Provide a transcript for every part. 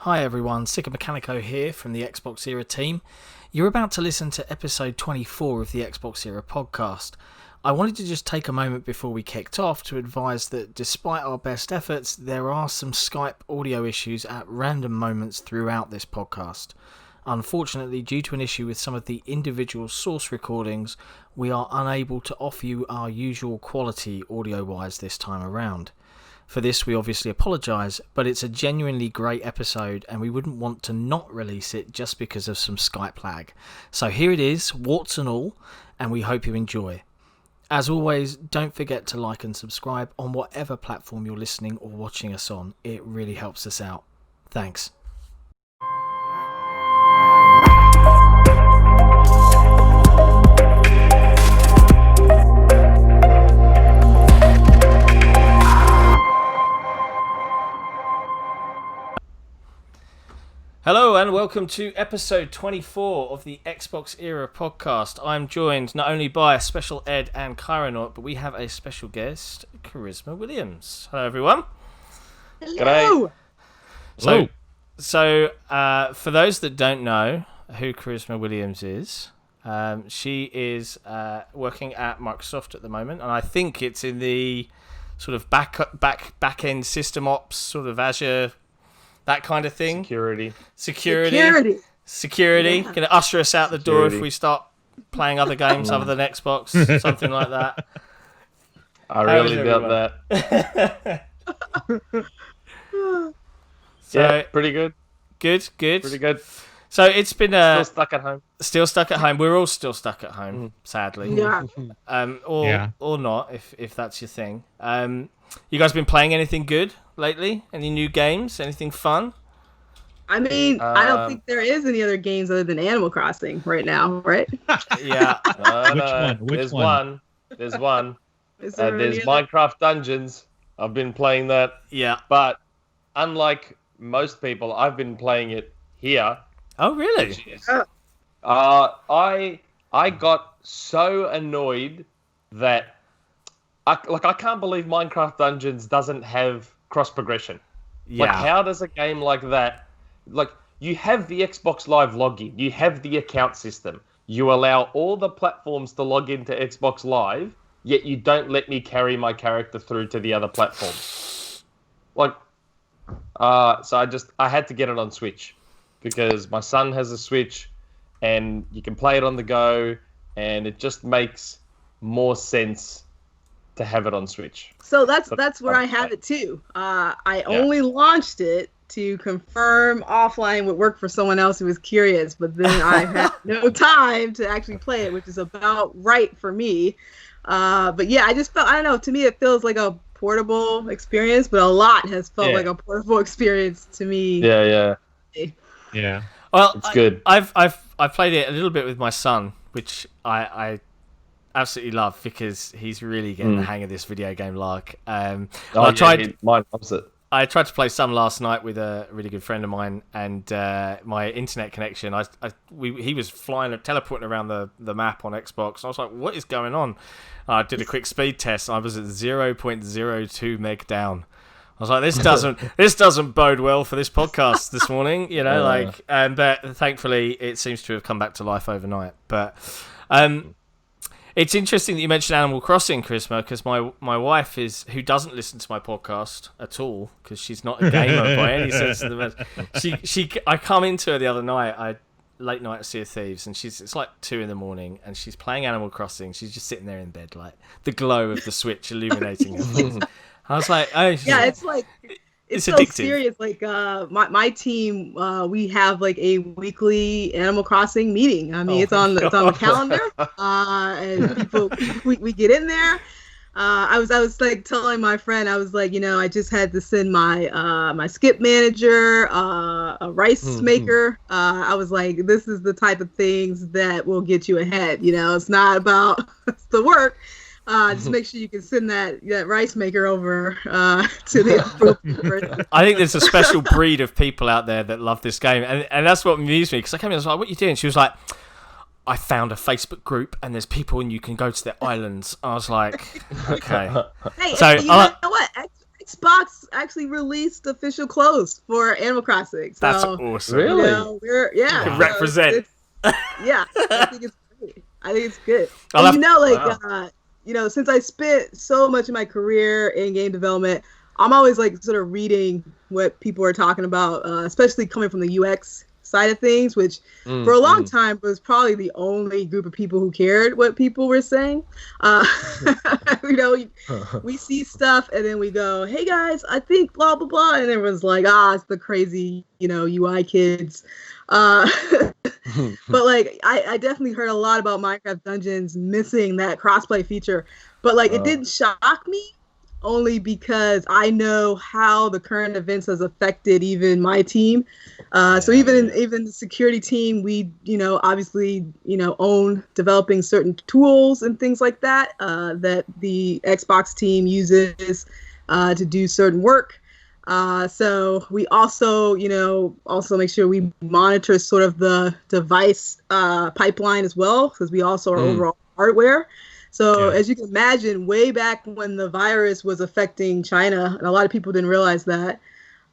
Hi everyone, Sikamikanico here from the XboxEra team. You're about to listen to episode 24 of the XboxEra Podcast. I wanted to just take a moment before we kicked off to advise that despite our best efforts, there are some Skype audio issues at random moments throughout this podcast. Unfortunately, due to an issue with some of the individual source recordings, we are unable to offer you our usual quality audio-wise this time around. For this, we obviously apologise, but it's a genuinely great episode and we wouldn't want to not release it just because of some Skype lag. So here it is, warts and all, and we hope you enjoy. As always, don't forget to like and subscribe on whatever platform you're listening or watching us on. It really helps us out. Thanks. Hello and welcome to episode 24 of the XboxEra Podcast. I'm joined not only by Shpeshal Ed and Kaironaut, but we have a special guest, Karisma Williams. Hello everyone. Hello. G'day. So for those that don't know who Karisma Williams is, she is working at Microsoft at the moment, and I think it's in the sort of back end system ops, sort of Azure, that kind of thing. Security. Yeah. Going to usher us out the door if we start playing other games other than Xbox, something like that. I really doubt that. So, pretty good. Good. Pretty good. So it's been Still stuck at home. Still stuck at home. We're all still stuck at home, sadly. Yeah. Or not, if that's your thing. You guys been playing anything good lately? Any new games? Anything fun? I mean, I don't think there is any other games other than Animal Crossing right now, right? Yeah. There's one. Is there There's any other? Minecraft Dungeons. I've been playing that. Yeah. But unlike most people, I've been playing it here. Oh, really? I got so annoyed that I can't believe Minecraft Dungeons doesn't have cross progression. Yeah. Like, how does a game like that? Like, you have the Xbox Live login, you have the account system, you allow all the platforms to log into Xbox Live, yet you don't let me carry my character through to the other platforms. Like, so I had to get it on Switch because my son has a Switch, and you can play it on the go, and it just makes more sense to have it on Switch. So that's where I have it too. I only launched it to confirm offline would work for someone else who was curious, but then I had no time to actually play it, which is about right for me. But yeah, I just felt, I don't know, to me it feels like a portable experience, but a lot has felt like a portable experience to me. Yeah. Well, it's good. I've played it a little bit with my son, which I absolutely love because he's really getting the hang of this video game lark. Mine loves it. I tried to play some last night with a really good friend of mine, and my internet connection, he was teleporting around the map on Xbox. I was like, what is going on? I did a quick speed test, and I was at 0.02 meg down. I was like, this doesn't bode well for this podcast this morning, but thankfully it seems to have come back to life overnight. But it's interesting that you mentioned Animal Crossing, Karisma, because my wife who doesn't listen to my podcast at all, because she's not a gamer by any sense of the word. I come into her the other night, late night at Sea of Thieves, and it's like 2 a.m, and she's playing Animal Crossing. She's just sitting there in bed, like the glow of the Switch illuminating her face. I was like, oh, yeah, it's like it's so addictive. serious. Like my team, we have like a weekly Animal Crossing meeting. I mean, it's on the calendar, and people we get in there. I was like telling my friend, I was like, I just had to send my my skip manager a rice maker. I was like, this is the type of things that will get you ahead. It's not about the work. Just make sure you can send that rice maker over to the appropriate person. I think there's a special breed of people out there that love this game, and that's what amused me, because I came in and I was like, what are you doing? She was like, I found a Facebook group and there's people and you can go to their islands. I was like, okay. Hey, So you know what? Xbox actually released official clothes for Animal Crossing. So, that's awesome. Really? Represent. Yeah, I think it's great. I think it's good. And since I spent so much of my career in game development, I'm always like sort of reading what people are talking about, especially coming from the UX side of things, which for a long time was probably the only group of people who cared what people were saying. We see stuff and then we go, hey guys, I think blah, blah, blah. And everyone's like, it's the crazy, UI kids. But like, I definitely heard a lot about Minecraft Dungeons missing that crossplay feature. But like, it didn't shock me. Only because I know how the current events has affected even my team. So even the security team, we, obviously, own developing certain tools and things like that, that the Xbox team uses to do certain work. So we also, also make sure we monitor sort of the device pipeline as well, because we also are overall hardware. So as you can imagine, way back when the virus was affecting China, and a lot of people didn't realize that,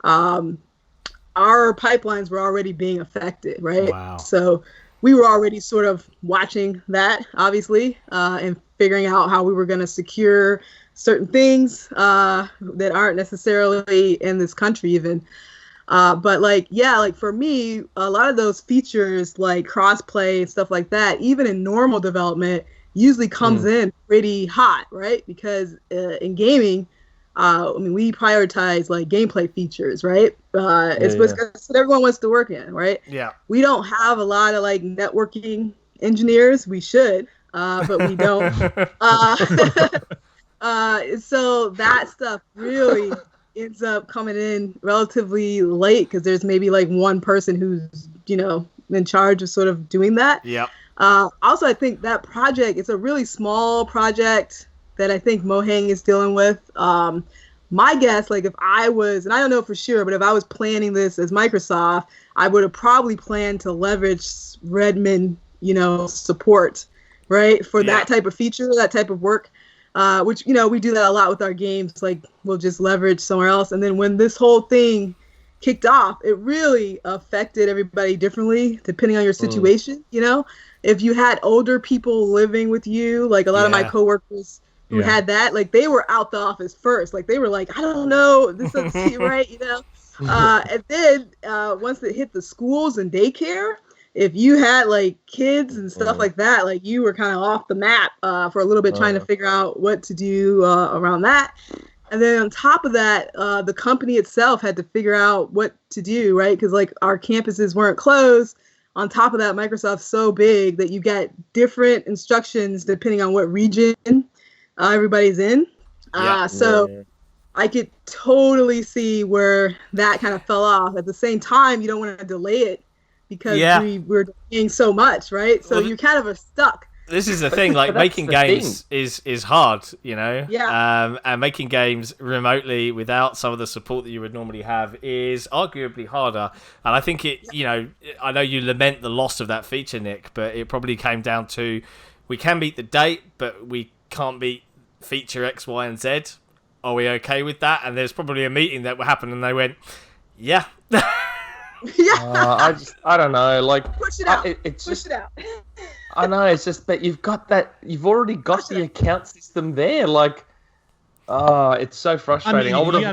our pipelines were already being affected, right? Wow. So we were already sort of watching that, obviously, and figuring out how we were going to secure certain things that aren't necessarily in this country even. But like for me, a lot of those features like crossplay and stuff like that, even in normal development, usually comes in pretty hot, right? Because in gaming, we prioritize like gameplay features, right? It's what everyone wants to work in, right? Yeah. We don't have a lot of like networking engineers. We should, but we don't. So that stuff really ends up coming in relatively late because there's maybe like one person who's, in charge of sort of doing that. Yeah. Also, I think that project, it's a really small project that I think Mohang is dealing with. My guess, like if I was, and I don't know for sure, but if I was planning this as Microsoft, I would have probably planned to leverage Redmond, support, right? For that type of feature, that type of work, which, we do that a lot with our games. Like we'll just leverage somewhere else. And then when this whole thing kicked off, it really affected everybody differently, depending on your situation, If you had older people living with you, like a lot of my coworkers who had that, like they were out the office first. Like they were like, I don't know, this doesn't seem right, And then once it hit the schools and daycare, if you had like kids and stuff like that, like you were kind of off the map for a little bit trying to figure out what to do around that. And then on top of that, the company itself had to figure out what to do, right? Because like our campuses weren't closed. On top of that, Microsoft's so big that you get different instructions depending on what region everybody's in. I could totally see where that kind of fell off. At the same time, you don't want to delay it because we were doing so much, right? So you kind of are stuck. This is the thing, like making games is hard, Yeah. And making games remotely without some of the support that you would normally have is arguably harder. And I think I know you lament the loss of that feature, Nick, but it probably came down to we can meet the date, but we can't meet feature X, Y, and Z. Are we okay with that? And there's probably a meeting that happened and they went, yeah. I don't know. Like, push it out. Push it out. I know, it's just that you've already got the account system there. Like, it's so frustrating. You also got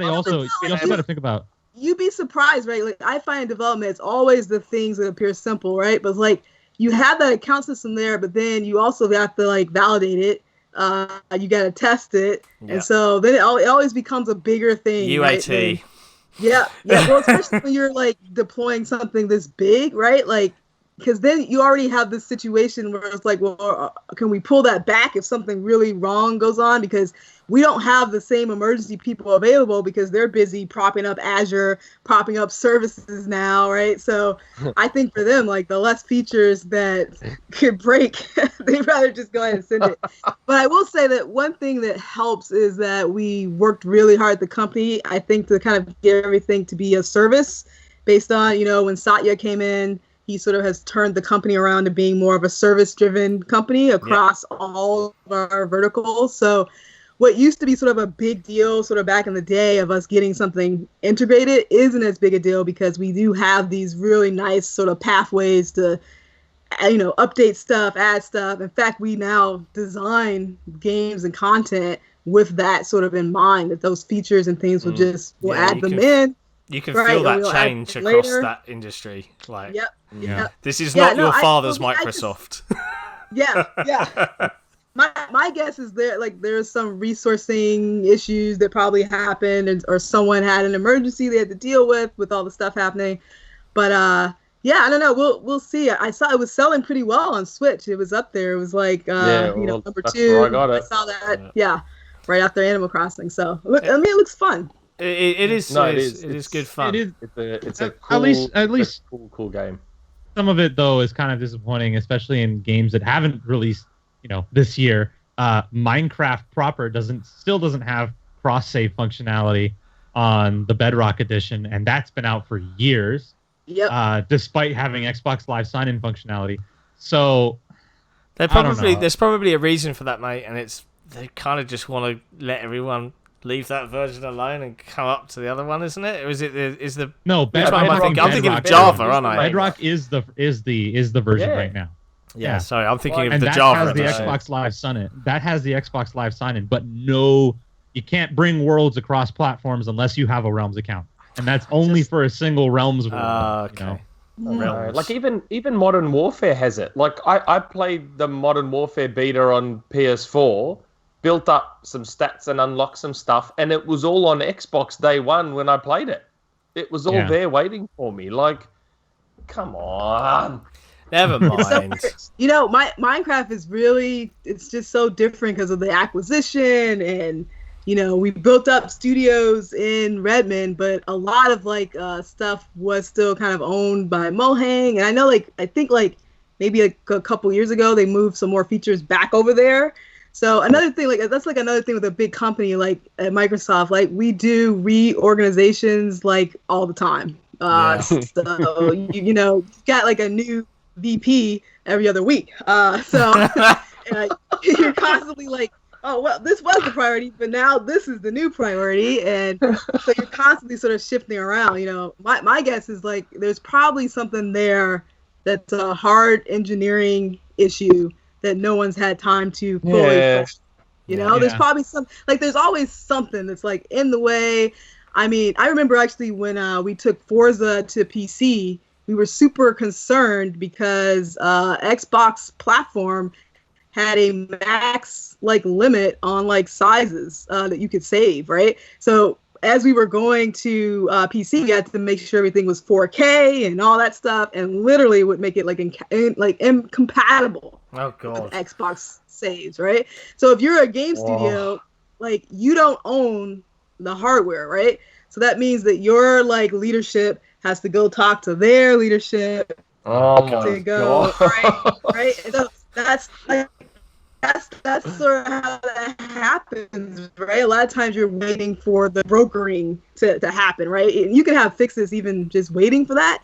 to think about. You'd be surprised, right? Like, I find in development, it's always the things that appear simple, right? But like, you have that account system there, but then you also have to like validate it. You got to test it, and so then it always becomes a bigger thing. UAT. Right? Yeah. Well, especially when you're like deploying something this big, right? Like, because then you already have this situation where it's like, well, can we pull that back if something really wrong goes on? Because we don't have the same emergency people available because they're busy propping up Azure, propping up services now, right? So I think for them, like the less features that could break, they'd rather just go ahead and send it. But I will say that one thing that helps is that we worked really hard at the company, I think, to kind of get everything to be a service based on, when Satya came in, he sort of has turned the company around to being more of a service-driven company across all of our verticals. So what used to be sort of a big deal sort of back in the day of us getting something integrated isn't as big a deal because we do have these really nice sort of pathways to, update stuff, add stuff. In fact, we now design games and content with that sort of in mind, that those features and things we'll add them in. You can feel that change across that industry. Like, yep. This is not your father's Microsoft. Yeah. My guess is there's some resourcing issues that probably happened, or someone had an emergency they had to deal with all the stuff happening. But I don't know. We'll see. I saw it was selling pretty well on Switch. It was up there. It was like number 2. I got it. I saw that. Right after Animal Crossing. So it looks fun. It is good fun. It's a cool, at least cool game. Some of it though is kind of disappointing, especially in games that haven't released, this year. Minecraft proper still doesn't have cross-save functionality on the Bedrock edition, and that's been out for years. Yep. Despite having Xbox Live sign-in functionality. So there's probably a reason for that, mate, and it's they kind of just want to let everyone leave that version alone and come up to the other one, isn't it? Or is the no? I'm thinking of Java, aren't I? Bedrock is the version right now. Yeah, sorry, I'm thinking of the that Java. Has the Xbox Live sign-in. That has the Xbox Live sign-in, but no, you can't bring worlds across platforms unless you have a Realms account, and that's only for a single Realms world. Okay. Like even Modern Warfare has it. Like I played the Modern Warfare beta on PS4, built up some stats and unlocked some stuff, and it was all on Xbox day one when I played it. It was all there waiting for me. Like, come on. Never mind. Minecraft is it's just so different because of the acquisition, and we built up studios in Redmond, but a lot of stuff was still kind of owned by Mohang. And I know I think maybe a couple years ago they moved some more features back over there. So another thing, that's another thing with a big company like at Microsoft, we do reorganizations all the time. So you got a new VP every other week. So you're constantly oh, well, this was the priority, but now this is the new priority. And so you're constantly sort of shifting around. My guess is there's probably something there that's a hard engineering issue that no one's had time to fully there's probably some there's always something that's in the way. I mean, I remember actually when we took Forza to PC, we were super concerned because Xbox platform had a max limit on sizes that you could save, right? So as we were going to PC, we had to make sure everything was 4K and all that stuff, and literally would make it incompatible with Xbox saves, right? So if you're a game studio, you don't own the hardware, right? So that means that your leadership has to go talk to their leadership to go right. And so that's sort of how that happens, right? A lot of times you're waiting for the brokering to happen, right? And you can have fixes even just waiting for that.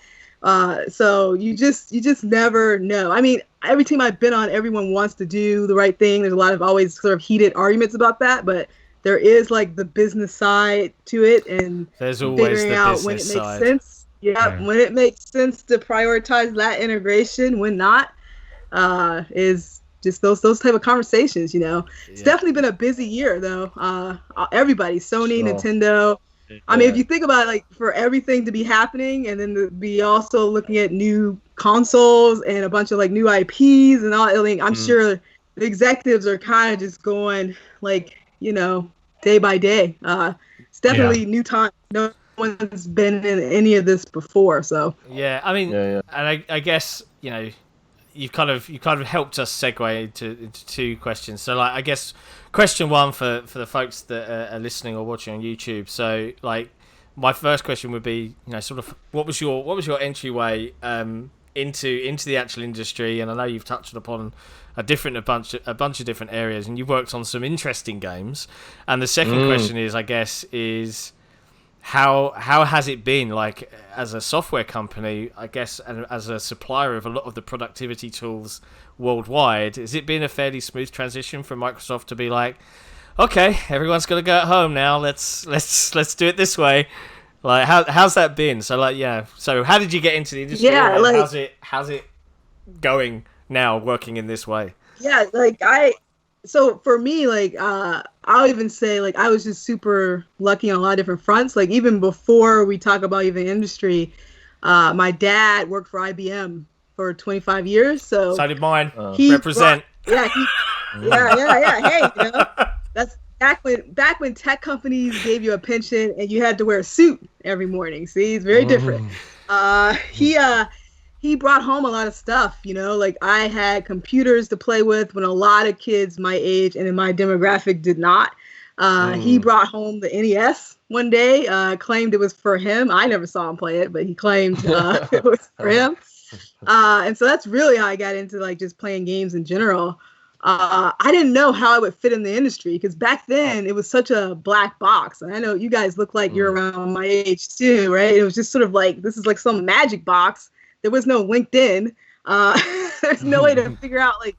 So you just never know. I mean, every team I've been on, everyone wants to do the right thing. There's a lot of always sort of heated arguments about that, but there is the business side to it, and there's always figuring out when it makes sense. When it makes sense to prioritize that integration, when not, is just those type of conversations. It's definitely been a busy year though. Everybody, Sony, Nintendo. I mean, if you think about for everything to be happening, and then to be also looking at new consoles and a bunch of new IPs and all. I'm sure the executives are kind of just going day by day. It's definitely new time. No one's been in any of this before, so I mean, and I guess you've kind of helped us segue into two questions. So I guess question one for the folks that are listening or watching on YouTube. So my first question would be sort of what was your entryway into the actual industry? And I know you've touched upon a bunch of different areas, and you've worked on some interesting games. And the second question is how has it been as a software company, I guess, and as a supplier of a lot of the productivity tools worldwide? Has it been a fairly smooth transition from Microsoft to be okay, everyone's got to go at home now. Let's do it this way. Like, how's that been? So, like, yeah. So, how did you get into the industry? Yeah, like, how's it going now, working in this way? Yeah, like so for me, like, I'll even say, like, I was just super lucky on a lot of different fronts. Like, even before we talk about even industry, my dad worked for IBM for 25 years. So did mine. Represent. Yeah. Hey, you know, that's back when tech companies gave you a pension and you had to wear a suit every morning. See, it's very different. He brought home a lot of stuff, you know, like I had computers to play with when a lot of kids my age and in my demographic did not. He brought home the NES one day, claimed it was for him. I never saw him play it, but he claimed it was for him. And so that's really how I got into like just playing games in general. I didn't know how I would fit in the industry because back then it was such a black box. And I know you guys look like you're around my age too, right? It was just sort of like, this is like some magic box. There was no LinkedIn. There's no way to figure out like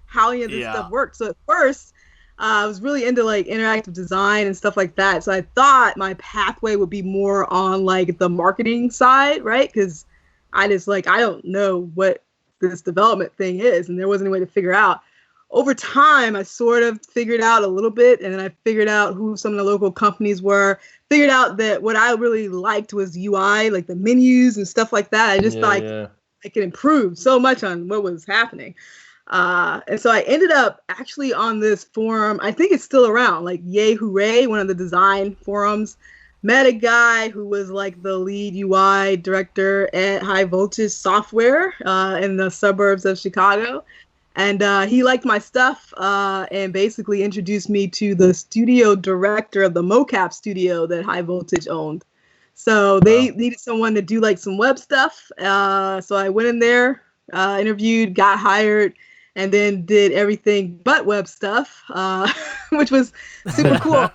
how any of this stuff worked. So at first, I was really into like interactive design and stuff like that. So I thought my pathway would be more on like the marketing side, right? Because I don't know what this development thing is, and there wasn't any way to figure out. Over time, I sort of figured out a little bit, and then I figured out who some of the local companies were. Figured out that what I really liked was UI, like the menus and stuff like that. I just thought I could improve so much on what was happening. And so I ended up actually on this forum. I think it's still around, like Yay Hooray, one of the design forums. Met a guy who was like the lead UI director at High Voltage Software in the suburbs of Chicago. And he liked my stuff and basically introduced me to the studio director of the mocap studio that High Voltage owned. So they needed someone to do like some web stuff. So I went in there, interviewed, got hired, and then did everything but web stuff, which was super cool.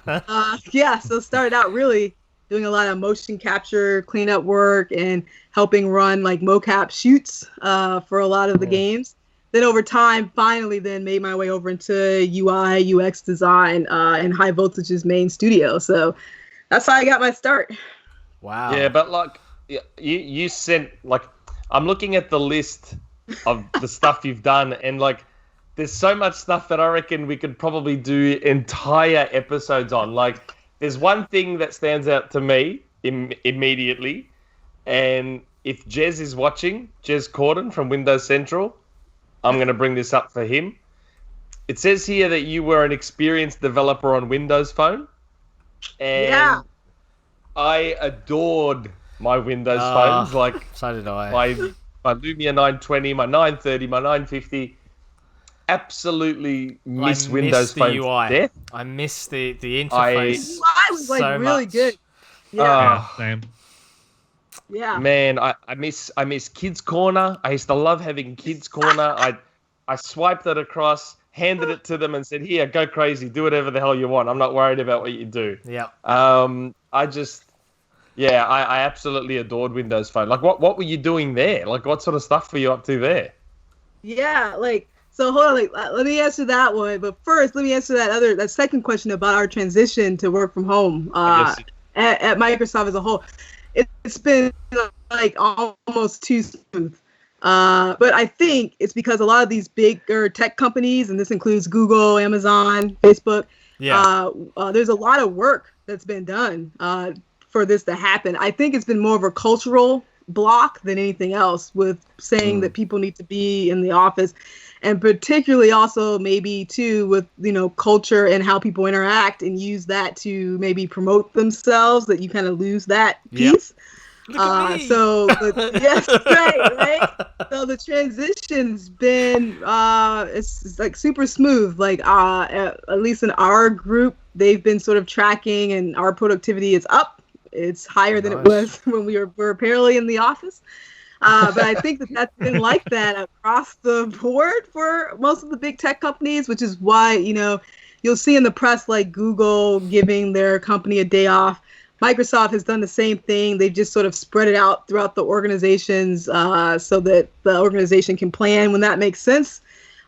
So started out really doing a lot of motion capture, cleanup work, and helping run like mocap shoots for a lot of the games. Then over time, finally then made my way over into UI, UX design in High Voltage's main studio. So that's how I got my start. Wow. Yeah, but like you sent, like, I'm looking at the list of the stuff you've done, and like there's so much stuff that I reckon we could probably do entire episodes on. Like there's one thing that stands out to me immediately, and if Jez is watching, Jez Corden from Windows Central, I'm going to bring this up for him. It says here that you were an experienced developer on Windows Phone. And I adored my Windows phones. Like, so did I. My Lumia 920, my 930, my 950. Absolutely miss Windows Phone to death. I miss the interface. UI was like so really good. Yeah, same. Yeah. Man, I miss Kids Corner. I used to love having Kids Corner. I swiped it across, handed it to them, and said, "Here, go crazy, do whatever the hell you want. I'm not worried about what you do." Yeah. I absolutely adored Windows Phone. Like, what were you doing there? Like, what sort of stuff were you up to there? Yeah, like, so hold on, like, let me answer that one. But first, let me answer that second question about our transition to work from home at Microsoft as a whole. It's been like almost too smooth. But I think it's because a lot of these bigger tech companies, and this includes Google, Amazon, Facebook, there's a lot of work that's been done for this to happen. I think it's been more of a cultural block than anything else, with saying that people need to be in the office. And particularly also maybe too with, you know, culture and how people interact and use that to maybe promote themselves, that you kind of lose that piece. Right. So the transition's been it's like super smooth. Like at least in our group, they've been sort of tracking, and our productivity is up. It's higher than it was when we were apparently in the office. But I think that's been like that across the board for most of the big tech companies, which is why, you know, you'll see in the press like Google giving their company a day off. Microsoft has done the same thing. They've just sort of spread it out throughout the organizations so that the organization can plan when that makes sense.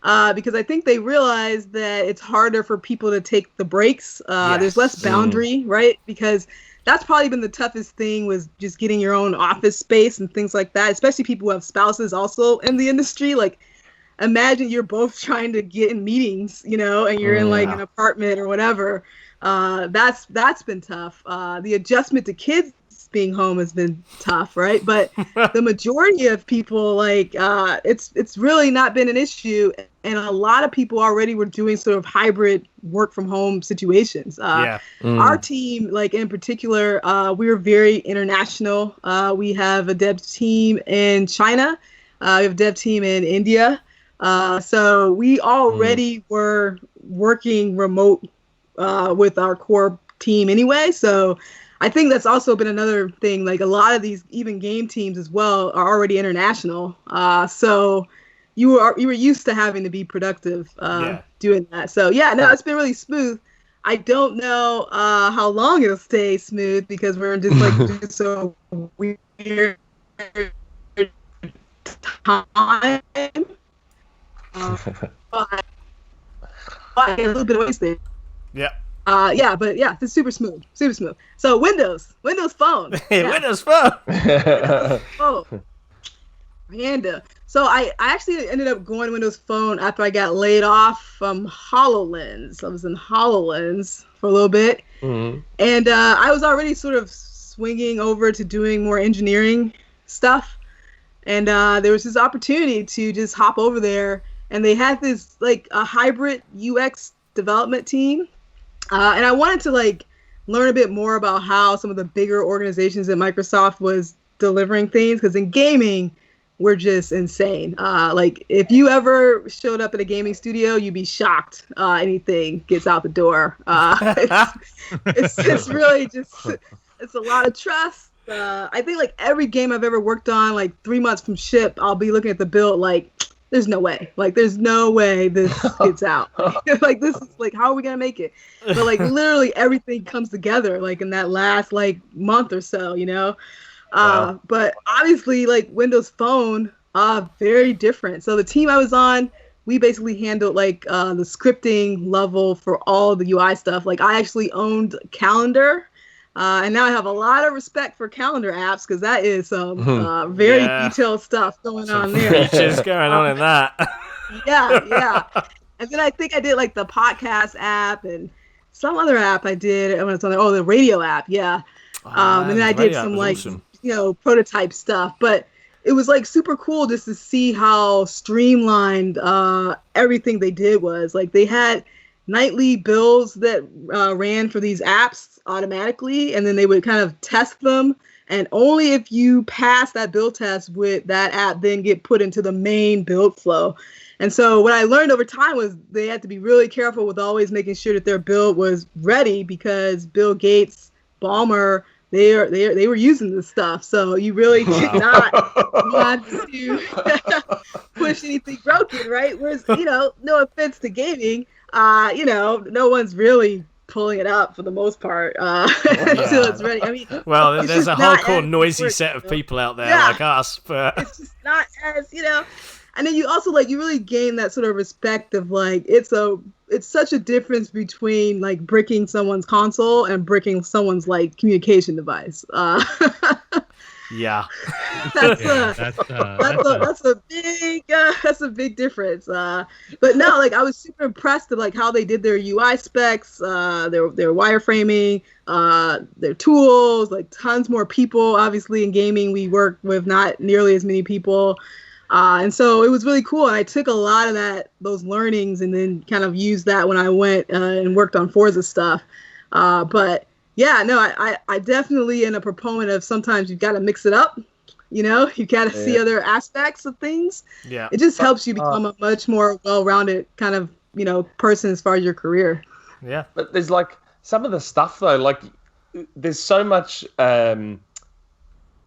because I think they realized that it's harder for people to take the breaks. There's less boundary, right? Because that's probably been the toughest thing, was just getting your own office space and things like that, especially people who have spouses also in the industry. Like, imagine you're both trying to get in meetings, and you're in like an apartment or whatever. That's been tough. The adjustment to kids being home has been tough, right? But the majority of people, like, it's really not been an issue, and a lot of people already were doing sort of hybrid work from home situations. Our team, like in particular, we were very international. We have a dev team in China. We have a dev team in India. So we already were working remote with our core team anyway. So I think that's also been another thing. Like, a lot of these, even game teams as well, are already international. So you were used to having to be productive doing that. So it's been really smooth. I don't know how long it'll stay smooth, because we're just like just so weird time. But a little bit of waste there. It's super smooth. So Windows Phone. Windows Phone. And so I actually ended up going to Windows Phone after I got laid off from HoloLens. I was in HoloLens for a little bit, and I was already sort of swinging over to doing more engineering stuff, and there was this opportunity to just hop over there, and they had this like a hybrid UX development team. And I wanted to like learn a bit more about how some of the bigger organizations at Microsoft was delivering things, because in gaming, we're just insane. Like, if you ever showed up at a gaming studio, you'd be shocked. Anything gets out the door. It's really just, it's a lot of trust. I think like every game I've ever worked on, like 3 months from ship, I'll be looking at the build like, there's no way. Like, there's no way this gets out. Like, this is like, how are we gonna make it? But like, literally everything comes together like in that last like month or so, Wow. But obviously, like Windows Phone, very different. So the team I was on, we basically handled like the scripting level for all the UI stuff. Like, I actually owned Calendar. And now I have a lot of respect for calendar apps, because that is some very detailed stuff going on there. Features going on in that. Yeah. And then I think I did like the podcast app and some other app I did when it's on there. Oh, the radio app, yeah. And then I did some like awesome. Prototype stuff. But it was like super cool just to see how streamlined everything they did was. Like, they had nightly builds that ran for these apps automatically, and then they would kind of test them, and only if you pass that build test would that app then get put into the main build flow. And so what I learned over time was they had to be really careful with always making sure that their build was ready, because Bill Gates, Ballmer, they were using this stuff, so you really did not want to push anything broken, right? Whereas, no offense to gaming, no one's really pulling it up for the most part until it's ready. I mean, well, there's a hardcore noisy set of people out there like us, but it's just not as And then you also you really gain that sort of respect of like it's such a difference between like bricking someone's console and bricking someone's like communication device. That's a big difference. But no, like I was super impressed with like how they did their UI specs, their wireframing, their tools, like tons more people. Obviously in gaming we work with not nearly as many people. And so it was really cool. And I took a lot of those learnings and then kind of used that when I went and worked on Forza stuff. But yeah, no, I definitely am a proponent of sometimes you've got to mix it up. You got to see other aspects of things. Yeah. It just helps you become a much more well-rounded kind of, person as far as your career. Yeah. But there's like some of the stuff though, like there's so much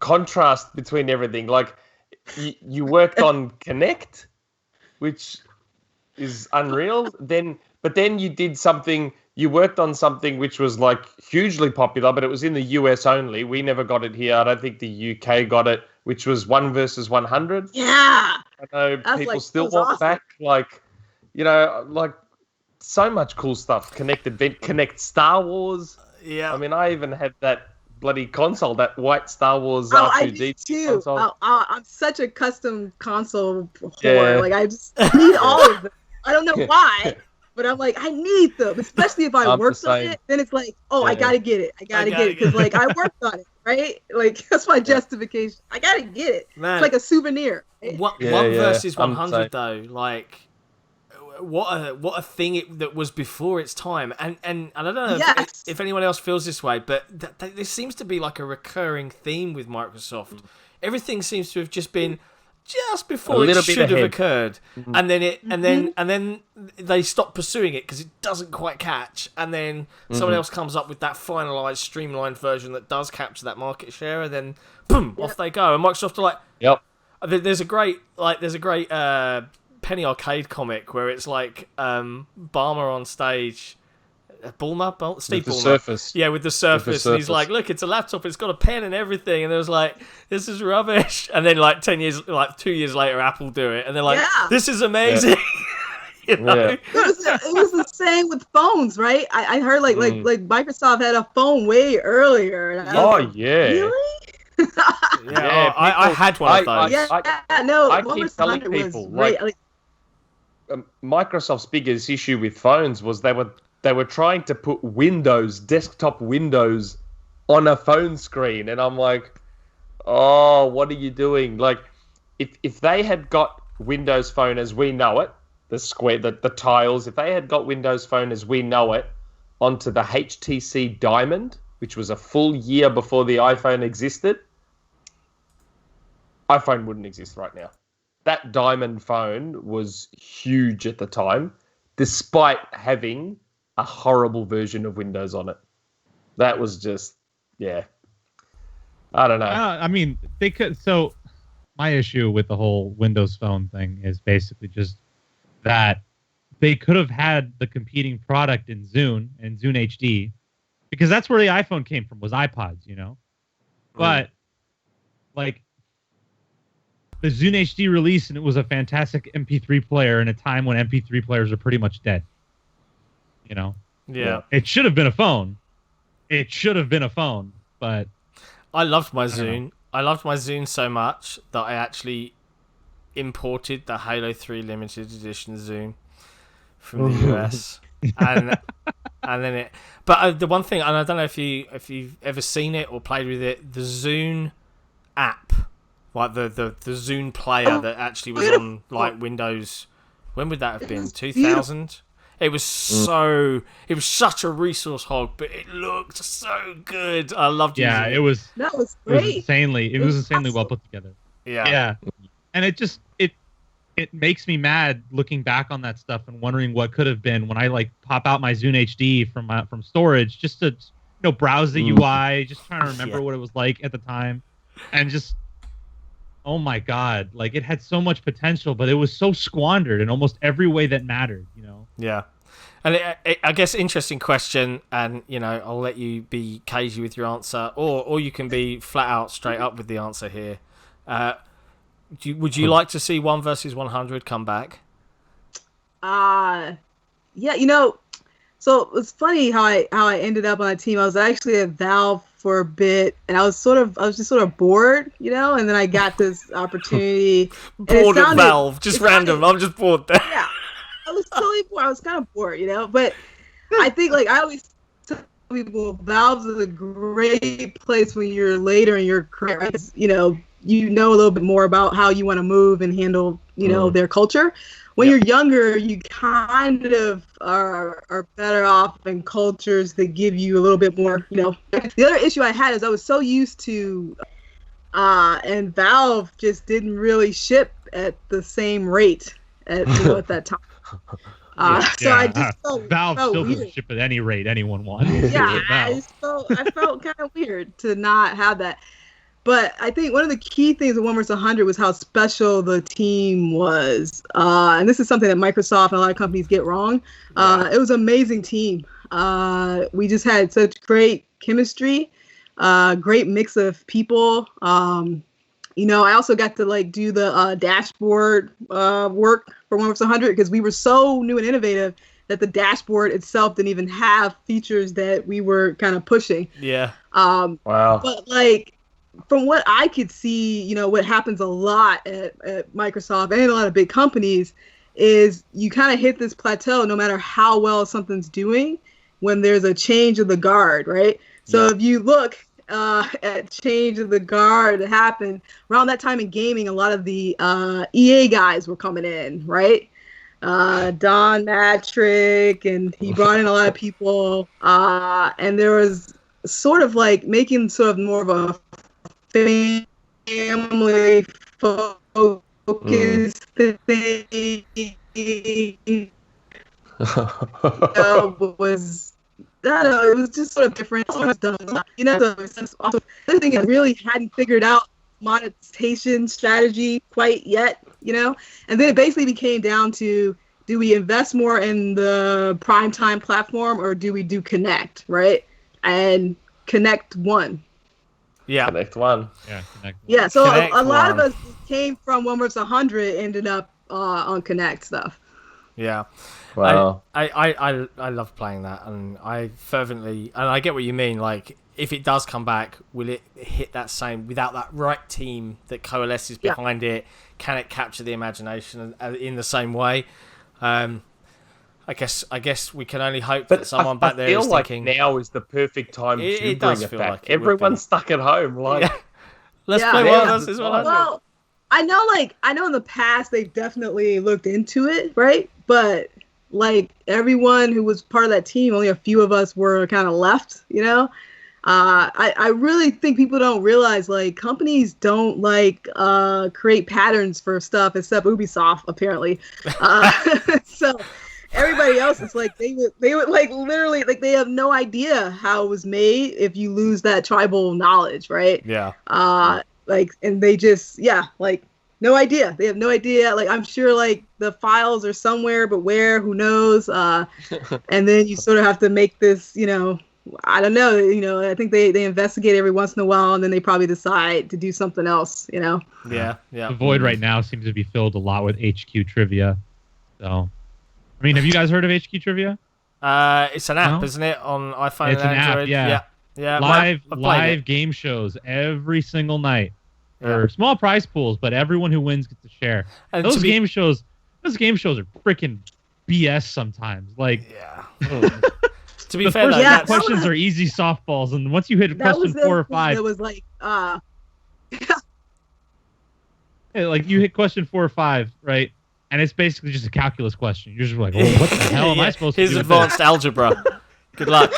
contrast between everything. Like you worked on Connect, which is unreal. But then you did something. You worked on something which was like hugely popular, but it was in the US only. We never got it here. I don't think the UK got it, which was 1 versus 100. Yeah. I know people still want awesome. back. Like, like so much cool stuff. Connect Star Wars. Yeah. I mean, I even had that bloody console, that white Star Wars R2D2 I do too. console. I'm such a custom console whore. Like, I just need all of them. I don't know why, but I'm like, I need them, especially if I worked on it. Then it's like, I gotta get it. I gotta get it because like I worked on it, right? Like that's my justification. I gotta get it. Man, it's like a souvenir. Right? One versus 100 though, like. What a thing that was before its time, and I don't know if anyone else feels this way, but there seems to be like a recurring theme with Microsoft. Everything seems to have just been just before it should have occurred, and then and then they stop pursuing it because it doesn't quite catch, and then someone else comes up with that finalized, streamlined version that does capture that market share, and then boom, off they go. And Microsoft are like, There's a great Penny Arcade comic where it's like Balmer on stage, Steve Ballmer, Surface. Yeah, with the Surface, and he's like, "Look, it's a laptop. It's got a pen and everything." And it was like, "This is rubbish." And then 2 years later, Apple do it, and they're like, "This is amazing." It was the same with phones, right? I heard like Microsoft had a phone way earlier. And really? I had one of those. I keep telling people Microsoft's biggest issue with phones was they were trying to put desktop Windows on a phone screen, and I'm like, oh, what are you doing? Like, if they had got Windows Phone as we know it, the tiles, if they had got Windows Phone as we know it onto the HTC Diamond, which was a full year before the iPhone existed, iPhone wouldn't exist right now. That Diamond phone was huge at the time, despite having a horrible version of Windows on it. That was just, I don't know. I mean, they could. So my issue with the whole Windows Phone thing is basically just that they could have had the competing product in Zune and Zune HD, because that's where the iPhone came from, was iPods, But like, the Zune HD release, and it was a fantastic MP3 player in a time when MP3 players are pretty much dead. Yeah. It should have been a phone. But I loved my Zune. I loved my Zune so much that I actually imported the Halo 3 limited edition Zune from the US, and then it. But the one thing, and I don't know if you've ever seen it or played with it, the Zune app. Like the Zune player that actually was on like Windows. When would that have been? 2000. It was it was such a resource hog, but it looked so good. I loved it. Yeah, it was. That was great. It was insanely well put together. Yeah. And it just it makes me mad looking back on that stuff and wondering what could have been when I like pop out my Zune HD from storage just to browse the UI, just trying to remember what it was like at the time, and just. Oh my God! Like, it had so much potential, but it was so squandered in almost every way that mattered. Yeah, and I guess interesting question, and I'll let you be cagey with your answer, or you can be flat out, straight up with the answer here. Would you like to see 1 versus 100 come back? Yeah, so it's funny how I ended up on a team. I was actually at Valve for a bit, and I was just sort of bored, and then I got this opportunity. Bored at Valve, just random. I'm just bored there. Yeah, I was totally bored. I was kind of bored, but I think like I always tell people, Valve's is a great place when you're later in your career, right? You know a little bit more about how you want to move and handle, their culture. When you're younger, you kind of are better off in cultures that give you a little bit more, The other issue I had is I was so used to, and Valve just didn't really ship at the same rate at that time. So I just Valve still doesn't ship at any rate anyone wants. Yeah, I felt kind of weird to not have that. But I think one of the key things of 1 vs. 100 was how special the team was. And this is something that Microsoft and a lot of companies get wrong. It was an amazing team. We just had such great chemistry, great mix of people. I also got to like do the dashboard work for 1 vs 100 because we were so new and innovative that the dashboard itself didn't even have features that we were kind of pushing. Yeah. Wow. But like, from what I could see, what happens a lot at Microsoft and a lot of big companies is you kind of hit this plateau no matter how well something's doing when there's a change of the guard, right? So if you look at change of the guard that happened around that time in gaming, a lot of the EA guys were coming in, right? Don Matrick, and he brought in a lot of people, and there was sort of like making sort of more of a family focused thing. It was just sort of different. The other thing is really hadn't figured out monetization strategy quite yet, and then it basically became down to, do we invest more in the primetime platform or do we do Connect, right? And Connect won. Yeah. Connect one. Yeah, Connect. Yeah, so Connect a lot of won. us came from 1 vs 100, ended up on Connect stuff. Yeah. Wow. I love playing that, and I fervently, and I get what you mean, like, if it does come back, will it hit that same, without that right team that coalesces behind it, can it capture the imagination in the same way? I guess we can only hope that someone back there is thinking... I feel like now is the perfect time to bring it back. Like Everyone's stuck at home. Like, Let's play 1 vs 100. Well, I know in the past they've definitely looked into it, right? But like everyone who was part of that team, only a few of us were kind of left, I really think people don't realize, like, companies don't like create patterns for stuff except Ubisoft, apparently. So everybody else is like, they would like literally, like, they have no idea how it was made if you lose that tribal knowledge, right? Yeah. And they just, no idea. They have no idea. Like, I'm sure, like, the files are somewhere, but where, who knows? And then you sort of have to make this, I don't know, I think they investigate every once in a while, and then they probably decide to do something else, Yeah. The void right now seems to be filled a lot with HQ trivia. So, I mean, have you guys heard of HQ trivia? It's an app, isn't it, on iPhone it's and App, Android? yeah. I've Live game shows every single night. Or small prize pools, but everyone who wins gets a share. And those game shows are freaking BS sometimes. Like, to be the fair, first questions are easy softballs, and once you hit question 4 or 5, it was like, like you hit question 4 or 5, right? And it's basically just a calculus question. You're just like, oh, what the hell am I supposed to do? Here's advanced algebra. Good luck.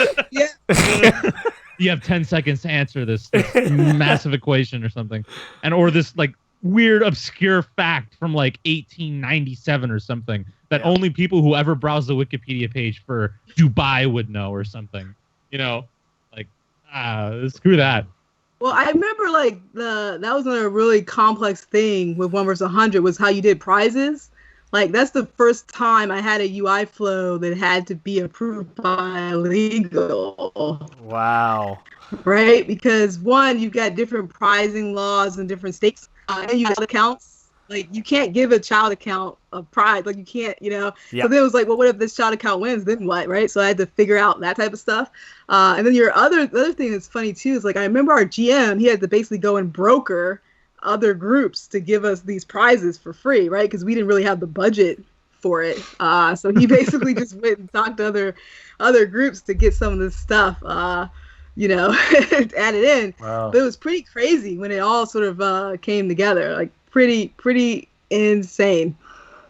You have 10 seconds to answer this massive equation or something, or this like weird obscure fact from like 1897 or something that only people who ever browse the Wikipedia page for Dubai would know or something. Like screw that. Well, I remember like that was another really complex thing with 1 vs 100 was how you did prizes. Like, that's the first time I had a UI flow that had to be approved by legal. Wow. Right? Because, one, you've got different prizing laws and different stakes. And you got accounts. Like, you can't give a child account a prize. Like, you can't, So then it was like, well, what if this child account wins? Then what, right? So I had to figure out that type of stuff. And then the other thing that's funny, too, is, like, I remember our GM, he had to basically go and broker other groups to give us these prizes for free, right? Because we didn't really have the budget for it. So he basically just went and talked to other groups to get some of this stuff, added in. Wow. But it was pretty crazy when it all sort of came together. Like, pretty insane.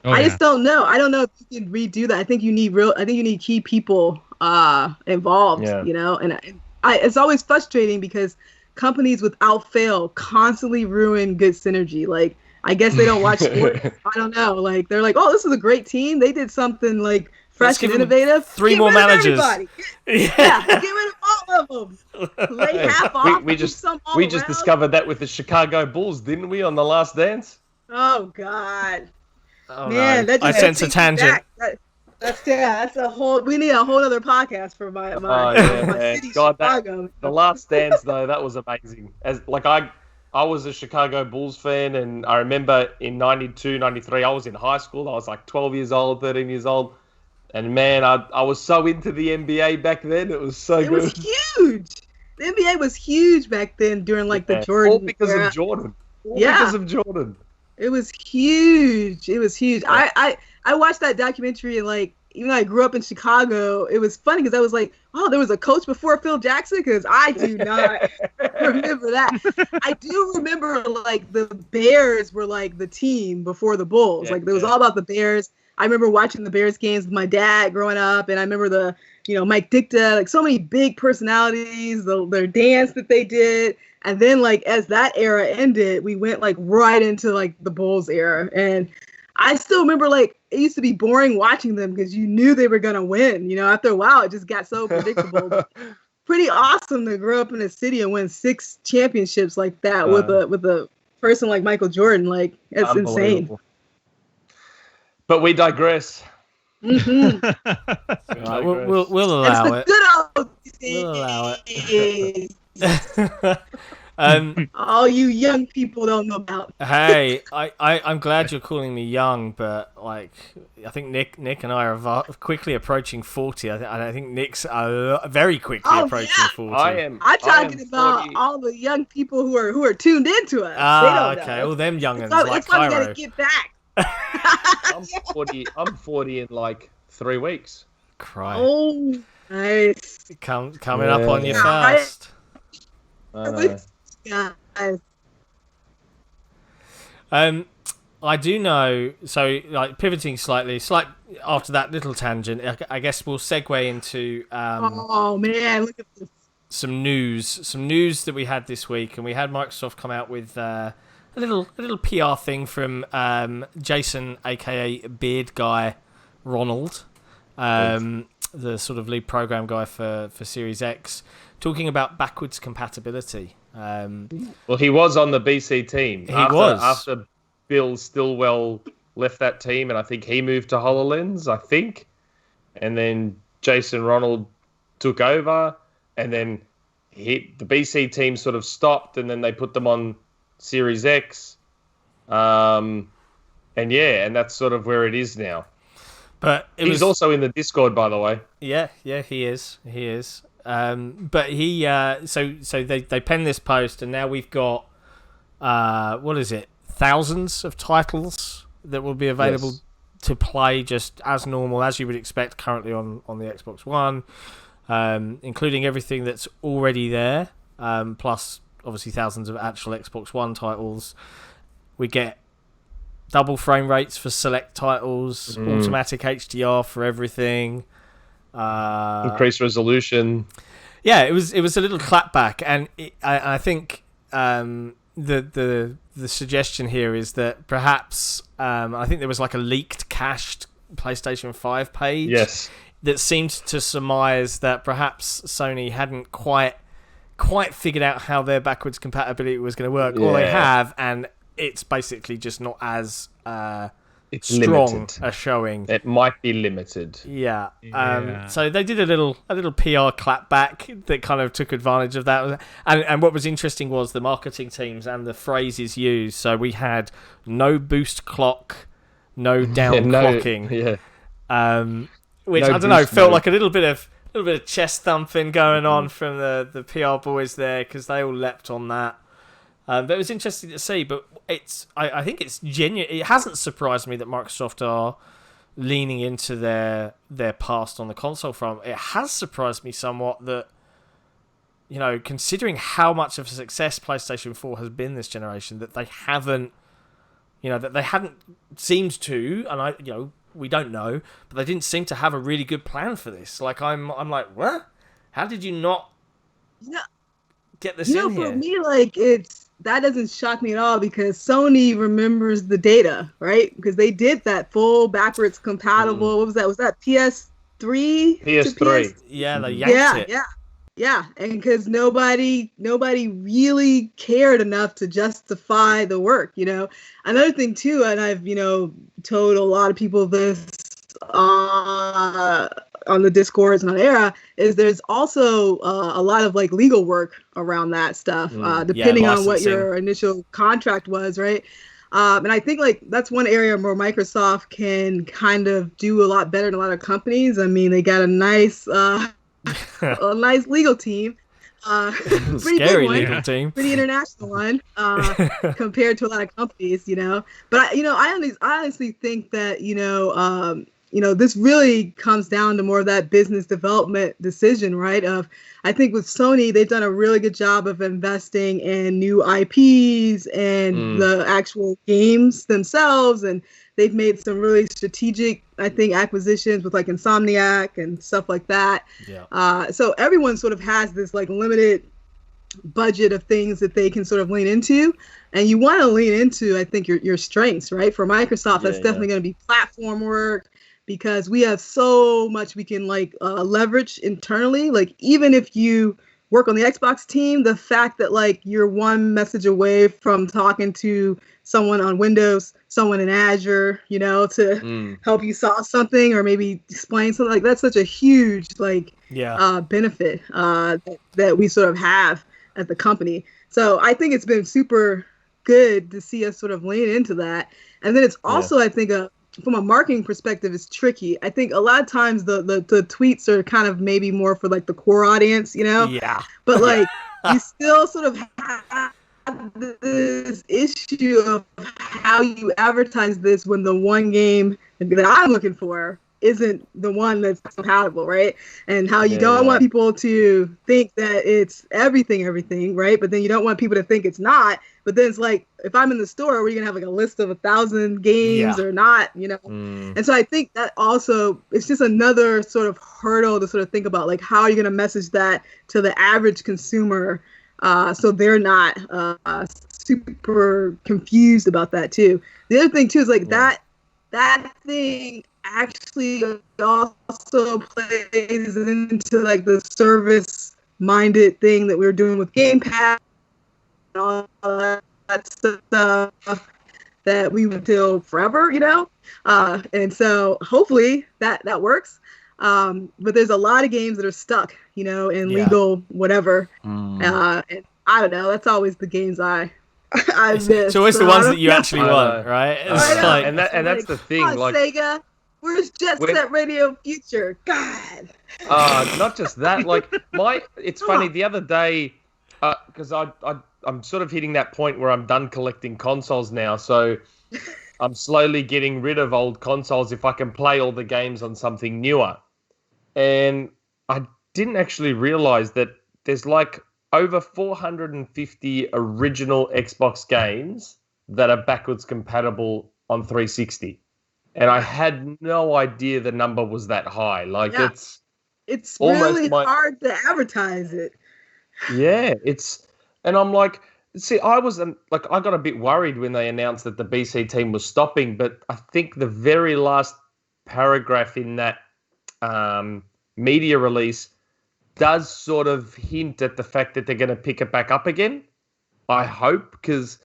I just don't know. I don't know if you can redo that. I think you need key people involved. And it's always frustrating because companies without fail constantly ruin good synergy. Like, I guess they don't watch sports. I don't know. Like, they're like, oh, this is a great team. They did something like fresh and innovative. 3 more managers. Get rid of all of them. Lay half off. We just discovered that with the Chicago Bulls, didn't we, on The Last Dance? Oh God. Oh, man, no. I sense a tangent. That's a whole. We need a whole other podcast for my city, God, Chicago. The Last Dance though, that was amazing. As like I I was a Chicago Bulls fan, and I remember in 92, 93, I was in high school. I was like 12 years old, 13 years old. And man, I was so into the NBA back then. It was so good. It was huge. The NBA was huge back then during like the Jordan All because era. of Jordan. Because of Jordan. It was huge. It was huge. Yeah. I watched that documentary, and like, even though I grew up in Chicago, it was funny because I was like, oh, there was a coach before Phil Jackson? Because I do not remember that. I do remember like the Bears were like the team before the Bulls. Like, it was all about the Bears. I remember watching the Bears games with my dad growing up, and I remember Mike Ditka, like so many big personalities, their dance that they did. And then like as that era ended, we went like right into like the Bulls era. And I still remember like it used to be boring watching them because you knew they were gonna win. After a while it just got so predictable. Pretty awesome to grow up in a city and win 6 championships like that with a person like Michael Jordan. Like, it's insane. But we digress. Mm-hmm. We'll allow it. We'll allow it. All you young people don't know about. Hey, I'm glad you're calling me young, but like, I think Nick and I are quickly approaching 40. I think Nick's very quickly approaching 40. I'm talking about all the young people who are tuned into us. Okay, all them young'uns like it's why we gotta get back. I'm 40 in like 3 weeks. Cry. Oh, nice. Coming up on your fast. I do know. So, like, pivoting slightly, after that little tangent, I guess we'll segue into. Oh man, look at this. Some news that we had this week, and we had Microsoft come out with a little PR thing from Jason, aka Beard Guy Ronald, the sort of lead program guy for Series X, talking about backwards compatibility. Well, he was on the BC team. After Bill Stillwell left that team, and I think he moved to HoloLens, and then Jason Ronald took over, and then the BC team sort of stopped, and then they put them on Series X, and that's sort of where it is now. But he's also in the Discord, by the way. Yeah, he is. But he so they penned this post, and now we've got thousands of titles that will be available to play just as normal as you would expect currently on the Xbox One, including everything that's already there, plus obviously thousands of actual Xbox One titles. We get double frame rates for select titles, automatic HDR for everything, increased resolution. Yeah, it was a little clapback, and I think the suggestion here is that perhaps I think there was like a leaked cached PlayStation 5 page that seemed to surmise that perhaps Sony hadn't quite figured out how their backwards compatibility was going to work, or they have, and it's basically just not as it's strong limited. A showing. It might be limited. Yeah. So they did a little PR clapback that kind of took advantage of that. And what was interesting was the marketing teams and the phrases used. So we had no boost clock, no down clocking. Which I don't know, felt like a little bit of chest thumping going on from the PR boys there, because they all leapt on that. But it was interesting to see. But I think it's genuine. It hasn't surprised me that Microsoft are leaning into their past on the console front. It has surprised me somewhat that, considering how much of a success PlayStation 4 has been this generation, that they hadn't seemed to, and we don't know, but they didn't seem to have a really good plan for this. Like, I'm like, what? How did you not get this in here? For me, like, that doesn't shock me at all, because Sony remembers the data, right? Because they did that full backwards compatible. What was that? Was that PS3? PS3. Yeah, they yanked it. Yeah, and because nobody really cared enough to justify the work, Another thing too, and I've told a lot of people this, on the Discords and on Era, is there's also a lot of like legal work around that stuff, depending on what your initial contract was, right? And I think like that's one area where Microsoft can kind of do a lot better than a lot of companies. I mean, they got a nice legal team. Pretty scary big legal team, pretty international one compared to a lot of companies, But I honestly think that this really comes down to more of that business development decision, right? I think with Sony, they've done a really good job of investing in new IPs and the actual games themselves, and they've made some really strategic, I think, acquisitions with like Insomniac and stuff like that. Yeah. So everyone sort of has this like limited budget of things that they can sort of lean into, and you want to lean into, I think, your strengths, right? For Microsoft, that's definitely going to be platform work, because we have so much we can like leverage internally. Like even if you work on the Xbox team, the fact that like you're one message away from talking to someone on Windows, someone in Azure, to help you solve something or maybe explain something, like that's such a huge benefit that we sort of have at the company. So I think it's been super good to see us sort of lean into that. And then it's also, I think, from a marketing perspective, it's tricky. I think a lot of times the tweets are kind of maybe more for like the core audience, Yeah. But like you still sort of have this issue of how you advertise this when the one game that I'm looking for isn't the one that's compatible, right? And how you don't want people to think that it's everything, right? But then you don't want people to think it's not. But then it's like, if I'm in the store, we're going to have like a list of 1,000 games or not, And so I think that also, it's just another sort of hurdle to sort of think about, like, how are you going to message that to the average consumer so they're not super confused about that too. The other thing too is like that thing actually also plays into like the service-minded thing that we were doing with Game Pass and all that stuff that we would do forever, and so hopefully that works. But there's a lot of games that are stuck, in legal whatever. And I don't know. That's always the games I miss. It's always the ones that you actually want, right? It's like, and that's the thing. Like Sega, where's Jet Set Radio Future? God. Not just that. Like it's funny. The other day, because I'm sort of hitting that point where I'm done collecting consoles now, so I'm slowly getting rid of old consoles if I can play all the games on something newer. And I didn't actually realize that there's like over 450 original Xbox games that are backwards compatible on 360. And I had no idea the number was that high. Like it's really hard to advertise it. Yeah, and I'm like, see, I got a bit worried when they announced that the BC team was stopping, but I think the very last paragraph in that media release does sort of hint at the fact that they're going to pick it back up again. I hope, because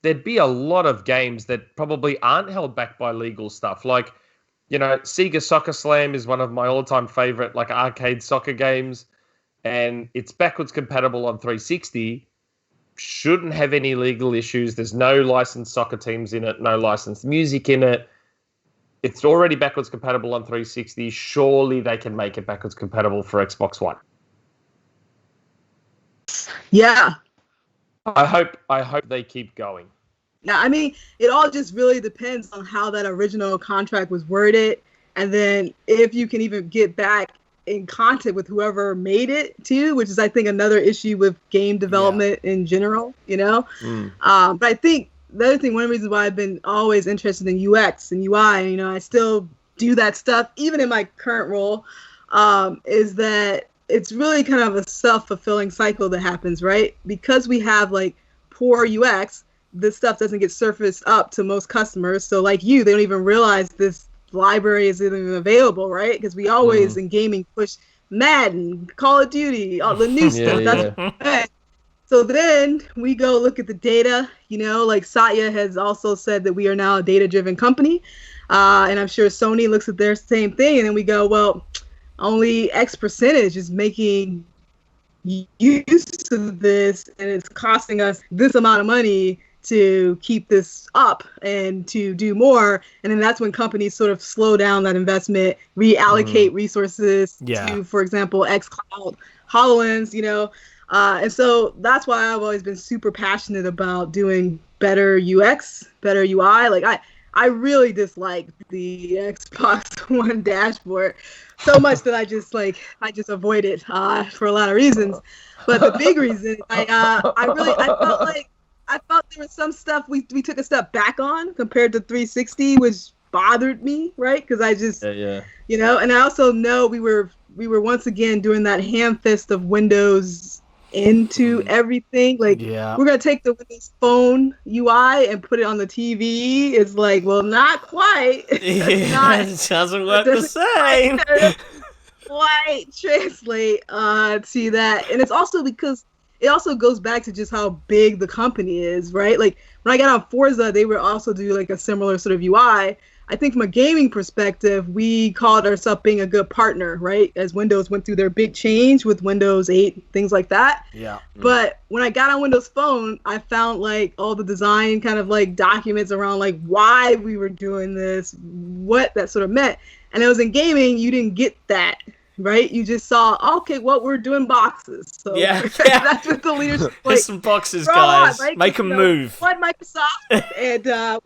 there'd be a lot of games that probably aren't held back by legal stuff. Like, Sega Soccer Slam is one of my all-time favorite like arcade soccer games, and it's backwards compatible on 360. Shouldn't have any legal issues. There's no licensed soccer teams in it, no licensed music in it. It's already backwards compatible on 360. Surely they can make it backwards compatible for Xbox One. Yeah. I hope they keep going. Now, I mean, it all just really depends on how that original contract was worded, and then if you can even get back in contact with whoever made it too, which is, I think, another issue with game development in general, But I think the other thing, one of the reasons why I've been always interested in UX and UI, I still do that stuff, even in my current role, is that it's really kind of a self-fulfilling cycle that happens, right? Because we have like poor UX, this stuff doesn't get surfaced up to most customers. So like they don't even realize this library is even available, right? Because we always in gaming push Madden, Call of Duty, all the new stuff. That's so then we go look at the data, like Satya has also said that we are now a data-driven company. And I'm sure Sony looks at their same thing. And then we go, well, only X percentage is making use of this, and it's costing us this amount of money to keep this up and to do more. And then that's when companies sort of slow down that investment, reallocate resources to, for example, xCloud, HoloLens, and so that's why I've always been super passionate about doing better UX, better UI. Like I really dislike the Xbox One dashboard so much that I just avoid it for a lot of reasons. But the big reason, I felt there was some stuff we took a step back on compared to 360, which bothered me, right? Because I just, and I also know we were once again doing that ham fist of Windows into everything. Like, we're going to take the Windows Phone UI and put it on the TV. It's like, well, not quite. It doesn't work the same. Quite translate to that. And it's also because it also goes back to just how big the company is, right? Like when I got on Forza, they would also do like a similar sort of UI. I think from a gaming perspective, we called ourselves being a good partner, right? As Windows went through their big change with Windows 8, things like that. Yeah. But when I got on Windows Phone, I found like all the design kind of like documents around like why we were doing this, what that sort of meant. And it was in gaming, you didn't get that. Right, you just saw. Okay, well, we're doing boxes, so that's what the leadership. Like, some boxes, guys. Right? Make them move. What Microsoft and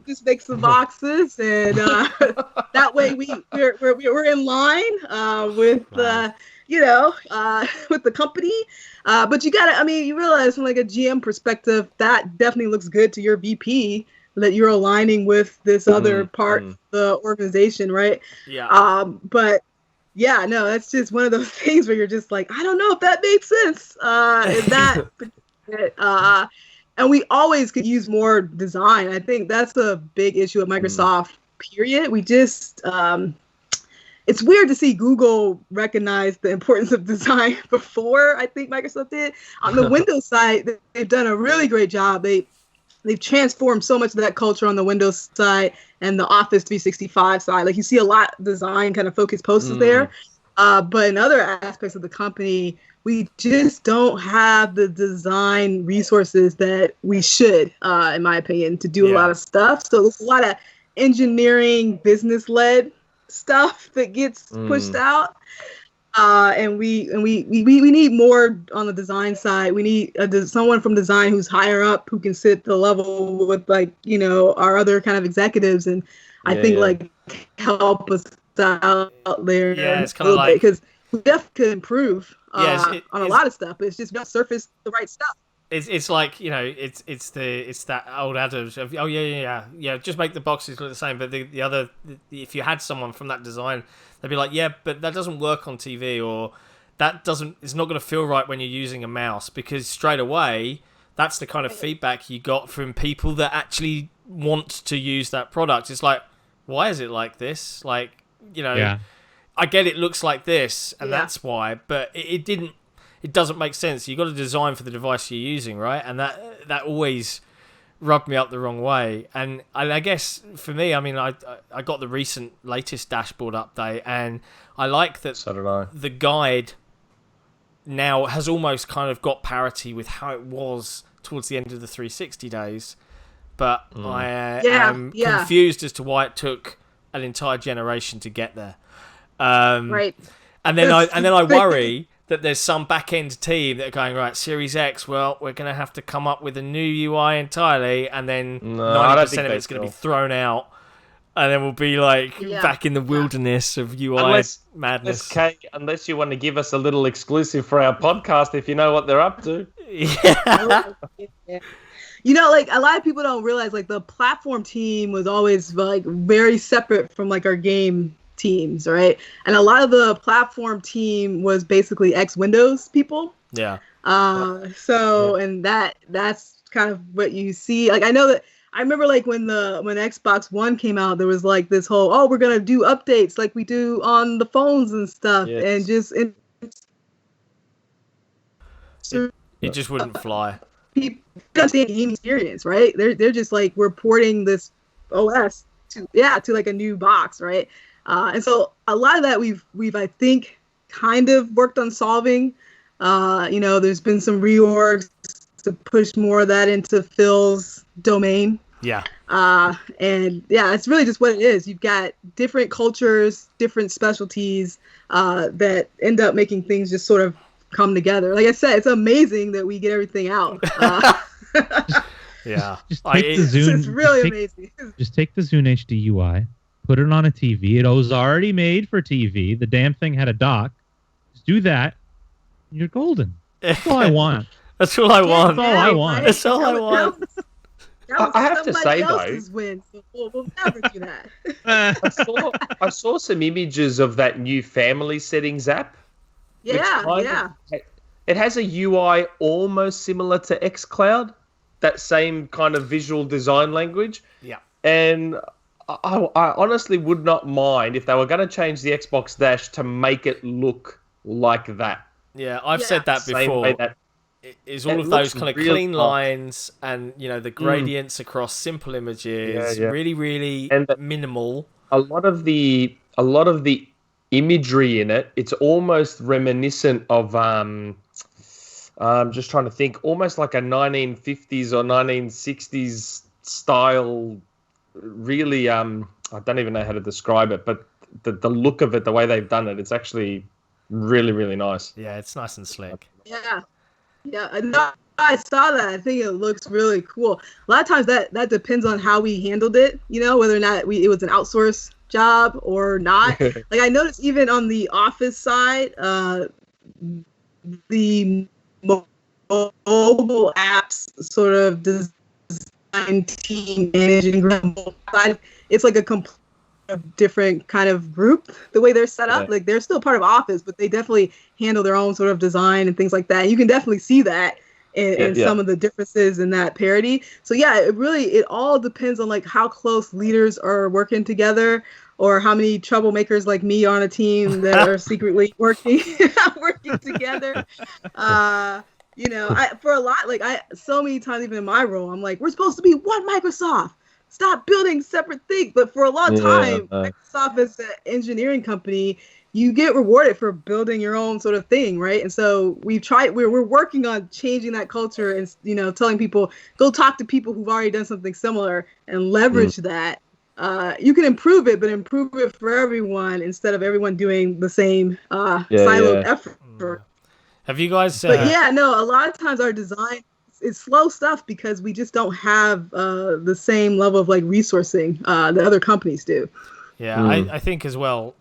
just make some boxes, and that way we're in line with with the company. But you gotta. I mean, you realize from like a GM perspective, that definitely looks good to your VP that you're aligning with this other part of the organization, right? Yeah. But. Yeah, no, that's just one of those things where you're just like, I don't know if that made sense. And we always could use more design. I think that's a big issue at Microsoft, period. We just, it's weird to see Google recognize the importance of design before I think Microsoft did. On the Windows side, they've done a really great job. They've transformed so much of that culture on the Windows side and the Office 365 side. Like you see a lot of design kind of focused posters there. But in other aspects of the company, we just don't have the design resources that we should, in my opinion, to do a lot of stuff. So there's a lot of engineering, business-led stuff that gets pushed out. And we need more on the design side. We need someone from design who's higher up who can sit the level with our other kind of executives, and I think like help us out there. Yeah, it's kind of like because we definitely could improve on a lot of stuff. But it's just not surface the right stuff. It's like it's that old adage of just make the boxes look the same. But the other, if you had someone from that design, they'd be like, but that doesn't work on TV, or it's not going to feel right when you're using a mouse, because straight away that's the kind of feedback you got from people that actually want to use that product. It's like, why is it like this? Like I get it looks like this, and that's why, but it didn't. It doesn't make sense. You've got to design for the device you're using, right? And that always rubbed me up the wrong way. And I guess for me, I mean, I got the latest dashboard update, and I like that the guide now has almost kind of got parity with how it was towards the end of the 360 days. But I am confused as to why it took an entire generation to get there. Right. And then I worry that there's some back-end team that are going, right, Series X, well, we're going to have to come up with a new UI entirely, and then 90% of it's going to be thrown out, and then we'll be like back in the wilderness of UI madness. Unless you want to give us a little exclusive for our podcast, if you know what they're up to. Yeah. Like a lot of people don't realize, like the platform team was always like very separate from like our game teams, right? And a lot of the platform team was basically ex-Windows people. Yeah. And that's kind of what you see. Like I remember like when Xbox One came out, there was like this whole, we're gonna do updates like we do on the phones and stuff, and just it just wouldn't fly. People understand the gaming experience, right? They're just like, we're porting this OS to like a new box, right? And so a lot of that we've I think kind of worked on solving. There's been some reorgs to push more of that into Phil's domain. Yeah. It's really just what it is. You've got different cultures, different specialties that end up making things just sort of come together. Like I said, it's amazing that we get everything out. Yeah. Just take the Zune. It's really amazing. Just take the Zune HD UI, put it on a TV. It was already made for TV. The damn thing had a dock. Just do that. And you're golden. That's all I want. That's all I want. That's all I want. That's all I want. I have to say though, win, so we'll never do that. I saw some images of that new family settings app. Yeah. It has a UI almost similar to xCloud, that same kind of visual design language. Yeah. And I honestly would not mind if they were going to change the Xbox Dash to make it look like that. Yeah, I've said that before. Is all of those kind of clean lines and the gradients across simple images, really, really minimal. A lot of the imagery in it, it's almost reminiscent of I'm just trying to think, almost like a 1950s or 1960s style. Really, I don't even know how to describe it, but the look of it, the way they've done it, it's actually really, really nice. Yeah, it's nice and slick. Yeah. No, I saw that. I think it looks really cool. A lot of times that depends on how we handled it, whether or not it was an outsourced job or not. Like I noticed even on the Office side, the mobile apps sort of design team managing mobile side, it's like a complete different kind of group the way they're set up. Like they're still part of Office, but they definitely handle their own sort of design and things like that. And you can definitely see that in some of the differences in that parity. So it all depends on like how close leaders are working together, or how many troublemakers like me are on a team that are secretly working together. For a lot, so many times even in my role, I'm like, we're supposed to be one Microsoft. Stop building separate things. But for a long time, Microsoft is an engineering company. You get rewarded for building your own sort of thing, right? And so we're working on changing that culture and, telling people, go talk to people who've already done something similar and leverage that. You can improve it, but improve it for everyone instead of everyone doing the same siloed effort. Have you guys... But a lot of times our design... It's slow stuff because we just don't have the same level of resourcing that other companies do. Yeah, I think as well.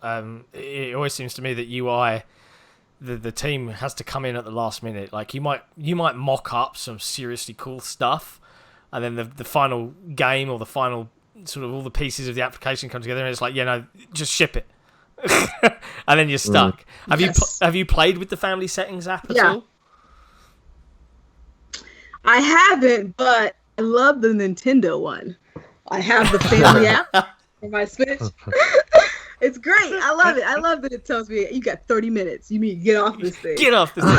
It always seems to me that UI, the team has to come in at the last minute. Like you might mock up some seriously cool stuff, and then the final game or the final sort of all the pieces of the application come together, and it's like just ship it, and then you're stuck. Have you played with the family settings app at all? I haven't, but I love the Nintendo one. I have the family app for my Switch. It's great. I love it. I love that it tells me you got 30 minutes. You mean get off this thing. Get off this thing.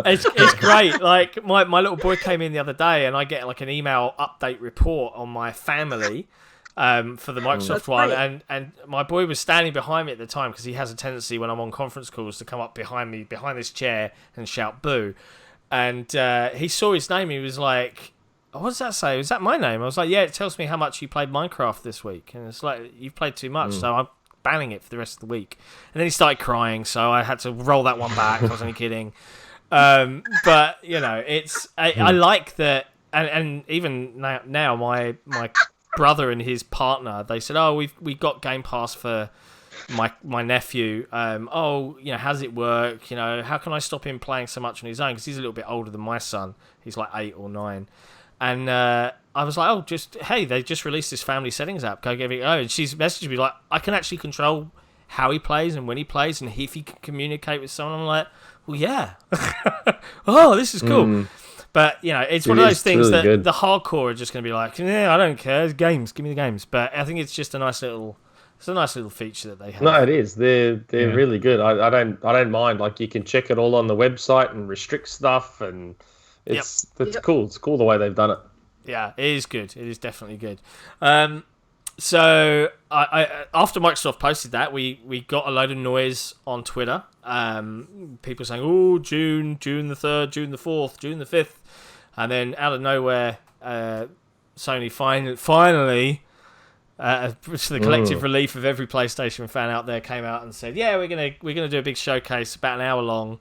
It's great. Like my little boy came in the other day and I get an email update report on my family for the Microsoft one. And my boy was standing behind me at the time because he has a tendency when I'm on conference calls to come up behind me, behind this chair and shout boo. And he saw his name. He was like, oh, what does that say? Is that my name? I was like, yeah, it tells me how much you played Minecraft this week. And it's like, you've played too much, so I'm banning it for the rest of the week. And then he started crying, so I had to roll that one back. I wasn't even kidding. But, I like that. And even now my brother and his partner, they said, oh, we got Game Pass for... my nephew, how does it work? How can I stop him playing so much on his own? Because he's a little bit older than my son. He's like 8 or 9. And I was like, they just released this family settings app. Go give it a go. And she's messaged me like, I can actually control how he plays and when he plays and if he can communicate with someone. I'm like, well, yeah. Oh, this is cool. But, it's one of those things really that good. The hardcore are just going to be like, I don't care. It's games. Give me the games. But I think it's just a nice little feature that they have. No, it is. They're really good. I don't mind. Like you can check it all on the website and restrict stuff, and it's cool. It's cool the way they've done it. Yeah, it is good. It is definitely good. So I after Microsoft posted that, we got a load of noise on Twitter. People saying, "Oh, June the 3rd, June the 4th, June the 5th," and then out of nowhere, Sony finally, to the collective relief of every PlayStation fan out there, came out and said, "Yeah, we're gonna do a big showcase about an hour long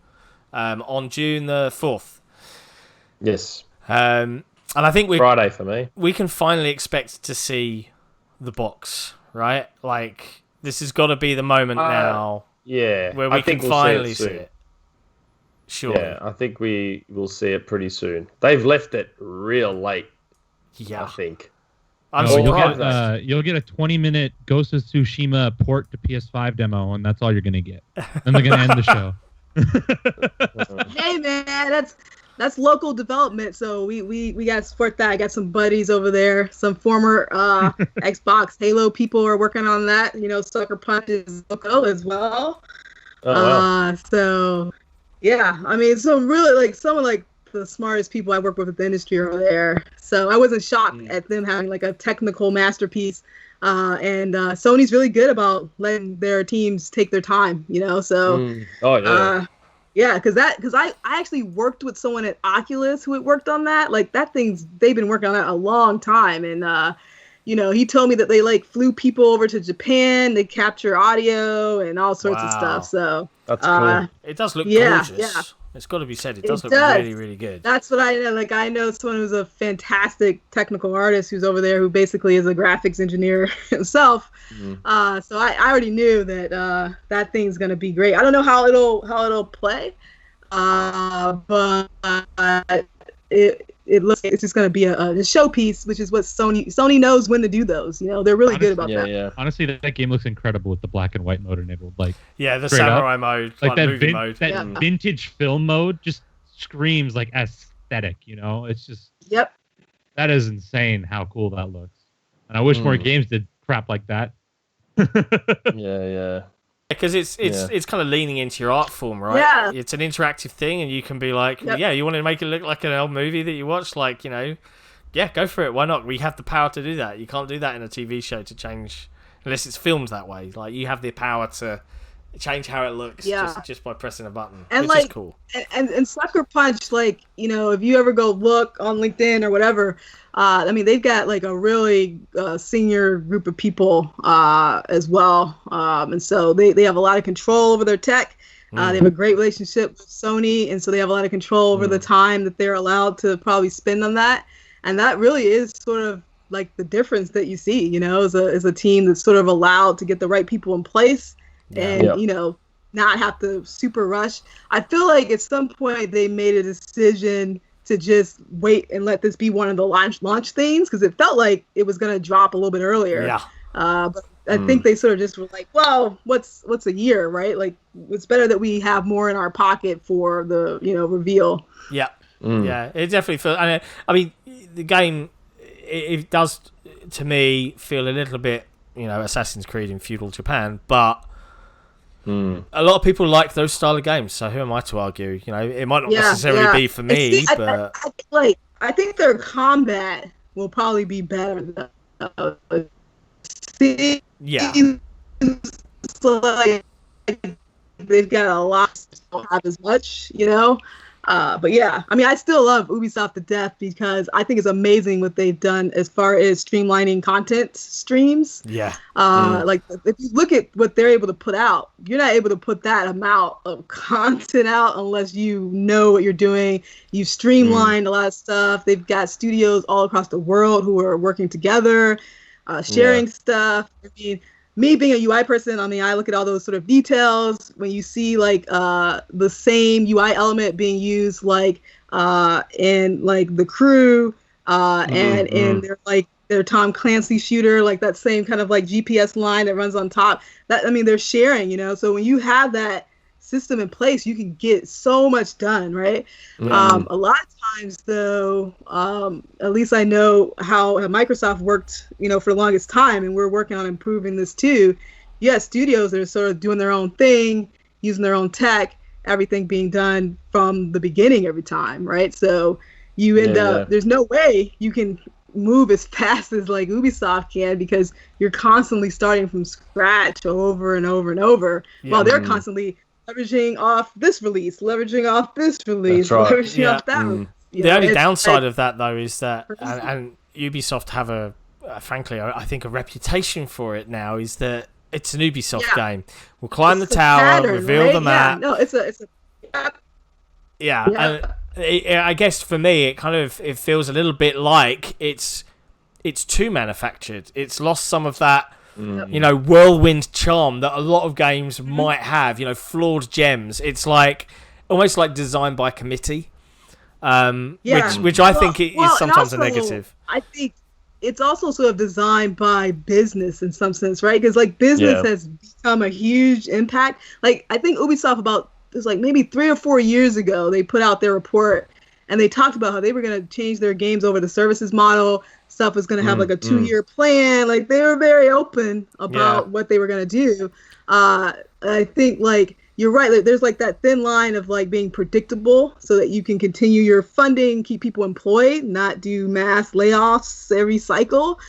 on June the 4th." Yes. And I think Friday for me. We can finally expect to see the box, right? Like, this has got to be the moment now. Yeah, where we can finally see it. Sure. Yeah, I think we will see it pretty soon. They've left it real late. Yeah, I think. I'm surprised. You'll get a 20-minute Ghost of Tsushima port to PS5 demo, and that's all you're gonna get. Then they're gonna end the show. Hey man, that's local development, so we gotta support that. I got some buddies over there, some former Xbox Halo people are working on that. You know, Sucker Punch is local as well. Wow. So yeah, I mean, so really, like, some of like the smartest people I work with in the industry are there. So I wasn't shocked at them having like a technical masterpiece. And Sony's really good about letting their teams take their time, you know. So yeah, because I actually worked with someone at Oculus who had worked on that. Like, they've been working on that a long time. And, you know, he told me that they, like, flew people over to Japan to capture audio and all sorts of stuff. So that's cool. It does look gorgeous. Yeah. It's got to be said. It does look really, really good. That's what I know. Like, I know someone who's a fantastic technical artist who's over there who basically is a graphics engineer himself. Mm-hmm. So I already knew that that thing's gonna be great. I don't know how it'll play, but it looks like it's just gonna be a showpiece, which is what Sony knows when to do those. You know, they're really good about that. Yeah. Honestly, that game looks incredible with the black and white mode enabled. Like, the samurai mode, like that movie mode. That vintage film mode just screams like aesthetic. You know, it's just that is insane how cool that looks. And I wish more games did crap like that. Yeah. Because it's kind of leaning into your art form, right? Yeah. It's an interactive thing, and you can be like, you want to make it look like an old movie that you watched, like, you know, go for it. Why not? We have the power to do that. You can't do that in a TV show to change, unless it's filmed that way. Like, you have the power to change how it looks just by pressing a button, and which like, is cool. And Sucker Punch, like, you know, if you ever go look on LinkedIn or whatever, I mean, they've got like a really senior group of people as well, and so they have a lot of control over their tech. They have a great relationship with Sony, and so they have a lot of control over the time that they're allowed to probably spend on that. And that really is sort of like the difference that you see, you know, as a team that's sort of allowed to get the right people in place. And, you know, not have to super rush. I feel like at some point they made a decision to just wait and let this be one of the launch things, because it felt like it was going to drop a little bit earlier. Yeah. But I think they sort of just were like, well, what's a year, right? Like, it's better that we have more in our pocket for the, you know, reveal. Yeah. Yeah, it definitely feels. I mean, the game, it does, to me, feel a little bit, you know, Assassin's Creed in feudal Japan, but a lot of people like those style of games, so who am I to argue? You know, it might not necessarily be for me, but I think their combat will probably be better. So, like, they've got a lot, don't have as much, you know. But yeah, I mean, I still love Ubisoft to death because I think it's amazing what they've done as far as streamlining content streams. Yeah. Like, if you look at what they're able to put out, you're not able to put that amount of content out unless you know what you're doing. You've streamlined a lot of stuff. They've got studios all across the world who are working together, sharing stuff. I mean, me being a UI person, I mean, I look at all those sort of details. When you see like the same UI element being used, like in like The Crew, and in their Tom Clancy shooter, like that same kind of like GPS line that runs on top. That, I mean, they're sharing, you know. So when you have that system in place, you can get so much done, right? A lot of times, though, at least I know how Microsoft worked, you know, for the longest time, and we're working on improving this too. You have studios that are sort of doing their own thing, using their own tech, everything being done from the beginning every time, right? So you end up, there's no way you can move as fast as like Ubisoft can, because you're constantly starting from scratch over and over and over, while they're constantly leveraging off this release, leveraging off this release, leveraging off that release. The only downside of that, though, is that, and Ubisoft have frankly, I think a reputation for it now, is that it's an Ubisoft game. We'll climb the tower, reveal the map. Yeah, no, it's a and I guess for me, it feels a little bit like it's too manufactured. It's lost some of that, whirlwind charm that a lot of games might have. Flawed gems. It's like almost like designed by committee, which I think is sometimes a negative. I think it's also sort of designed by business in some sense, right? Because like business has become a huge impact. Like I think Ubisoft it was like maybe 3 or 4 years ago, they put out their report and they talked about how they were going to change their games over the services model. Stuff was going to have like a 2-year plan. Like they were very open about what they were going to do. I think like you're right. Like, there's like that thin line of like being predictable so that you can continue your funding, keep people employed, not do mass layoffs every cycle,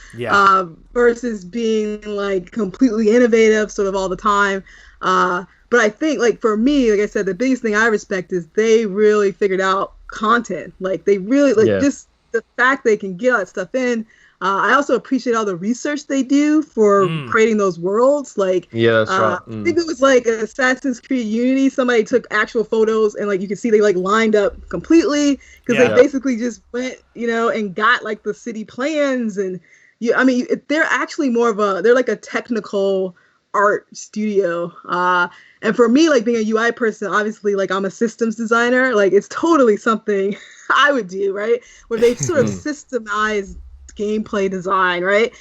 versus being like completely innovative sort of all the time. But I think, like, for me, like I said, the biggest thing I respect is they really figured out content. Like, they really, just the fact they can get all that stuff in. I also appreciate all the research they do for creating those worlds. Like, that's right. I think it was, like, Assassin's Creed Unity. Somebody took actual photos and, like, you can see they, like, lined up completely. Because they basically just went, and got, like, the city plans. And, they're actually they're, like, a technical art studio. And for me, like being a UI person, obviously, like I'm a systems designer, like it's totally something I would do, right? Where they sort of systemize gameplay design, right?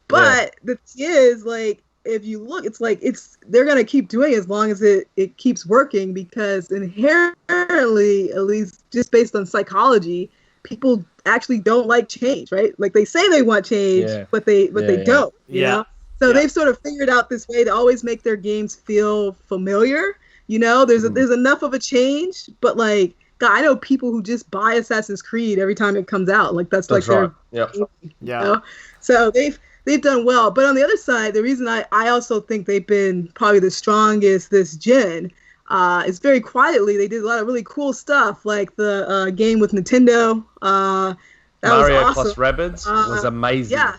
But the thing is, like, if you look, it's like they're gonna keep doing it as long as it keeps working, because inherently, at least just based on psychology, people actually don't like change, right? Like they say they want change, but they don't, you know? So they've sort of figured out this way to always make their games feel familiar. There's enough of a change, but like, God, I know people who just buy Assassin's Creed every time it comes out. Like that's like right. their game, So they've done well. But on the other side, the reason I also think they've been probably the strongest this gen is very quietly they did a lot of really cool stuff, like the game with Nintendo. That Mario was awesome. plus Rabbids was amazing. Yeah,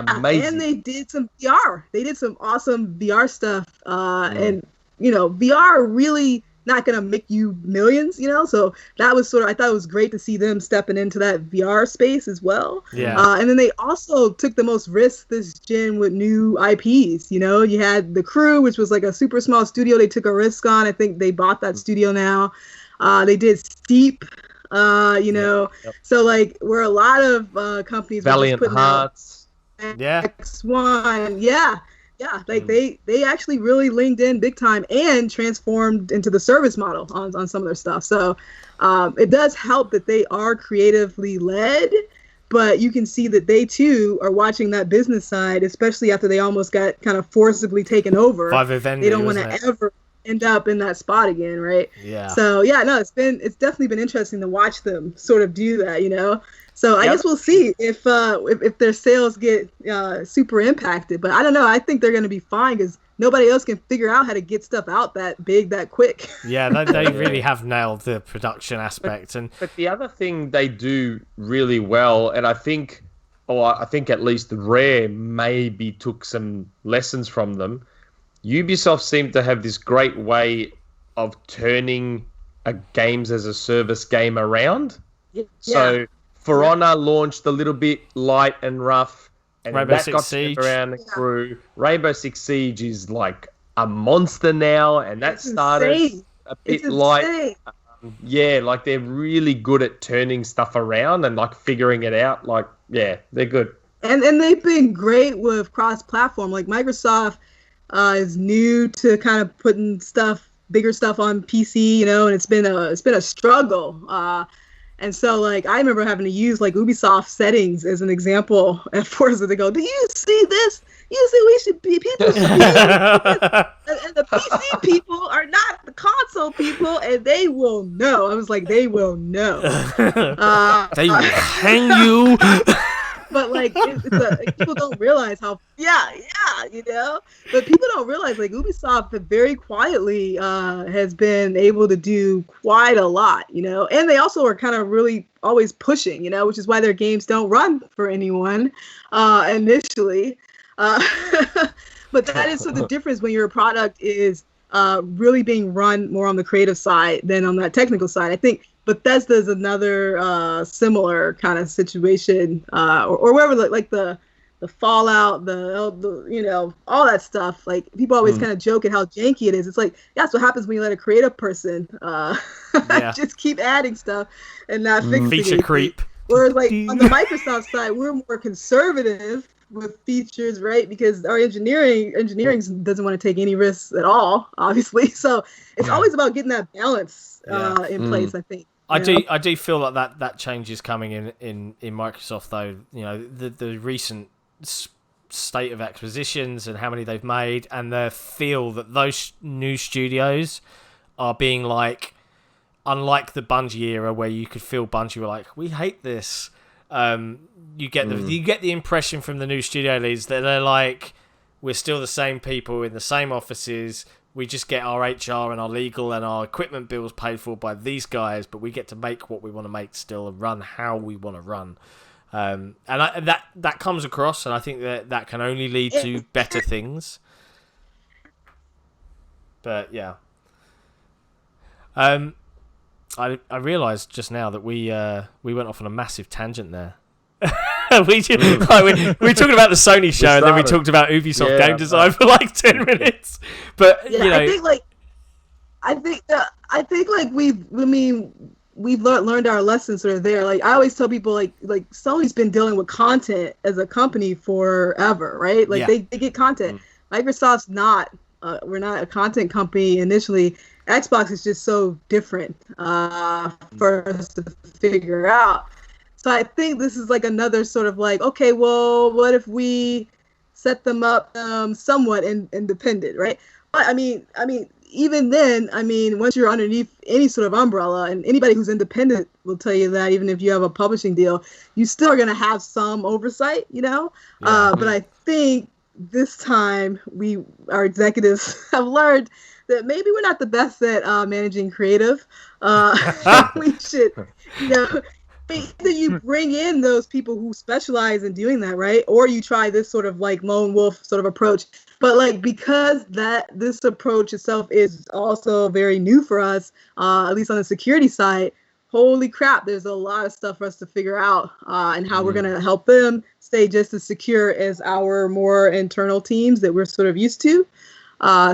amazing. And they did some VR. They did some awesome VR stuff. And VR really not gonna make you millions, So that was I thought it was great to see them stepping into that VR space as well. Yeah. And then they also took the most risks this gen with new IPs. You had The Crew, which was like a super small studio. They took a risk on. I think they bought that studio now. They did Steep. So like where a lot of companies Valiant Hearts. X1, like they actually really leaned in big time and transformed into the service model on some of their stuff. So it does help that they are creatively led, but you can see that they too are watching that business side, especially after they almost got kind of forcibly taken over. They don't want to ever end up in that spot again, right? Yeah. So it's definitely been interesting to watch them sort of do that, So I guess we'll see if their sales get super impacted. But I don't know. I think they're going to be fine because nobody else can figure out how to get stuff out that big, that quick. Yeah, they really have nailed the production aspect. But the other thing they do really well, and I think at least Rare maybe took some lessons from them, Ubisoft seemed to have this great way of turning a games as a service game around. Yeah. So For Honor launched a little bit light and rough, and Rainbow that Six got Siege. around and grew. Rainbow Six Siege is like a monster now, and that started a bit light. Like they're really good at turning stuff around and like figuring it out. Like, they're good. And they've been great with cross-platform. Like Microsoft is new to kind of putting bigger stuff on PC, and it's been a struggle. And so, like, I remember having to use, like, Ubisoft settings as an example at Forza. They go, do you see this? You see people should be and the PC people are not the console people, and they will know. I was like, they will know. They will hang you. But like, like, people don't realize how, you know. But people don't realize like Ubisoft very quietly has been able to do quite a lot, you know. And they also are kind of really always pushing, you know, which is why their games don't run for anyone initially. But that is the difference when your product is really being run more on the creative side than on that technical side. I think Bethesda is another similar kind of situation, or wherever, like the Fallout, the you know, all that stuff. Like people always kind of joke at how janky it is. It's like that's what happens when you let a creative person just keep adding stuff and not fixing feature anything. Creep. Whereas like on the Microsoft side, we're more conservative with features, right? Because our engineering doesn't want to take any risks at all, obviously. So it's always about getting that balance in place, I think. I do feel like that change is coming in Microsoft, though. You know, the recent state of acquisitions and how many they've made, and the feel that those new studios are being like, unlike the Bungie era where you could feel Bungie were like, we hate this. You get the impression from the new studio leads that they're like, we're still the same people in the same offices. We just get our HR and our legal and our equipment bills paid for by these guys, but we get to make what we want to make still and run how we want to run. And that comes across, and I think that can only lead to better things. But yeah, I realised just now that we went off on a massive tangent there. we were talking about the Sony show, and then we talked about Ubisoft game design for like 10 minutes. But you know, I think we've learned our lessons sort of there. Like I always tell people, like Sony's been dealing with content as a company forever, right? Like they get content. Microsoft's not. We're not a content company initially. Xbox is just so different for us to figure out. So I think this is like another sort of like, okay, well, what if we set them up somewhat independent, right? But I mean, even then, once you're underneath any sort of umbrella, and anybody who's independent will tell you that, even if you have a publishing deal, you still are going to have some oversight, you know? But I think this time our executives have learned that maybe we're not the best at managing creative. We should, you know, either you bring in those people who specialize in doing that, right? Or you try this sort of like lone wolf sort of approach. But like, because this approach itself is also very new for us, at least on the security side, holy crap, there's a lot of stuff for us to figure out and how we're going to help them stay just as secure as our more internal teams that we're sort of used to.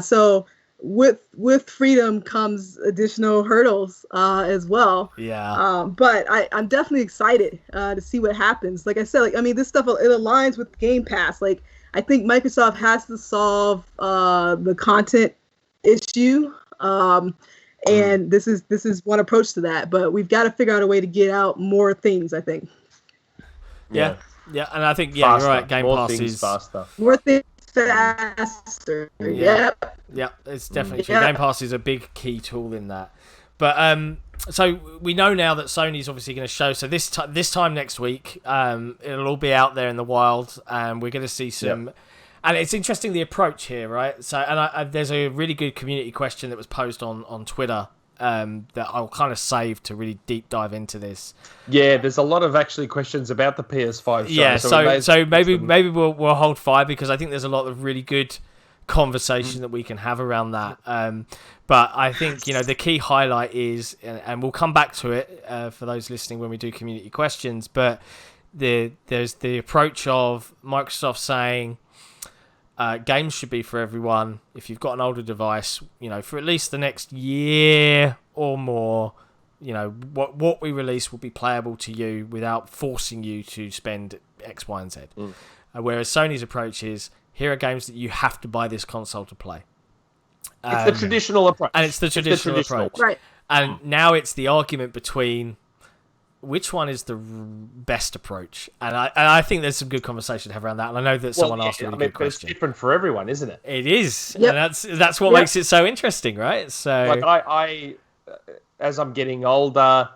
So with freedom comes additional hurdles as well. But I'm definitely excited to see what happens. Like I said, this stuff, it aligns with Game Pass. Like I think Microsoft has to solve the content issue, and this is one approach to that. But we've got to figure out a way to get out more things, I think. Yeah, and I think you're right. Game Pass is faster. More things faster. Yeah, it's definitely true. Game Pass is a big key tool in that. But so we know now that Sony's obviously going to show. So this time next week, it'll all be out there in the wild, and we're going to see some. Yep. And it's interesting the approach here, right? So, and there's a really good community question that was posed on Twitter that I'll kind of save to really deep dive into this. Yeah, there's a lot of actually questions about the PS5 show. Yeah, so maybe we'll hold fire, because I think there's a lot of really good conversation that we can have around that. But I think, the key highlight is, and we'll come back to it for those listening when we do community questions, but there's the approach of Microsoft saying games should be for everyone. If you've got an older device, for at least the next year or more, what we release will be playable to you without forcing you to spend X, Y, and Z. Whereas Sony's approach is, here are games that you have to buy this console to play. It's the traditional approach. And it's the traditional approach. Right. And now it's the argument between which one is the best approach. And I think there's some good conversation to have around that. And I know that someone asked a really good question. It's different for everyone, isn't it? It is. Yep. And that's what makes it so interesting, right? So, I as I'm getting older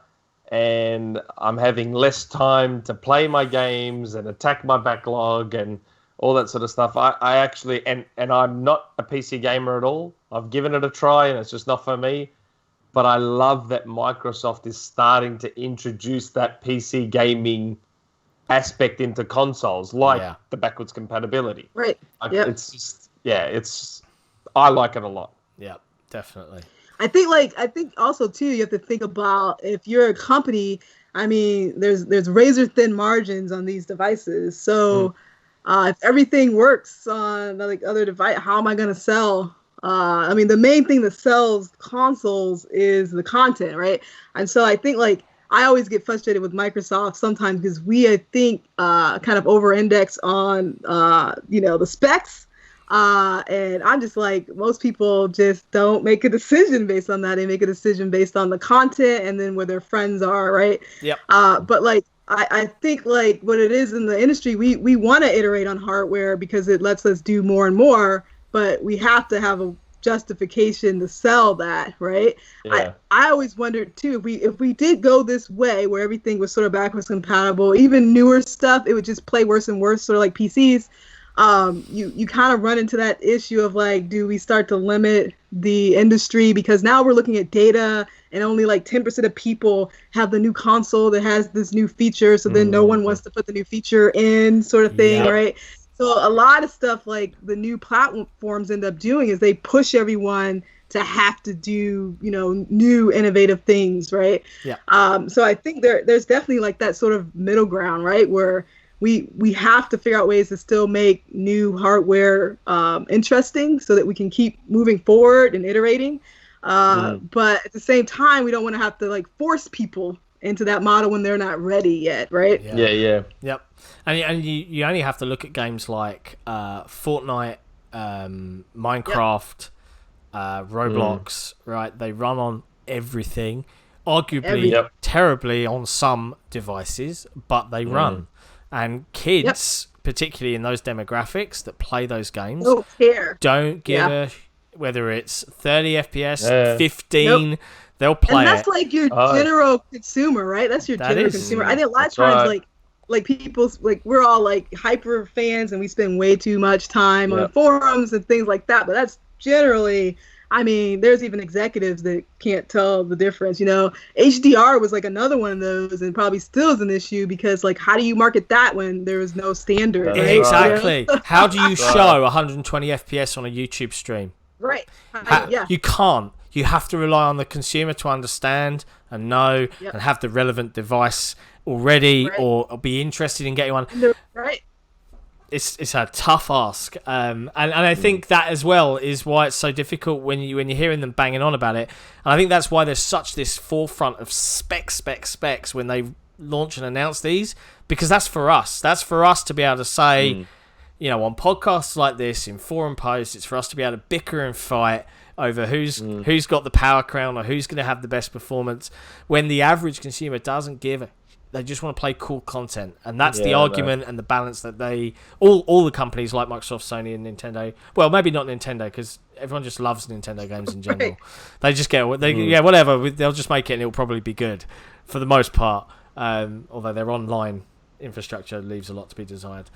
and I'm having less time to play my games and attack my backlog and all that sort of stuff. I actually, and I'm not a PC gamer at all. I've given it a try and it's just not for me. But I love that Microsoft is starting to introduce that PC gaming aspect into consoles, like the backwards compatibility. Right. It's just, I like it a lot. Yeah, definitely. I think also too, you have to think about if you're a company. I mean, there's razor thin margins on these devices. So if everything works on like other device, how am I going to sell? I mean, the main thing that sells consoles is the content, right? And so I think like I always get frustrated with Microsoft sometimes because we, I think, kind of over-index on the specs. And I'm just like, most people just don't make a decision based on that. They make a decision based on the content and then where their friends are, right? Yep. But like, I think like what it is in the industry, we want to iterate on hardware because it lets us do more and more, but we have to have a justification to sell that, right? Yeah. I always wondered too, if we did go this way where everything was sort of backwards compatible, even newer stuff, it would just play worse and worse, sort of like PCs. You kind of run into that issue of like, do we start to limit the industry because now we're looking at data and only like 10% of people have the new console that has this new feature, so then no one wants to put the new feature in, sort of thing, right? So a lot of stuff like the new platforms end up doing is they push everyone to have to do, new innovative things, right? Yeah. So I think there's definitely like that sort of middle ground, right, where we have to figure out ways to still make new hardware interesting so that we can keep moving forward and iterating. But at the same time, we don't want to have to like force people into that model when they're not ready yet, right? Yeah. Yep. And you only have to look at games like Fortnite, Minecraft, Roblox, right? They run on everything, arguably terribly on some devices, but they run. And kids, particularly in those demographics that play those games, don't give a whether it's 30 FPS, 15, they'll play it. And that's like your general consumer, right? That's your general consumer. I think a lot of times, like people, like we're all like hyper fans and we spend way too much time on forums and things like that. But that's generally, I mean, there's even executives that can't tell the difference. HDR was like another one of those, and probably still is an issue because, like, how do you market that when there is no standard? Right? Exactly. How do you show 120 FPS on a YouTube stream? Right. You can't. You have to rely on the consumer to understand and know and have the relevant device already or be interested in getting one. Right. It's a tough ask, and I think that as well is why it's so difficult when you're hearing them banging on about it. And I think that's why there's such this forefront of specs when they launch and announce these, because that's for us. That's for us to be able to say, on podcasts like this, in forum posts, it's for us to be able to bicker and fight over who's got the power crown or who's going to have the best performance, when the average consumer doesn't give it. They just want to play cool content, and that's the argument and the balance that they all the companies like Microsoft, Sony, and Nintendo. Well, maybe not Nintendo because everyone just loves Nintendo games in general. They just get whatever. They'll just make it, and it'll probably be good for the most part. Although their online infrastructure leaves a lot to be desired.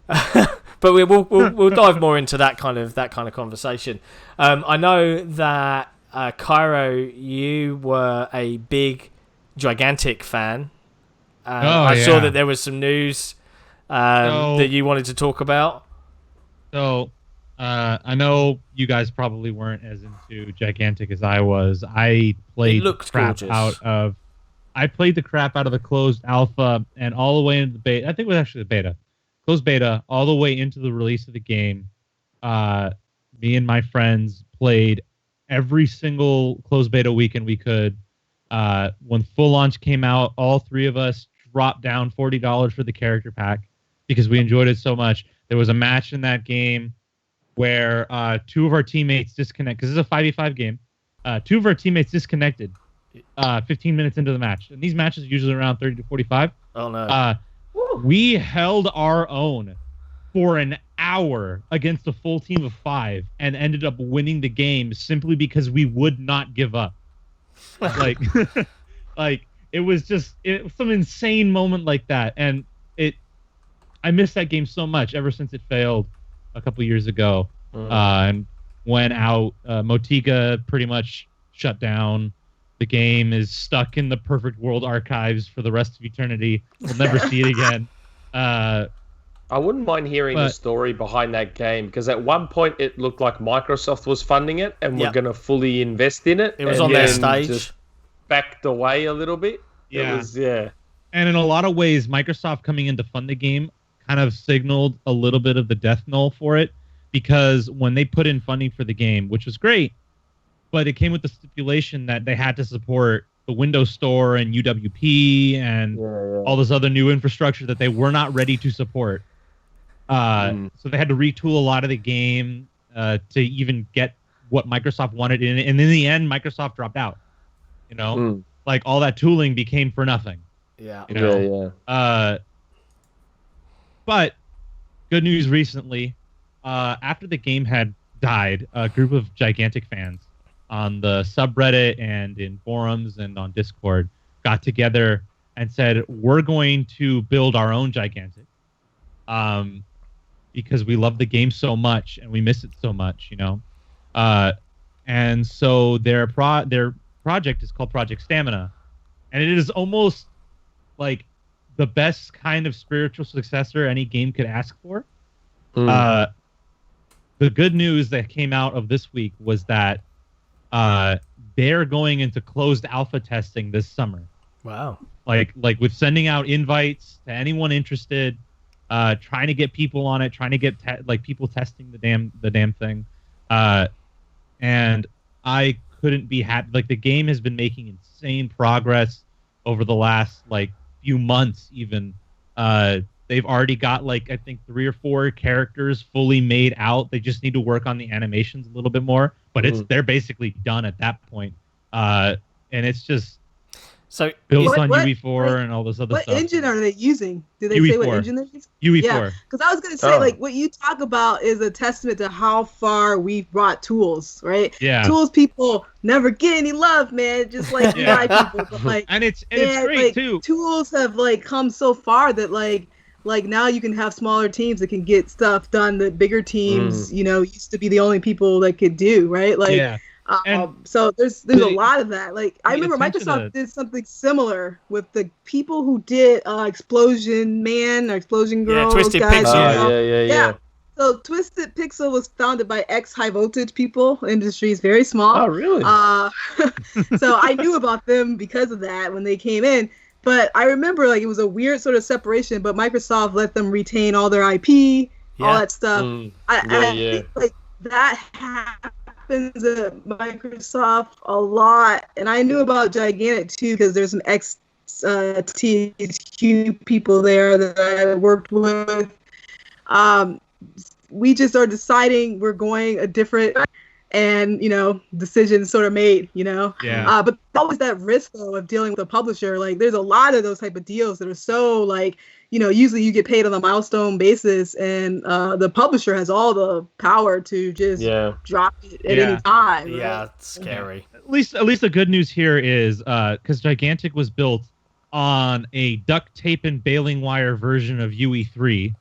But we'll dive more into that kind of conversation. I know that Cairo, you were a big Gigantic fan. I saw that there was some news that you wanted to talk about. So, I know you guys probably weren't as into Gigantic as I was. I played the crap out of the closed alpha and all the way into the beta. I think it was actually the beta. Closed beta, all the way into the release of the game. Me and my friends played every single closed beta weekend we could. When full launch came out, all three of us dropped down $40 for the character pack because we enjoyed it so much. There was a match in that game where two of our teammates disconnected, because it's a 5v5 game. Two of our teammates disconnected 15 minutes into the match. And these matches are usually around 30 to 45. Oh, no. We held our own for an hour against a full team of 5 and ended up winning the game simply because we would not give up. Like it was some insane moment like that, and I missed that game so much ever since it failed a couple years ago, and went out. Motiga pretty much shut down. The game is stuck in the Perfect World archives for the rest of eternity. We'll never see it again. I wouldn't mind hearing the story behind that game, because at one point it looked like Microsoft was funding it and were going to fully invest in it. It was on their stage. Just backed away a little bit. Yeah. It was, yeah. And in a lot of ways, Microsoft coming in to fund the game kind of signaled a little bit of the death knell for it, because when they put in funding for the game, which was great, but it came with the stipulation that they had to support the Windows Store and UWP and all this other new infrastructure that they were not ready to support. So they had to retool a lot of the game to even get what Microsoft wanted in it. And in the end, Microsoft dropped out. You know, like all that tooling became for nothing. Yeah. You know? But good news recently, after the game had died, a group of Gigantic fans on the subreddit and in forums and on Discord got together and said, we're going to build our own Gigantic. Because we love the game so much and we miss it so much, you know? And so their project is called Project Stamina. And it is almost like the best kind of spiritual successor any game could ask for. The good news that came out of this week was that they're going into closed alpha testing this summer. Wow. Like with sending out invites to anyone interested, trying to get people on it, trying to get people testing the damn thing. And I couldn't be happy. Like, the game has been making insane progress over the last few months even. They've already got I think 3 or 4 characters fully made out. They just need to work on the animations a little bit more, but they're basically done at that point. And it's just built on UE4 and all this other stuff. What engine are they using? Do they say what engine they're using? UE4. Yeah, because I was going to say, what you talk about is a testament to how far we've brought tools, right? Yeah. Tools people never get any love, man. Just like UI people. But and it's great too. Tools have come so far that now you can have smaller teams that can get stuff done that bigger teams, used to be the only people that could do, right? So there's a lot of that. I remember Microsoft did something similar with the people who did Explosion Man or Explosion Girl. Yeah, Twisted Pixel. Yeah. So Twisted Pixel was founded by ex-high voltage people. The industry is very small. Oh, really? So I knew about them because of that when they came in. But I remember it was a weird sort of separation, but Microsoft let them retain all their IP, all that stuff. I think that happens at Microsoft a lot. And I knew about Gigantic too because there's some ex-THQ people there that I worked with. We just are deciding we're going a different, and decisions sort of made. Yeah. But always that risk though of dealing with a publisher. There's a lot of those type of deals that are so usually you get paid on a milestone basis, and the publisher has all the power to just drop it at any time. Right? Yeah, it's scary. At least the good news here is because Gigantic was built on a duct tape and baling wire version of UE3.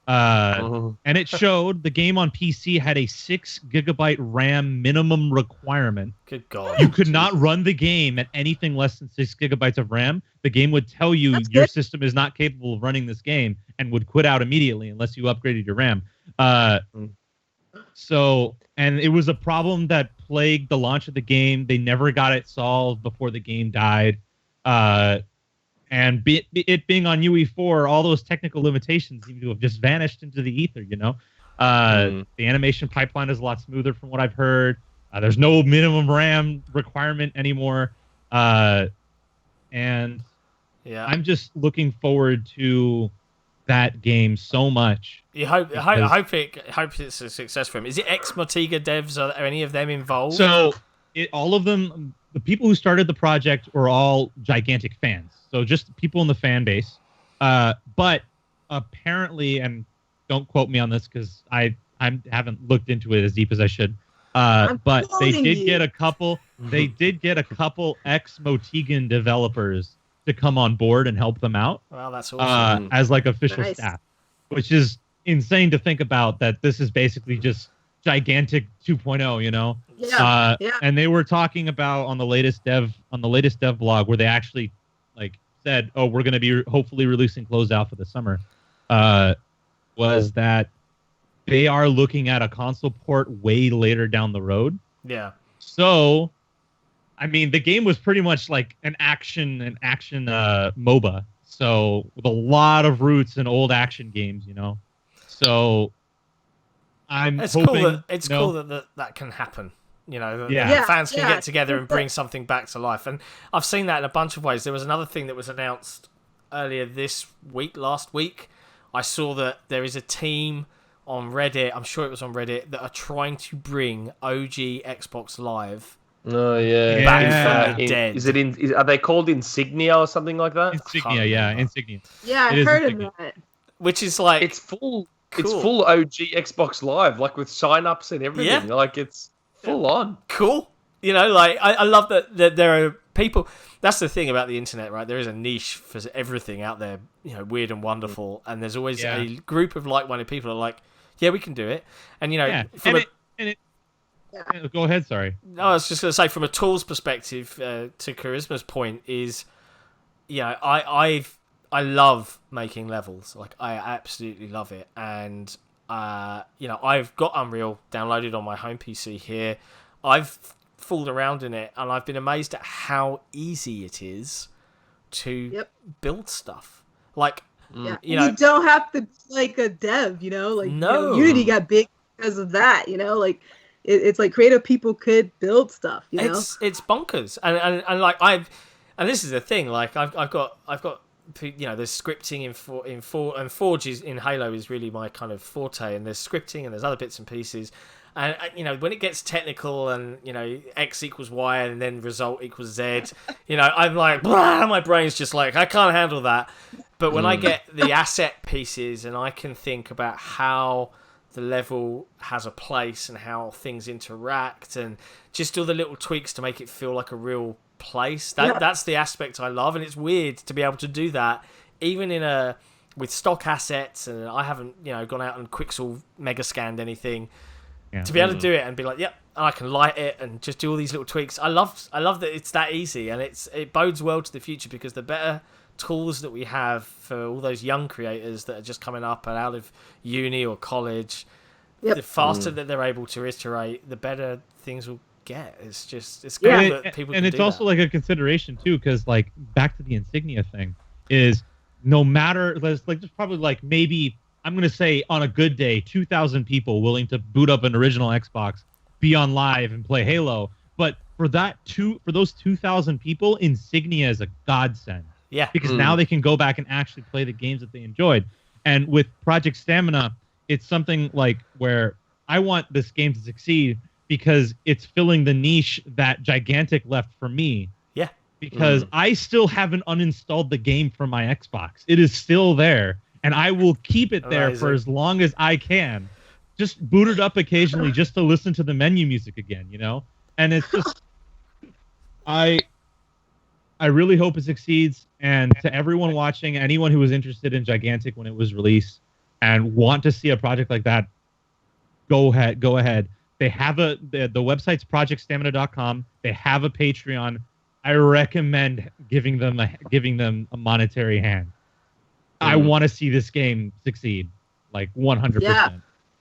And it showed the game on PC had a 6 GB RAM minimum requirement. Good God. You could not run the game at anything less than 6 GB of RAM. The game would tell you your system is not capable of running this game and would quit out immediately unless you upgraded your RAM. So, and it was a problem that plagued the launch of the game. They never got it solved before the game died. And it being on UE4, all those technical limitations seem to have just vanished into the ether, The animation pipeline is a lot smoother from what I've heard. There's no minimum RAM requirement anymore. And I'm just looking forward to that game so much. You hope it's a success for him. Is it ex-Motiga devs? Are any of them involved? So all of them, the people who started the project were all Gigantic fans. So just people in the fan base. But apparently, and don't quote me on this because I haven't looked into it as deep as I should. But they did get a couple. They did get a couple ex-Motigan developers to come on board and help them out. Wow, that's awesome. As like official staff, which is insane to think about. That this is basically just gigantic 2.0, you know. Yeah. And they were talking about on the latest dev blog where they actually like said, "Oh, we're going to be hopefully releasing Closeout for the summer." Was that they are looking at a console port way later down the road. Yeah. So, I mean, the game was pretty much like an action MOBA. So with a lot of roots in old action games, you know. So it's hoping, cool that can happen. You know, yeah. Fans can get together and bring something back to life. And I've seen that in a bunch of ways. There was another thing that was announced earlier last week. I saw that there is a team on Reddit, I'm sure it was on Reddit, that are trying to bring OG Xbox Live back from the dead. Are they called Insignia or something like that? Insignia. Yeah, I heard of that. Which is like... It's full OG Xbox Live, like with sign-ups and everything. Yeah. Like, it's full on. Cool. You know, like, I love that there are people... That's the thing about the internet, right? There is a niche for everything out there, you know, weird and wonderful. And there's always a group of like-minded people who are like, yeah, we can do it. And, you know... Go ahead, sorry. No, I was just going to say, from a tools perspective, to Karisma's point, is, you know, I love making levels. Like, I absolutely love it. And, you know, I've got Unreal downloaded on my home PC here. I've fooled around in it, and I've been amazed at how easy it is to build stuff. Like, you know, you don't have to be like a dev, you know, like Unity got big because of that, you know, like it's like creative people could build stuff, you know. It's bonkers, and like and this is the thing, like I've got you know, there's scripting in Forge in Halo is really my kind of forte, and there's scripting and there's other bits and pieces. And, you know, when it gets technical and, you know, X equals Y and then result equals Z, you know, I'm like, blah, my brain's just like, I can't handle that. But when I get the asset pieces and I can think about how the level has a place and how things interact and just all the little tweaks to make it feel like a real place, that's the aspect I love. And it's weird to be able to do that, even with stock assets, and I haven't, you know, gone out and Quixel mega scanned anything. Yeah. To be able to do it and be like, yep, I can light it and just do all these little tweaks. I love that it's that easy, and it bodes well to the future, because the better tools that we have for all those young creators that are just coming up and out of uni or college, the faster that they're able to iterate, the better things will get. It's good that people and can it's do also that. like a consideration too, because like back to the Insignia thing is, no matter, there's probably like maybe, I'm going to say on a good day, 2,000 people willing to boot up an original Xbox, be on live and play Halo. But for those 2,000 people, Insignia is a godsend. Yeah. Because now they can go back and actually play the games that they enjoyed. And with Project Stamina, it's something like where I want this game to succeed because it's filling the niche that Gigantic left for me. Yeah. Because I still haven't uninstalled the game from my Xbox. It is still there. And I will keep it there for as long as I can. Just boot it up occasionally just to listen to the menu music again, you know? And it's just... I really hope it succeeds. And to everyone watching, anyone who was interested in Gigantic when it was released and want to see a project like that, go ahead. They have the website's projectstamina.com. They have a Patreon. I recommend giving them a monetary hand. I want to see this game succeed, like 100%. Yeah.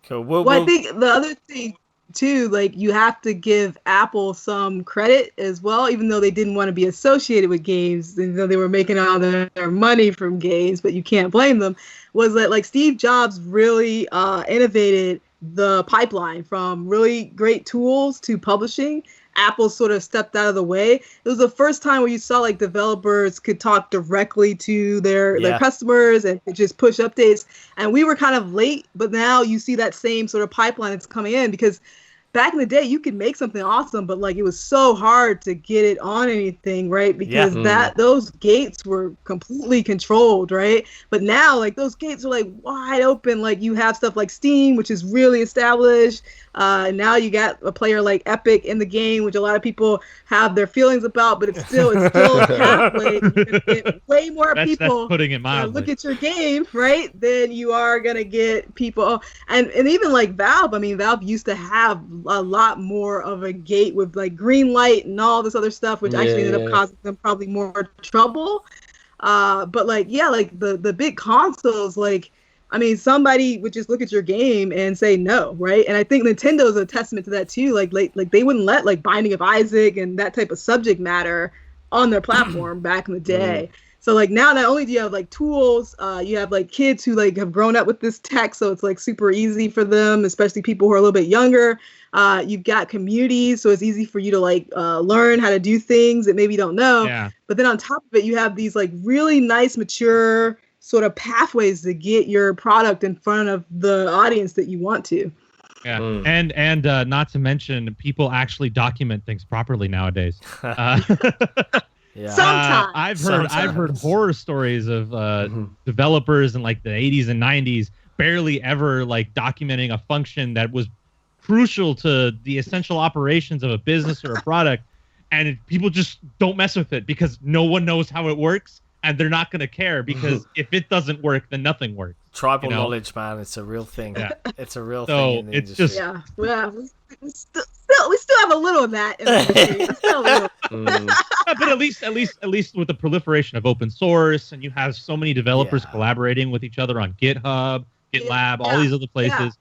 Cool. I think the other thing too, like, you have to give Apple some credit as well, even though they didn't want to be associated with games, even though they were making all their money from games, but you can't blame them. Was that, like, Steve Jobs really innovated the pipeline from really great tools to publishing. Apple sort of stepped out of the way. It was the first time where you saw like developers could talk directly to their customers and just push updates. And we were kind of late, but now you see that same sort of pipeline that's coming in, because back in the day, you could make something awesome, but like it was so hard to get it on anything, right? Because those gates were completely controlled, right? But now, like those gates are like wide open. Like you have stuff like Steam, which is really established. Now you got a player like Epic in the game, which a lot of people have their feelings about, but it's still a pathway. You're gonna get way more people that's putting it mildly. Look at your game, right? Then you are gonna get people, and even like Valve. I mean, Valve used to have a lot more of a gate with like green light and all this other stuff, which actually ended up causing them probably more trouble. But like, like the big consoles, like, I mean, somebody would just look at your game and say no, right? And I think Nintendo's a testament to that too. Like they wouldn't let like Binding of Isaac and that type of subject matter on their platform back in the day. So like now, not only do you have like tools, you have like kids who like have grown up with this tech, so it's like super easy for them, especially people who are a little bit younger. You've got communities, so it's easy for you to like learn how to do things that maybe you don't know. Yeah. But then on top of it, you have these like really nice, mature sort of pathways to get your product in front of the audience that you want to. Yeah, and not to mention, people actually document things properly nowadays. Sometimes I've heard horror stories of developers in like the 80s and 90s barely ever like documenting a function that was crucial to the essential operations of a business or a product, and people just don't mess with it because no one knows how it works. And they're not going to care because if it doesn't work, then nothing works. Tribal knowledge, man. It's a real thing. Yeah. It's a real thing in the industry. We still have a little of that in the industry. But at least with the proliferation of open source, and you have so many developers collaborating with each other on GitHub, GitLab, all these other places,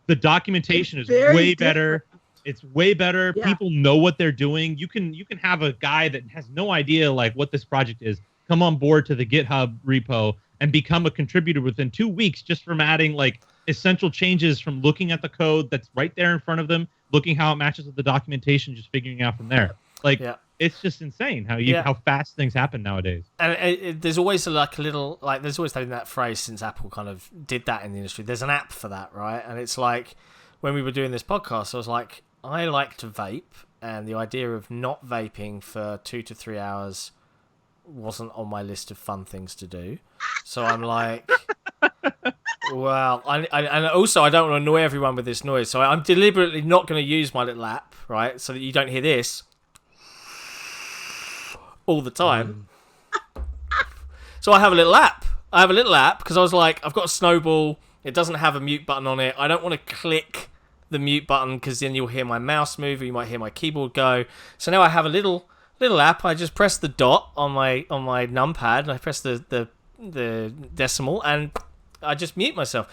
the documentation is way better. It's way better. Yeah. People know what they're doing. You can have a guy that has no idea like what this project is come on board to the GitHub repo and become a contributor within 2 weeks just from adding like essential changes from looking at the code that's right there in front of them, looking how it matches with the documentation, just figuring it out from there. Like it's just insane how fast things happen nowadays. And there's always there's always that phrase since Apple kind of did that in the industry. There's an app for that, right? And it's like when we were doing this podcast, I was like, I like to vape, and the idea of not vaping for 2 to 3 hours wasn't on my list of fun things to do. So I'm like, well, and also I don't want to annoy everyone with this noise, so I'm deliberately not going to use my little app, right, so that you don't hear this all the time. So I have a little app because I was like, I've got a Snowball, it doesn't have a mute button on it, I don't want to click the mute button because then you'll hear my mouse move or you might hear my keyboard go. So now I have a little app. I just press the dot on my numpad and I press the decimal and I just mute myself.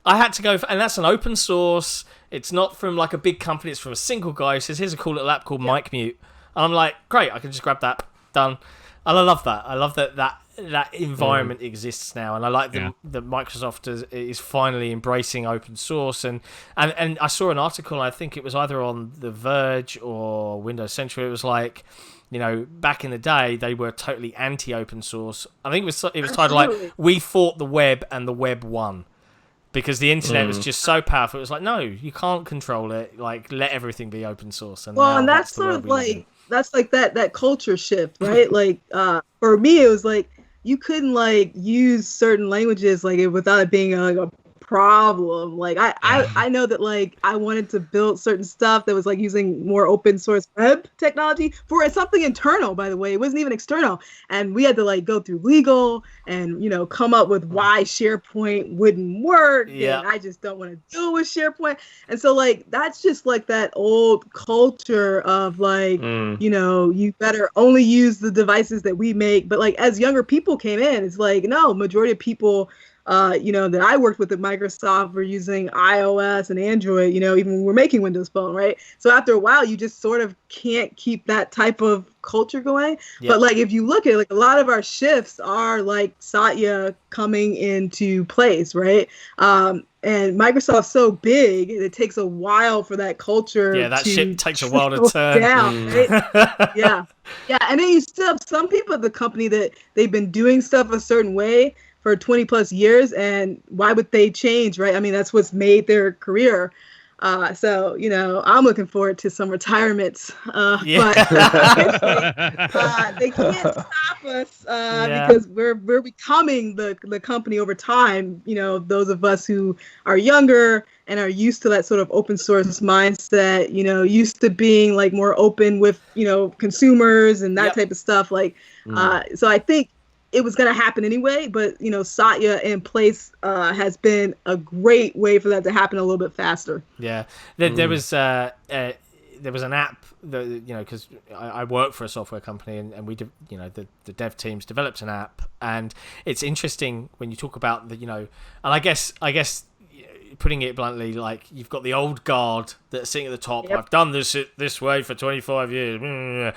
I had to go and that's an open source. It's not from like a big company. It's from a single guy who says, here's a cool little app called Mic Mute. And I'm like, great, I can just grab that, done. And I love that. I love that environment exists now, and I like that Microsoft is finally embracing open source. And I saw an article, I think it was either on The Verge or Windows Central. It was like, you know, back in the day they were totally anti-open source. I think it was titled like "We Fought the Web and the Web Won," because the internet was just so powerful. It was like, no, you can't control it. Like, let everything be open source. And well, and that's sort of like that culture shift, right? Like for me, it was like you couldn't like use certain languages like without it being a problem. Like I know that like I wanted to build certain stuff that was like using more open source web technology for something internal, by the way. It wasn't even external, and we had to like go through legal and, you know, come up with why SharePoint wouldn't work. And I just don't want to deal with SharePoint. And so like that's just like that old culture of like you know, you better only use the devices that we make. But like as younger people came in, it's like no, majority of people you know, that I worked with at Microsoft were using iOS and Android, you know, even when we're making Windows Phone, right? So after a while, you just sort of can't keep that type of culture going. Yep. But like, if you look at it, like a lot of our shifts are like Satya coming into place, right? And Microsoft's so big, it takes a while for that culture that shit takes a while to turn. Down, right? Yeah. And then you still have some people at the company that they've been doing stuff a certain way for 20 plus years, and why would they change, right? I mean, that's what's made their career. So, I'm looking forward to some retirements. But they can't stop us because we're becoming the company over time. Those of us who are younger and are used to that sort of open source mindset, used to being like more open with, consumers and that type of stuff. So I think it was going to happen anyway, but Satya in place has been a great way for that to happen a little bit faster. Yeah, there was an app that because I work for a software company and we the dev teams developed an app, and it's interesting when you talk about and I guess putting it bluntly, like you've got the old guard that's sitting at the top. I've done this way for 25 years,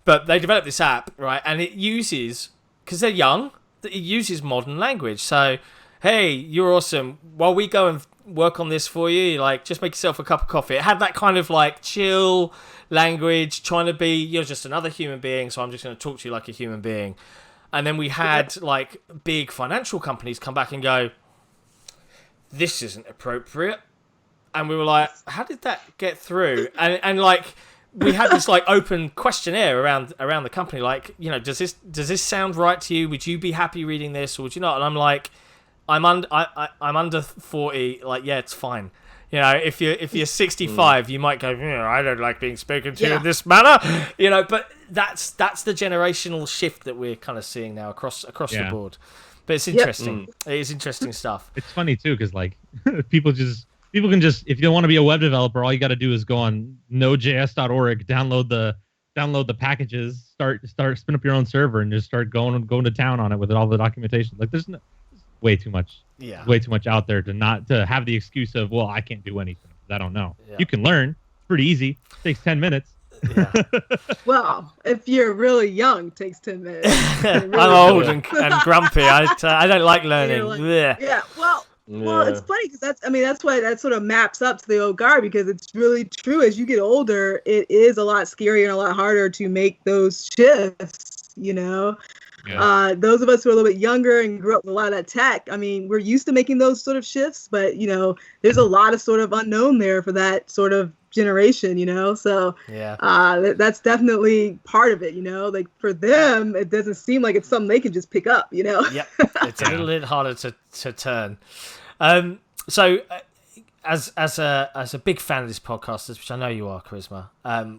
but they developed this app, right, and it uses. Because they're young, it uses modern language. So, hey, you're awesome. While we go and work on this for you, just make yourself a cup of coffee. It had that kind of chill language, trying to be, you're just another human being, so I'm just going to talk to you like a human being. And then we had big financial companies come back and go, this isn't appropriate. And we were like, how did that get through? And we had this open questionnaire around the company, does this sound right to you? Would you be happy reading this, or would you not? And I'm like, I'm under 40. Yeah, it's fine. If you're 65, you might go, I don't like being spoken to in this manner. But that's the generational shift that we're kind of seeing now across the board. But it's interesting. It is interesting stuff. It's funny too, because people can just, if you don't want to be a web developer, all you got to do is go on nodejs.org, download the packages, start spin up your own server, and just start going to town on it with all the documentation. There's way too much out there to have the excuse of, well, I can't do anything. I don't know. Yeah. You can learn. It's pretty easy. It takes 10 minutes. Yeah. Well, if you're really young, it takes 10 minutes. Really I'm old and grumpy. I don't like learning. Well, it's funny because that's why that sort of maps up to the old guard, because it's really true. As you get older, it is a lot scarier and a lot harder to make those shifts, Yeah. Those of us who are a little bit younger and grew up with a lot of that tech, we're used to making those sort of shifts, but, there's a lot of sort of unknown there for that sort of generation, So that's definitely part of it, for them, it doesn't seem like it's something they can just pick up, Yep, it's a little bit harder to turn. So as a big fan of this podcast, which I know you are, Karisma,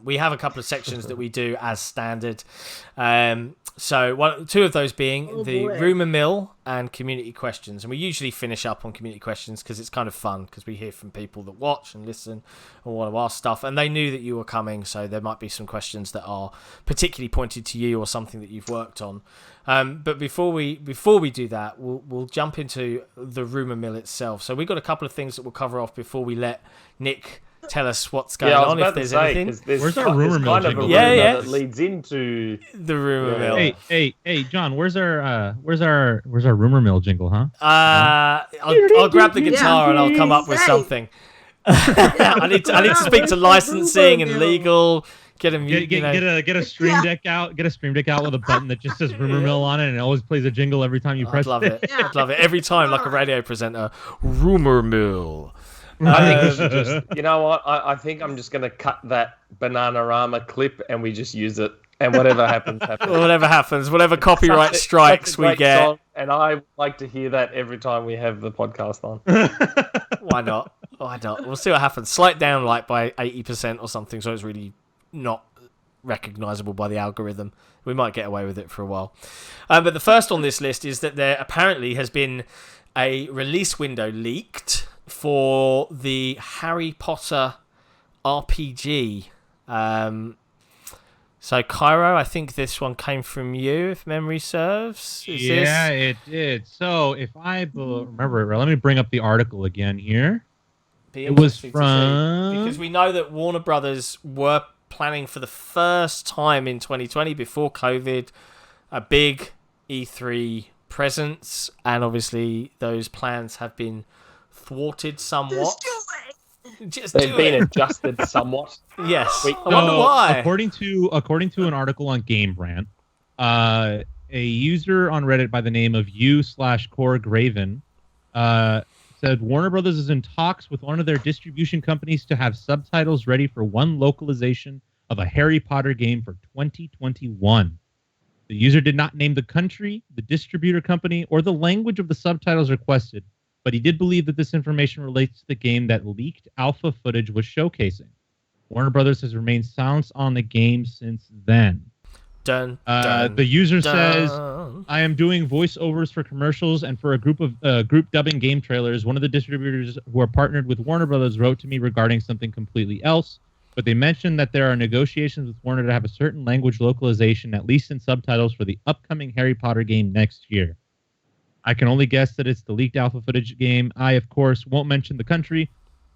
we have a couple of sections that we do as standard. So two of those being the Rumour Mill and Community Questions. And we usually finish up on Community Questions because it's kind of fun, because we hear from people that watch and listen and want to ask stuff. And they knew that you were coming, so there might be some questions that are particularly pointed to you or something that you've worked on. But before we do that, we'll jump into the Rumour Mill itself. So we've got a couple of things that we'll cover off before we let Nick tell us what's going on, if there's anything. Where's our Rumour Mill jingle? That leads into the Rumour Mill. Hey, John, where's our Rumour Mill jingle, huh? I'll grab the guitar and I'll come up with something. I need to speak to licensing and legal. Get a Stream Deck out. Get a Stream Deck out with a button that just says Rumour Mill on it, and it always plays a jingle every time you press it. I'd love it. I'd love it every time, like a radio presenter. Rumour Mill. I think we should just, you know what? I think I'm just going to cut that Bananarama clip and we just use it. And whatever happens, happens. Whatever happens, whatever copyright strikes we get. Song, and I would like to hear that every time we have the podcast on. Why not? We'll see what happens. Slight down by 80% or something, so it's really not recognizable by the algorithm. We might get away with it for a while. But the first on this list is that there apparently has been a release window leaked for the Harry Potter RPG. So, Cairo, I think this one came from you, if memory serves. It did. So, if I remember it, let me bring up the article again here. It was from... Because we know that Warner Brothers were planning for the first time in 2020, before COVID, a big E3 presence, and obviously those plans have been thwarted somewhat. They've been adjusted somewhat. Yes. I wonder why. According to an article on Game Rant, a user on Reddit by the name of u/CoreGraven said Warner Brothers is in talks with one of their distribution companies to have subtitles ready for one localization of a Harry Potter game for 2021. The user did not name the country, the distributor company, or the language of the subtitles requested, but he did believe that this information relates to the game that leaked alpha footage was showcasing. Warner Brothers has remained silent on the game since then. Dun, the user says, I am doing voiceovers for commercials and for a group dubbing game trailers. One of the distributors who are partnered with Warner Brothers wrote to me regarding something completely else, but they mentioned that there are negotiations with Warner to have a certain language localization, at least in subtitles, for the upcoming Harry Potter game next year. I can only guess that it's the leaked alpha footage game. I, of course, won't mention the country,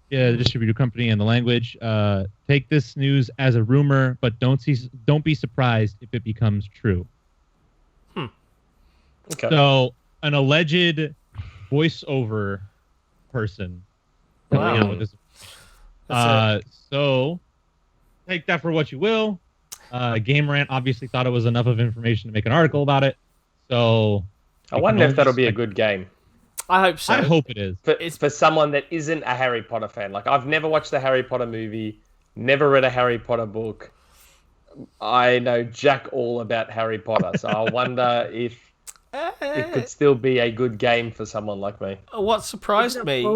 the distributor company, and the language. Take this news as a rumor, but don't be surprised if it becomes true. Okay. So, an alleged voiceover person coming out with this. So, take that for what you will. Game Rant obviously thought it was enough of information to make an article about it. So, I wonder if that'll be a good game. I hope so. I hope it is. For someone that isn't a Harry Potter fan. Like, I've never watched the Harry Potter movie, never read a Harry Potter book. I know jack all about Harry Potter, so I wonder if it could still be a good game for someone like me. What surprised me...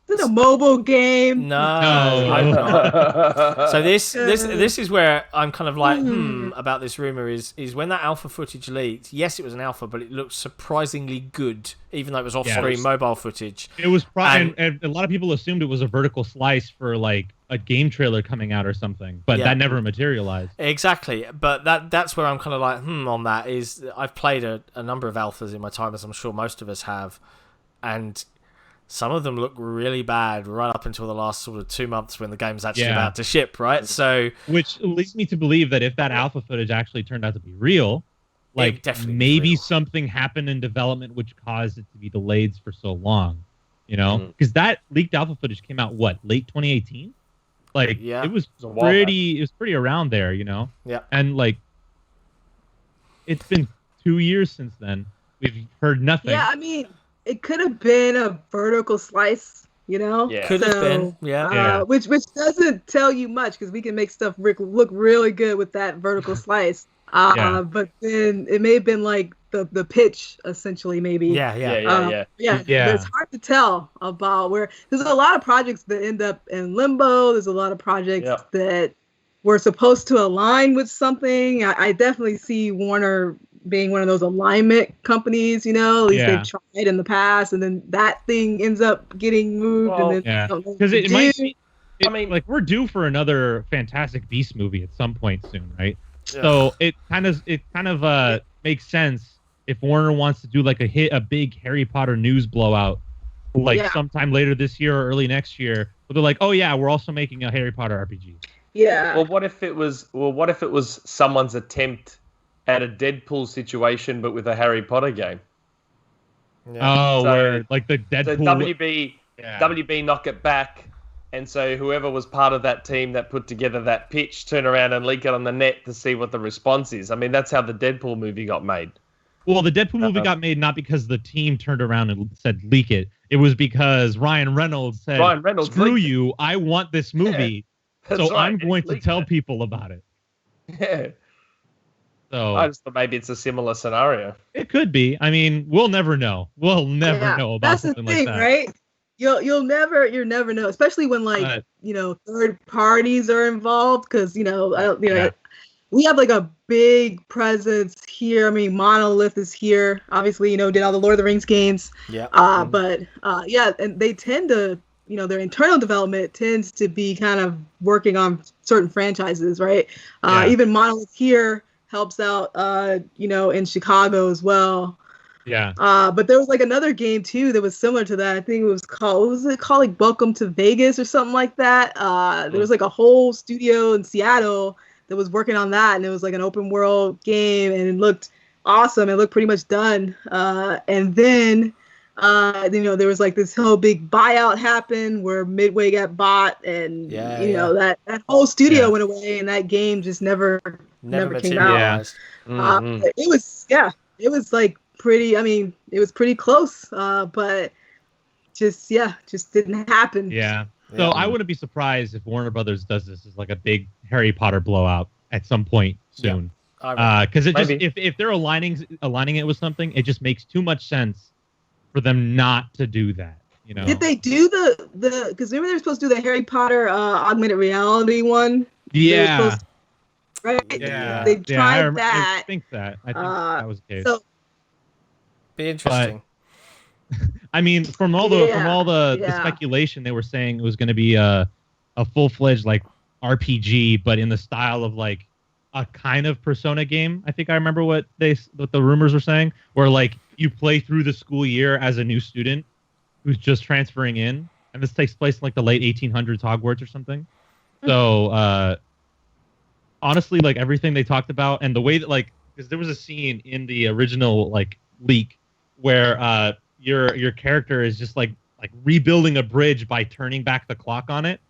Is it a mobile game? No, I'm not. So this is where I'm kind of like, about this rumor is when that alpha footage leaked. Yes, it was an alpha, but it looked surprisingly good, even though it was off-screen mobile footage. It was and a lot of people assumed it was a vertical slice for like a game trailer coming out or something, but that never materialized. Exactly, but that's where I'm kind of like, on that is I've played a number of alphas in my time, as I'm sure most of us have, and some of them look really bad right up until the last sort of 2 months when the game's actually about to ship, right? So, which leads me to believe that if that alpha footage actually turned out to be real, like maybe something happened in development which caused it to be delayed for so long, you know? Because that leaked alpha footage came out late 2018? Like it was pretty around there, you know? Yeah. And like it's been 2 years since then. We've heard nothing. Yeah, I mean, it could have been a vertical slice, you know? Yeah. Could have been, yeah. Which doesn't tell you much, because we can make stuff look really good with that vertical slice. But then it may have been like the pitch, essentially, maybe. Yeah. It's hard to tell about where... There's a lot of projects that end up in limbo. There's a lot of projects that were supposed to align with something. I definitely see Warner being one of those alignment companies, you know, at least they've tried in the past, and then that thing ends up getting moved. Because it might be, like, we're due for another Fantastic Beasts movie at some point soon, right? Yeah. So it kind of makes sense if Warner wants to do like a big Harry Potter news blowout, like sometime later this year or early next year. But they're like, oh yeah, we're also making a Harry Potter RPG. Yeah. Well, what if it was someone's attempt at a Deadpool situation, but with a Harry Potter game? Yeah. Oh, where like the Deadpool... So WB knock it back, and so whoever was part of that team that put together that pitch turn around and leak it on the net to see what the response is. I mean, that's how the Deadpool movie got made. Well, the Deadpool movie got made not because the team turned around and said leak it. It was because Ryan Reynolds said, screw you, I want this movie, so I'm going to tell people about it. Yeah. So I just thought maybe it's a similar scenario. It could be. I mean, we'll never know. We'll never know about something like that. That's the thing, right? You'll never know, especially when like third parties are involved, because we have like a big presence here. I mean, Monolith is here, obviously. Did all the Lord of the Rings games. Yeah. And they tend to, their internal development tends to be kind of working on certain franchises, right? Even Monolith here helps out, in Chicago as well. Yeah. But there was like another game too that was similar to that. I think it was called, what was it called? Like Welcome to Vegas or something like that. There was like a whole studio in Seattle that was working on that, and it was like an open world game, and it looked awesome. It looked pretty much done. And then, there was like this whole big buyout happened where Midway got bought, and that whole studio went away, and that game just never came out. It was like pretty. I mean, it was pretty close, but just didn't happen. Yeah. So I wouldn't be surprised if Warner Brothers does this as like a big Harry Potter blowout at some point soon. Because if they're aligning it with something, it just makes too much sense for them not to do that. You know? Did they do the because remember they were supposed to do the Harry Potter augmented reality one? Yeah. Right? Yeah. They tried that. I think that was the case. So, be interesting. I mean, from all the speculation, they were saying it was going to be a full-fledged like RPG, but in the style of like a kind of Persona game. I think I remember what the rumors were saying, where like you play through the school year as a new student who's just transferring in, and this takes place in like the late 1800s Hogwarts or something. So honestly, like everything they talked about and the way that like, because there was a scene in the original like leak where your character is just like rebuilding a bridge by turning back the clock on it,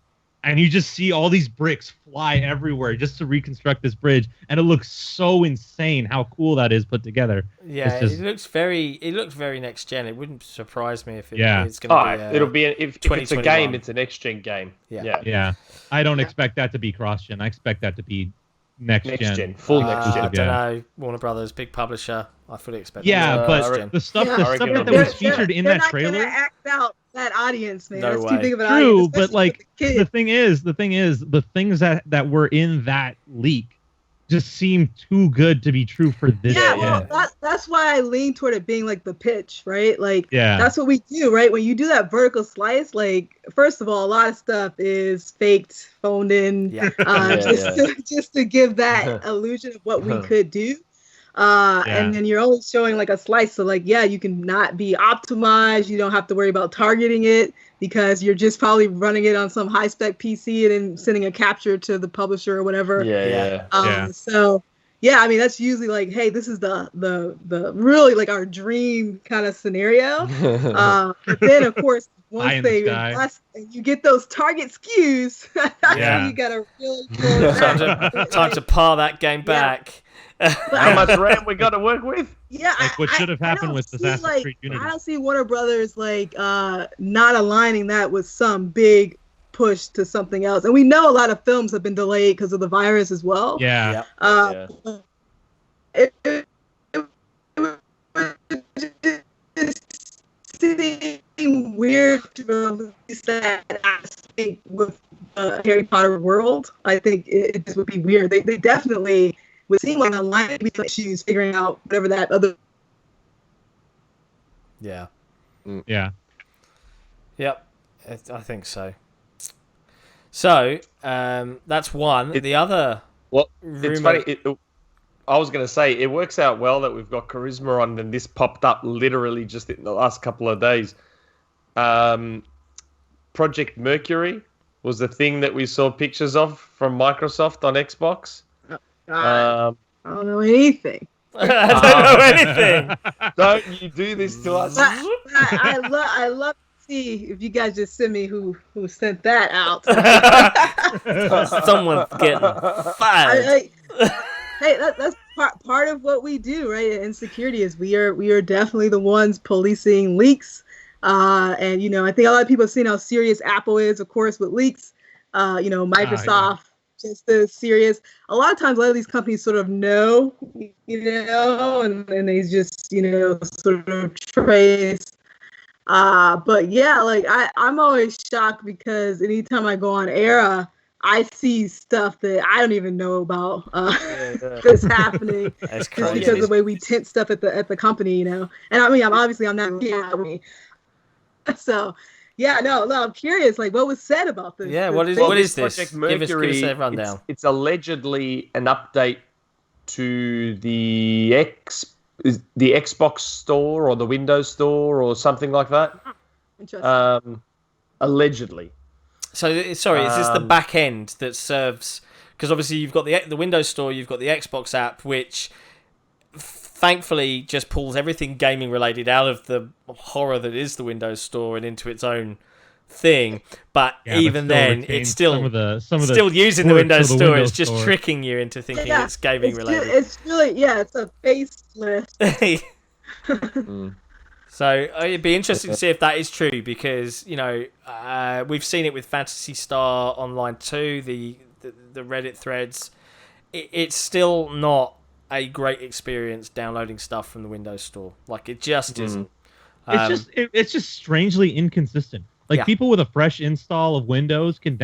and you just see all these bricks fly everywhere just to reconstruct this bridge, and it looks so insane how cool that is put together. Yeah, it looks very next gen. It wouldn't surprise me if it's going to be. It'll be if it's a game, it's a next gen game. Yeah. I don't expect that to be cross gen. I expect that to be next gen, full next gen. I don't know. Warner Brothers, big publisher. I fully expect. Yeah, but the stuff that was featured in that trailer. They're not gonna act out that audience, man. No That's way. too big of an True, audience. but like the thing is, the things that were in that leak just seem too good to be true for this. Yeah, well, that's why I lean toward it being like the pitch, right? Like, that's what we do, right? When you do that vertical slice, like, first of all, a lot of stuff is faked, phoned in, just to give that illusion of what we could do. And then you're only showing like a slice, so like you can not be optimized. You don't have to worry about targeting it because you're just probably running it on some high spec PC and then sending a capture to the publisher or whatever. So I mean that's usually like, hey, this is the really like our dream kind of scenario. But then of course once they invest and you get those target SKUs, that's when you gotta really time to par that game back. How much RAM we got to work with? Yeah, like what should have happened with Assassin's Creed Unity. I don't see Warner Brothers like not aligning that with some big push to something else. And we know a lot of films have been delayed because of the virus as well. Yeah. It seemed weird to release that aspect with Harry Potter world. I think it just would be weird. They definitely would seem like a line between issues, figuring out whatever that other. Yeah. Yeah. Yep. I think so. So that's one. The other. Well, it's funny. I was going to say it works out well that we've got Karisma on, and this popped up literally just in the last couple of days. Project Mercury was the thing that we saw pictures of from Microsoft on Xbox. I don't know anything. I don't know anything. Don't you do this to us? I love to see if you guys just send me who sent that out. Someone's getting fired. Hey, that's part of what we do, right? In security is we are definitely the ones policing leaks. And I think a lot of people have seen how serious Apple is, of course, with leaks. Microsoft. Just as serious. A lot of times, a lot of these companies sort of know, and they just, sort of trace. But yeah, like I'm always shocked because anytime I go on Era, I see stuff that I don't even know about that's happening. That's crazy. Because of the way we tint stuff at the company, And I mean, I'm not me. So. Yeah, no, I'm curious. Like, what was said about this? Yeah, what is this? Project Mercury, give us a rundown. It's allegedly an update to the Xbox store or the Windows store or something like that. Interesting. Allegedly. So, sorry, is this the back end that serves? Because obviously you've got the Windows store, you've got the Xbox app, which thankfully just pulls everything gaming related out of the horror that is the Windows Store and into its own thing. But even then, it's still using the Windows Store. It's just tricking you into thinking it's gaming related. It's really it's a facelift. So it'd be interesting to see if that is true, because we've seen it with Fantasy Star Online 2, the Reddit threads. It's still not a great experience downloading stuff from the Windows Store. Like, it just isn't. It's just strangely inconsistent. Like, people with a fresh install of Windows seem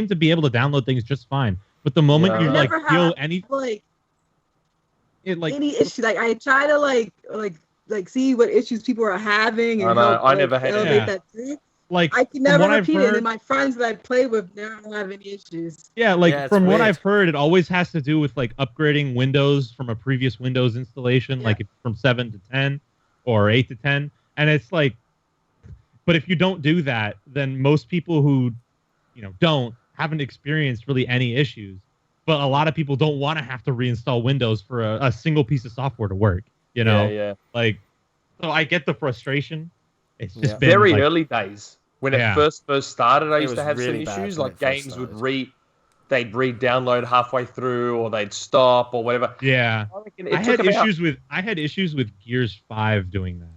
to be able to download things just fine. But the moment you feel any issue, like I try to like see what issues people are having, and I never had that. Like, I can never repeat it, and my friends that I play with never have any issues. Yeah, from what I've heard, it always has to do with like upgrading Windows from a previous Windows installation, like from 7 to 10 or 8 to 10, and it's like, but if you don't do that, then most people who haven't experienced really any issues. But a lot of people don't want to have to reinstall Windows for a single piece of software to work. Like, so I get the frustration. It's just been very early days when it first started. I used to have really some issues. Like, games would they'd re-download halfway through, or they'd stop, or whatever. Yeah, I had issues with Gears 5 doing that.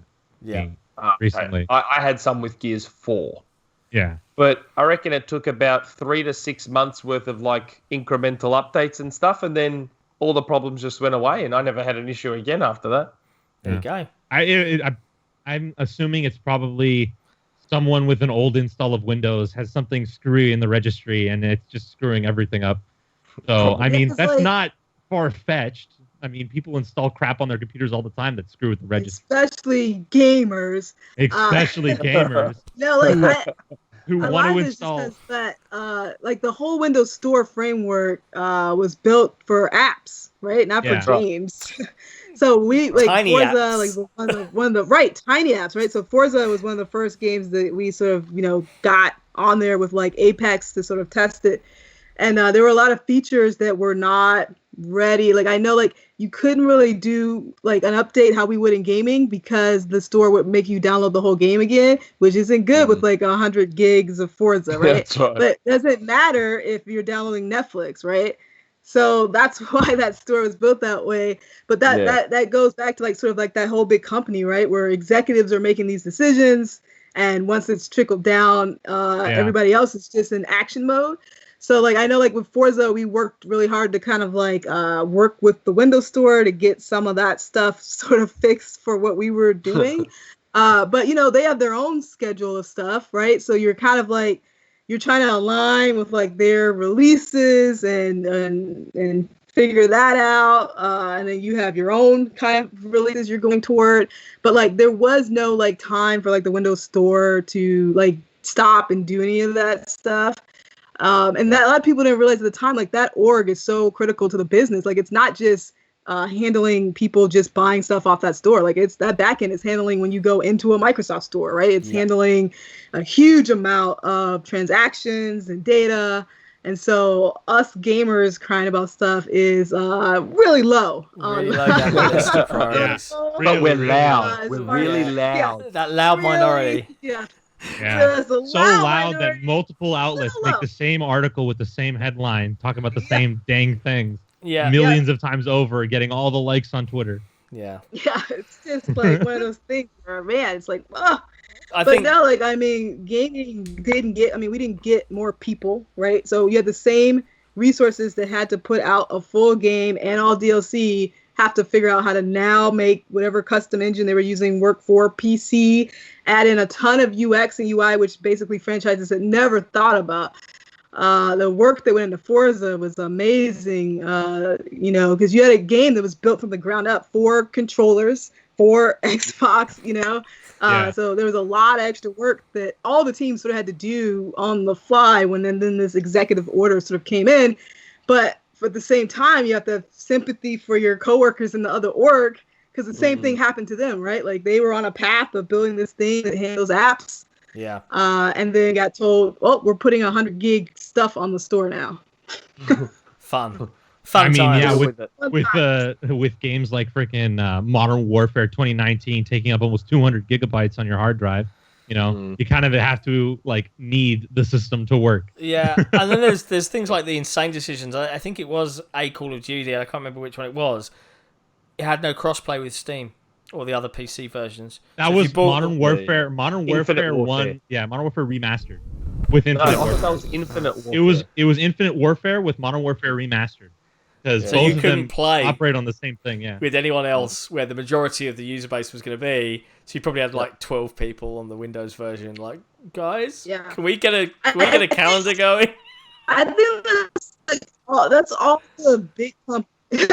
Yeah, recently I had some with Gears 4. Yeah. But I reckon it took about 3 to 6 months worth of like incremental updates and stuff, and then all the problems just went away, and I never had an issue again after that. There you go. I'm assuming it's probably someone with an old install of Windows has something screwy in the registry, and it's just screwing everything up. So, I mean, that's not far-fetched. I mean, people install crap on their computers all the time that screw with the registry. Especially gamers. No, who want to install. That, like, the whole Windows Store framework was built for apps, right? Not for games. So we tiny Forza, apps. like one of the tiny apps, right? So Forza was one of the first games that we sort of got on there with like Apex to sort of test it, and there were a lot of features that were not ready. Like, I know, like, you couldn't really do like an update how we would in gaming, because the store would make you download the whole game again, which isn't good with like 100 gigs of Forza, right? That's right. But it doesn't matter if you're downloading Netflix, right? So that's why that store was built that way. But that goes back to like sort of like that whole big company, right? Where executives are making these decisions, and once it's trickled down, everybody else is just in action mode. So, like, I know, like, with Forza, we worked really hard to kind of, like, work with the Windows Store to get some of that stuff sort of fixed for what we were doing. But, they have their own schedule of stuff, right? So you're kind of, like, you're trying to align with, like, their releases and figure that out. And then you have your own kind of releases you're going toward. But, like, there was no, like, time for, like, the Windows Store to, like, stop and do any of that stuff. And that a lot of people didn't realize at the time, like, that org is so critical to the business. Like, it's not just handling people just buying stuff off that store. Like, it's that backend is handling when you go into a Microsoft store, right? It's handling a huge amount of transactions and data. And so us gamers crying about stuff is really low. Really low down the list of priorities. But we're loud. We're really loud. Yeah. That loud minority. Yeah. Yeah, so loud that multiple outlets make the same article with the same headline, talking about the same dang things. Yeah, millions of times over, getting all the likes on Twitter. Yeah, it's just like one of those things where, man, it's like, oh. No, like, I mean, gaming didn't get. I mean, we didn't get more people, right? So you had the same resources that had to put out a full game and all DLC. Have to figure out how to now make whatever custom engine they were using work for PC, add in a ton of UX and UI, which basically franchises had never thought about. The work that went into Forza was amazing, because you had a game that was built from the ground up for controllers, for Xbox, so there was a lot of extra work that all the teams sort of had to do on the fly when then this executive order sort of came in. But at the same time, you have to have sympathy for your coworkers in the other org, because the same thing happened to them, right? Like, they were on a path of building this thing that handles apps. Yeah. And then got told, oh, we're putting 100 gig stuff on the store now. Fun. I mean, yeah, with games like freaking Modern Warfare 2019 taking up almost 200 gigabytes on your hard drive. You kind of have to, like, need the system to work. Yeah, and then there's things like the insane decisions. I think it was a Call of Duty, I can't remember which one it was. It had no crossplay with Steam. or the other PC versions. That was Modern Warfare 1. Yeah, Modern Warfare Remastered with Infinite Warfare. That was Infinite Warfare. It was Infinite Warfare with Modern Warfare Remastered. Because both of them play operate on the same thing, with anyone else, where the majority of the user base was going to be. So you probably had like 12 people on the Windows version. Like, guys, can we get a calendar going? I think that's all the big companies.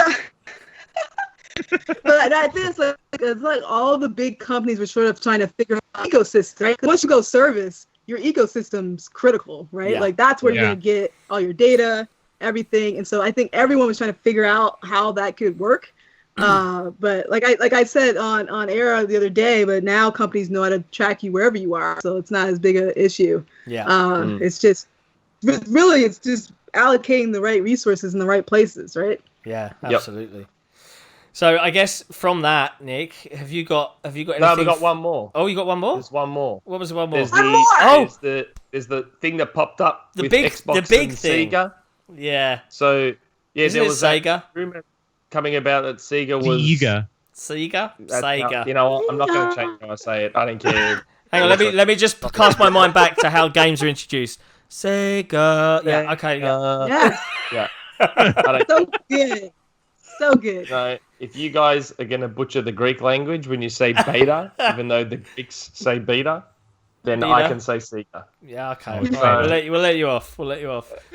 But I think it's like all the big companies were sort of trying to figure out ecosystem, right? Once you go service, your ecosystem's critical, right? Yeah. Like that's where you're gonna get all your data, everything. And so I think everyone was trying to figure out how that could work. But like I said on Era the other day, but now companies know how to track you wherever you are, so it's not as big an issue. Yeah. It's just really it's just allocating the right resources in the right places, right? Yeah, absolutely. Yep. So I guess from that, Nick, have you got anything? No, we got one more. Oh, you got one more? There's one more. What was the one more? There's the thing that popped up with Xbox the big and thing. Sega. Yeah. So Isn't there was Sega rumor coming about that Sega was Sega. You know what? I'm not going to change how I say it. I don't care. Hang on, let me just cast my mind back to how games are introduced. Sega. Yeah. Okay. Yeah. So good. So good. No, if you guys are going to butcher the Greek language when you say beta, even though the Greeks say beta, then I can say Sega. Yeah, okay. We'll let you off. But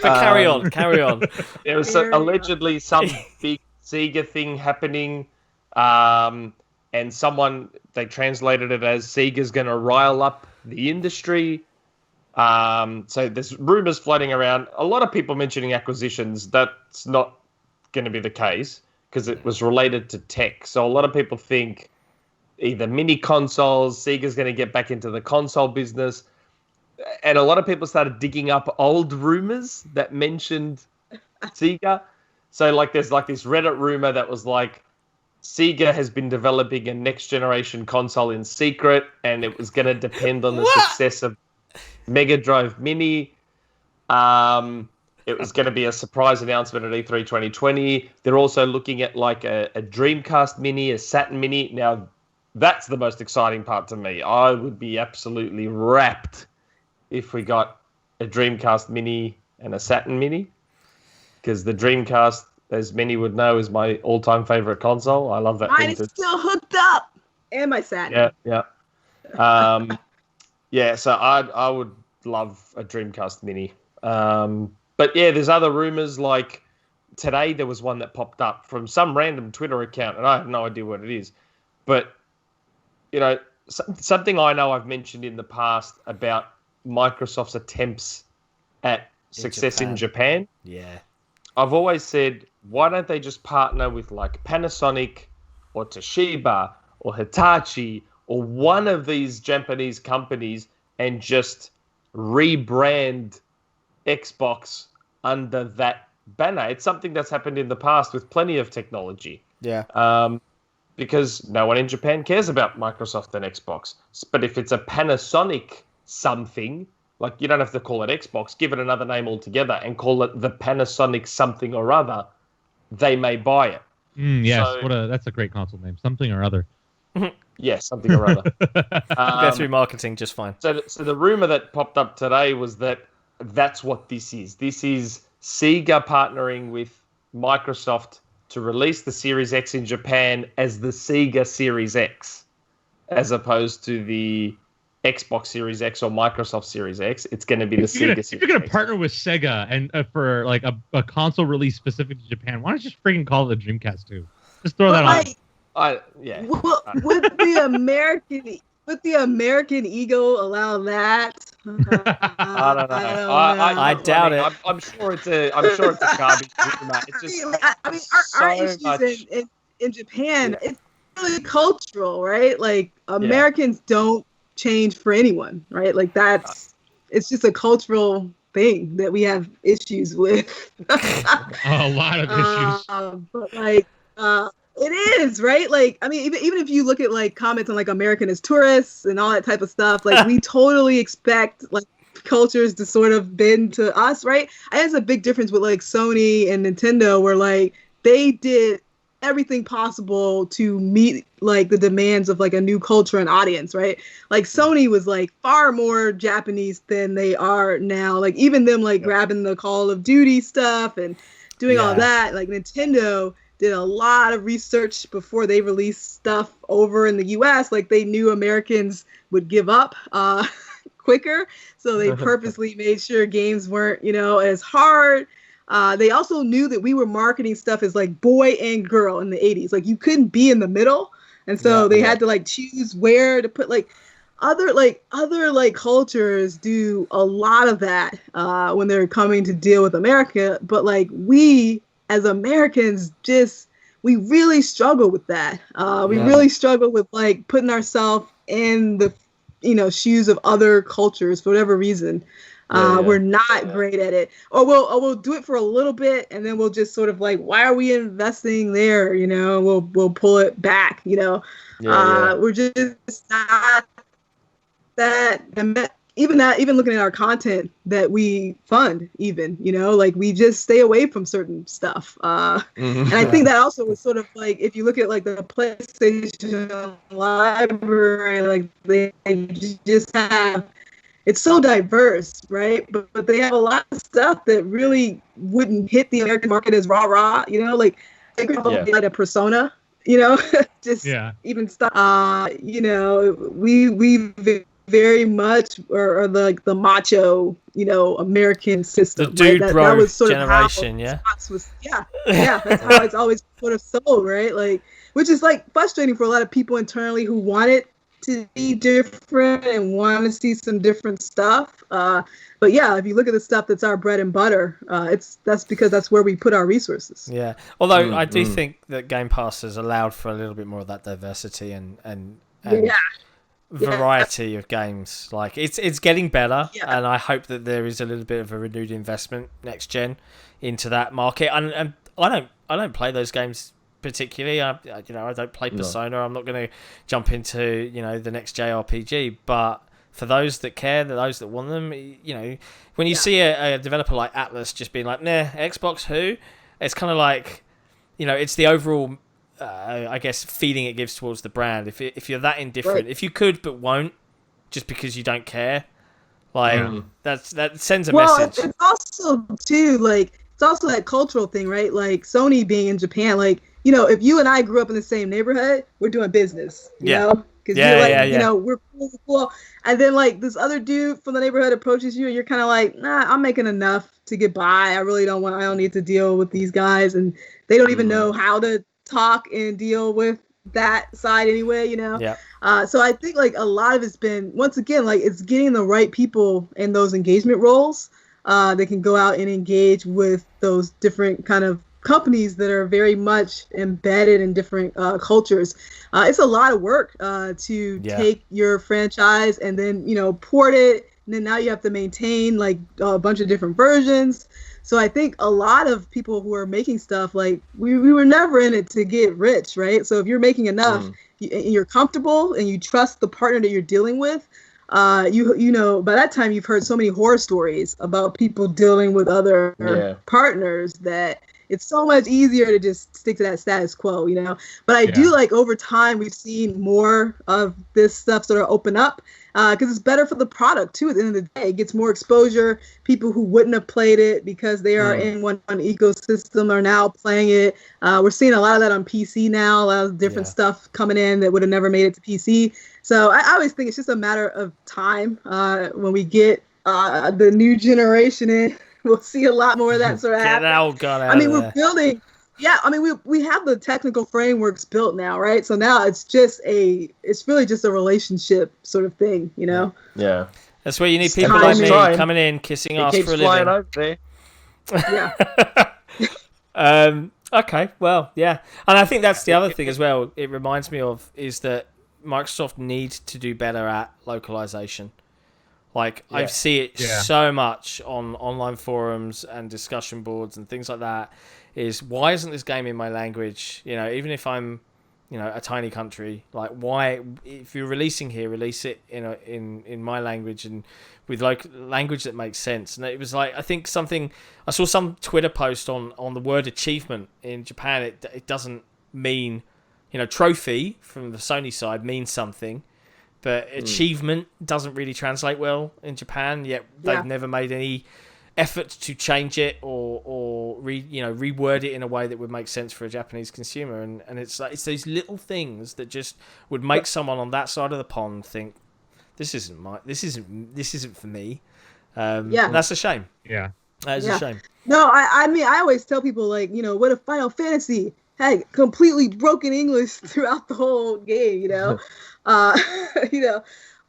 carry on. There was allegedly some big Sega thing happening, and they translated it as Sega's going to rile up the industry. So there's rumors floating around. A lot of people mentioning acquisitions. That's not going to be the case because it was related to tech. So a lot of people think either mini consoles, Sega's going to get back into the console business. And a lot of people started digging up old rumors that mentioned Sega. So there's this Reddit rumor that was like, Sega has been developing a next generation console in secret, and it was going to depend on the success of Mega Drive Mini. It was going to be a surprise announcement at E3 2020. They're also looking at a Dreamcast Mini, a Saturn Mini. Now, that's the most exciting part to me. I would be absolutely rapt if we got a Dreamcast Mini and a Saturn Mini, because the Dreamcast, as many would know, is my all-time favorite console. I love that. Mine is still hooked up, and my Saturn. Yeah. So I would love a Dreamcast Mini. But yeah, there's other rumors. Like today, there was one that popped up from some random Twitter account, and I have no idea what it is. But something I know I've mentioned in the past about Microsoft's attempts at success in Japan. Yeah, I've always said, why don't they just partner with Panasonic or Toshiba or Hitachi or one of these Japanese companies and just rebrand Xbox under that banner? It's something that's happened in the past with plenty of technology. Yeah. Because no one in Japan cares about Microsoft and Xbox. But if it's a Panasonic something, you don't have to call it Xbox, give it another name altogether and call it the Panasonic something or other, they may buy it. Yes, that's a great console name, something or other. Yes, something or other. Go through marketing just fine. So the rumor that popped up today was that's what this is. This is Sega partnering with Microsoft to release the Series X in Japan as the Sega Series X, as opposed to the Xbox Series X or Microsoft Series X. It's going to be the Sega Series X. If you're going to partner with Sega and for a console release specific to Japan, why don't you just freaking call it the Dreamcast 2? Just throw that on. Would the American ego allow that? I don't know. I doubt it. I'm sure it's a garbage rumor. It's just our issues in Japan, it's really cultural, right? Americans don't change for anyone, right? It's just a cultural thing that we have issues with. A lot of issues. But it is, right? Even if you look at comments on American as tourists and all that type of stuff, we totally expect cultures to sort of bend to us, right? I think there's a big difference with Sony and Nintendo where they did everything possible to meet like the demands of like a new culture and audience, right? Like Sony was like far more Japanese than they are now. Like even them like grabbing the Call of Duty stuff and doing all that. Like Nintendo did a lot of research before they released stuff over in the US. Like they knew Americans would give up quicker, so they purposely made sure games weren't, as hard. They also knew that we were marketing stuff as like boy and girl in the 80s. Like you couldn't be in the middle, and so they had to like choose where to put like other cultures do a lot of that when they're coming to deal with America, but like we as Americans we really struggle with that. We really struggle with like putting ourselves in the shoes of other cultures for whatever reason. We're not great at it, or we'll do it for a little bit and then we'll just sort of like, why are we investing there? We'll pull it back. We're just not that. Even looking at our content that we fund, like we just stay away from certain stuff. And I think that also was sort of like, if you look at like the PlayStation library, like they just have, it's so diverse, right? But they have a lot of stuff that really wouldn't hit the American market as rah, like they could like a Persona, just even stuff, we very much are like the macho, American system. The dude right? bro that was sort generation, of how that's how it's always sort of sold, right? Like, which is like frustrating for a lot of people internally who want it to be different and want to see some different stuff. But yeah, if you look at the stuff that's our bread and butter, that's because that's where we put our resources. Yeah, although I do think that Game Pass has allowed for a little bit more of that diversity and variety of games. Like it's getting better, and I hope that there is a little bit of a renewed investment next gen into that market. And I don't play those games particularly. I don't play Persona. I'm not going to jump into the next JRPG. But for those that care, those that want them, when you see a developer like Atlas just being like, nah, Xbox who? It's kind of like, it's the overall. I guess feeling it gives towards the brand. If you're that indifferent, if you could but won't, just because you don't care, like that sends a message. It's also too like it's also that cultural thing, right? Like Sony being in Japan, like if you and I grew up in the same neighborhood, we're doing business, you know? Because we're cool, and then like this other dude from the neighborhood approaches you, and you're kind of like, nah, I'm making enough to get by. I don't need to deal with these guys, and they don't even know how to talk and deal with that side anyway, so I think like a lot of it's been, once again, like it's getting the right people in those engagement roles that can go out and engage with those different kind of companies that are very much embedded in different cultures. It's a lot of work to take your franchise and then port it, and then now you have to maintain like a bunch of different versions. So I think a lot of people who are making stuff, like we were never in it to get rich, right? So if you're making enough, you're comfortable and you trust the partner that you're dealing with, by that time you've heard so many horror stories about people dealing with other partners that it's so much easier to just stick to that status quo, But I do like over time we've seen more of this stuff sort of open up. Because it's better for the product too. At the end of the day, it gets more exposure. People who wouldn't have played it because they are in one ecosystem are now playing it. We're seeing a lot of that on PC now. A lot of different stuff coming in that would have never made it to PC. So I always think it's just a matter of time. When we get the new generation in, we'll see a lot more of that sort of happen. We're building. Yeah, we have the technical frameworks built now, right? So now it's really just a relationship sort of thing, Yeah. That's where you need people like me coming in, kissing ass for a living. Over there. Yeah. Okay, well, yeah. And I think that's the other thing as well, it reminds me of, is that Microsoft needs to do better at localization. Like, I see it so much on online forums and discussion boards and things like that, is why isn't this game in my language? Even if I'm, a tiny country, like why, if you're releasing here, release it in my language and with language that makes sense. And it was like, I saw some Twitter post on the word achievement in Japan. It doesn't mean, trophy from the Sony side means something, but achievement doesn't really translate well in Japan. Yet they've never made any effort to change it or reword it in a way that would make sense for a Japanese consumer. And it's these little things that just would make someone on that side of the pond think, this isn't for me. That's a shame. Yeah. That is a shame. No, I mean, I always tell people, like, what if Final Fantasy had completely broken English throughout the whole game,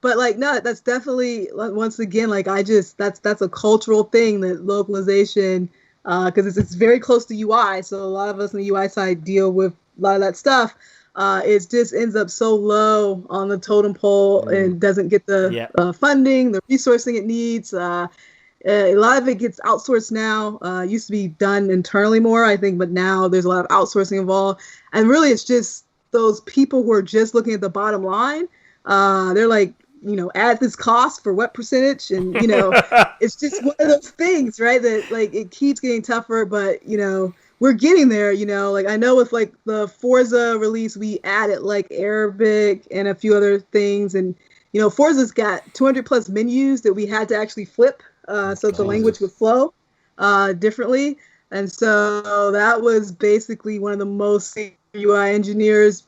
But, like, no, that's definitely, once again, like, that's a cultural thing, that localization, because it's very close to UI, so a lot of us on the UI side deal with a lot of that stuff. It just ends up so low on the totem pole and doesn't get the funding, the resourcing it needs. A lot of it gets outsourced now. It used to be done internally more, I think, but now there's a lot of outsourcing involved. And really, it's just those people who are just looking at the bottom line. They're like, add this cost for what percentage? And, it's just one of those things, right? That, like, it keeps getting tougher, but, we're getting there, like, I know with, like, the Forza release, we added, like, Arabic and a few other things. And, Forza's got 200 plus menus that we had to actually flip so the language would flow differently. And so that was basically one of the most UI engineers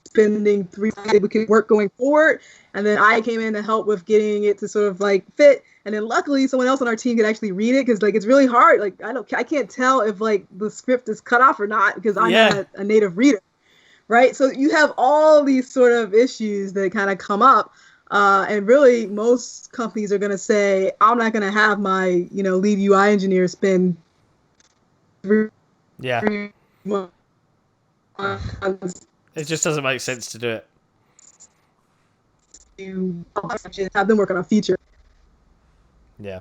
spending 3 days we could work going forward. And then I came in to help with getting it to sort of, like, fit. And then luckily someone else on our team could actually read it, because, like, it's really hard. Like, I can't tell if, like, the script is cut off or not, because I'm not a native reader, right? So you have all these sort of issues that kind of come up. And really, most companies are going to say, I'm not going to have my, lead UI engineer spend 3 months. It just doesn't make sense to do it. To have them work on a feature. Yeah.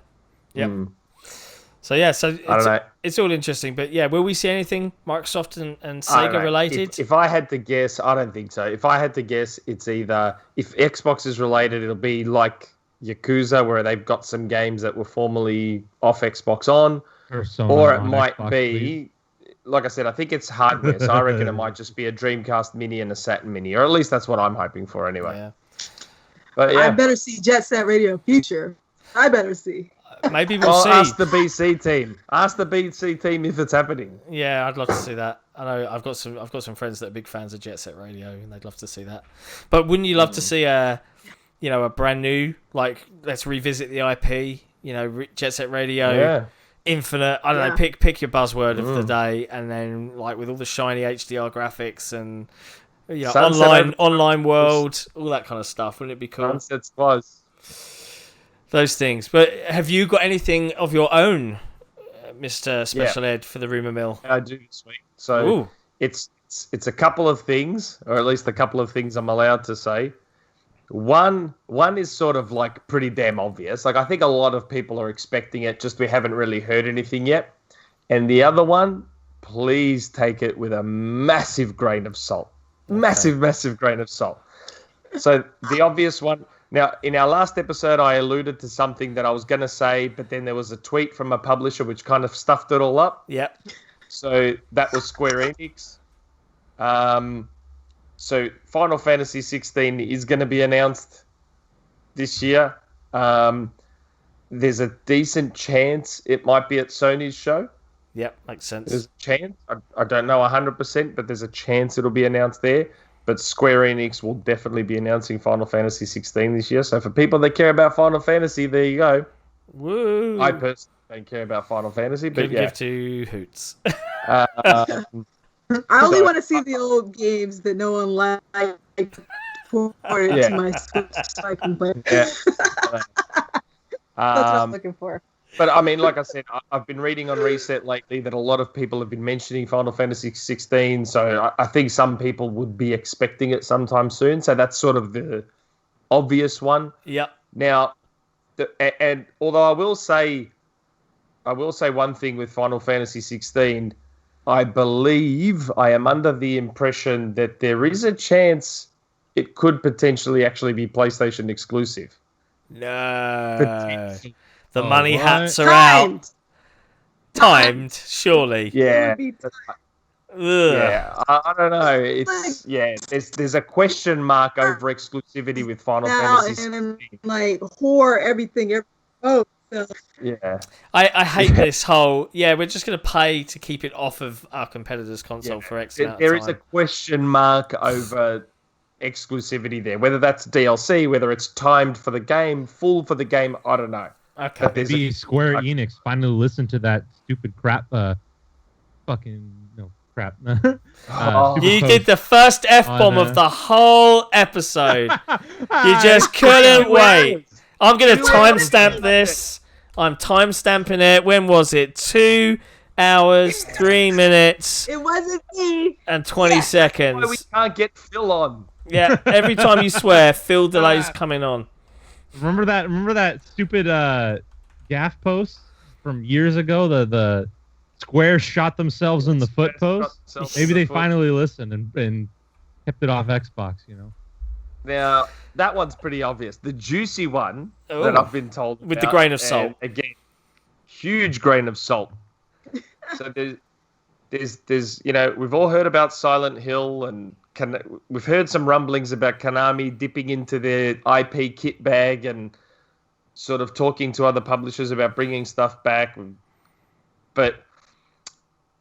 Yep. So it's all interesting, but will we see anything Microsoft and Sega related? If I had to guess, I don't think so. If I had to guess, it's either, if Xbox is related, it'll be like Yakuza, where they've got some games that were formerly off Xbox on, or it might be, like I said, I think it's hardware, so I reckon it might just be a Dreamcast Mini and a Saturn Mini, or at least that's what I'm hoping for anyway. Yeah. But I better see Jet Set Radio Future. I better see. Maybe we'll see. Ask the BC team. Ask the BC team if it's happening. Yeah, I'd love to see that. I know I've got some friends that are big fans of Jet Set Radio, and they'd love to see that. But wouldn't you love to see a brand new, like, let's revisit the IP? Jet Set Radio, Infinite. I don't know. Pick your buzzword of the day, and then, like, with all the shiny HDR graphics and online world, all that kind of stuff. Wouldn't it be cool? Sunset's close. Those things. But have you got anything of your own, Mr. Shpeshal Ed, for the Rumour Mill? I do this week. So it's a couple of things, or at least a couple of things I'm allowed to say. One is sort of, like, pretty damn obvious. Like, I think a lot of people are expecting it, just we haven't really heard anything yet. And the other one, please take it with a massive grain of salt. Okay. Massive grain of salt. So the obvious one. Now, in our last episode, I alluded to something that I was going to say, but then there was a tweet from a publisher which kind of stuffed it all up. Yep. So that was Square Enix. So Final Fantasy XVI is going to be announced this year. There's a decent chance it might be at Sony's show. Yep, makes sense. There's a chance. I don't know 100%, but there's a chance it'll be announced there. But Square Enix will definitely be announcing Final Fantasy XVI this year. So for people that care about Final Fantasy, there you go. Woo! I personally don't care about Final Fantasy, but give to Hoots. I only want to see the old games that no one liked ported to my Switch so I can play. Yeah. That's what I'm looking for. But, I mean, like I said, I've been reading on Reset lately that a lot of people have been mentioning Final Fantasy XVI, so I think some people would be expecting it sometime soon. So that's sort of the obvious one. Yep. Now, and although I will say one thing with Final Fantasy XVI, I believe I am under the impression that there is a chance it could potentially actually be PlayStation exclusive. No. The money hats are out. timed, surely. Yeah. Yeah, I don't know. It's There's a question mark over exclusivity with Final Fantasy. And then whore everything. Yeah. I hate this whole. Yeah, we're just going to pay to keep it off of our competitor's console for X amount of time. There is a question mark over exclusivity there. Whether that's DLC, whether it's timed for the game, full for the game, I don't know. Okay. Maybe Square Enix finally listened to that stupid crap. Crap. You did the first F-bomb of the whole episode. You just couldn't wait. I'm going to timestamp this. I'm timestamping it. When was it? 2 hours, 3 minutes. It wasn't me. And 20 seconds. Why we can't get Phil on. Yeah, every time you swear, Phil delays coming on. Remember that stupid gaff post from years ago? The Square shot themselves in the foot post. Maybe they finally listened and kept it off Xbox, Now, that one's pretty obvious. The juicy one that I've been told with the grain of salt. Again, huge grain of salt. So there's we've all heard about Silent Hill, and we've heard some rumblings about Konami dipping into their IP kit bag and sort of talking to other publishers about bringing stuff back. But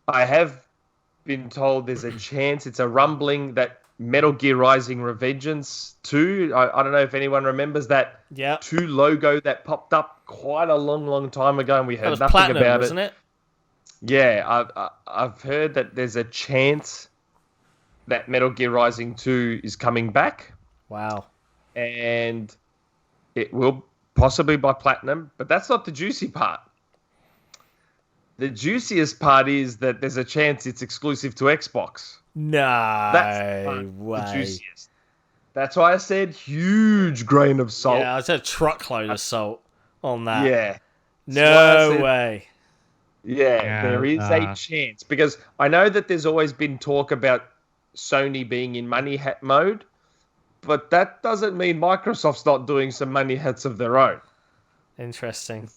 I have been told there's a chance, it's a rumbling, that Metal Gear Rising Revengeance 2, I don't know if anyone remembers that 2 logo that popped up quite a long time ago, and we heard nothing Platinum, about wasn't it? Yeah, I've heard that there's a chance that Metal Gear Rising 2 is coming back. Wow. And it will possibly by Platinum, but that's not the juicy part. The juiciest part is that there's a chance it's exclusive to Xbox. No way. The juiciest. That's why I said huge grain of salt. Yeah, I said a truckload of salt on that. Yeah. No way. Yeah, there is a chance. Because I know that there's always been talk about Sony being in money hat mode, but that doesn't mean Microsoft's not doing some money hats of their own. Interesting.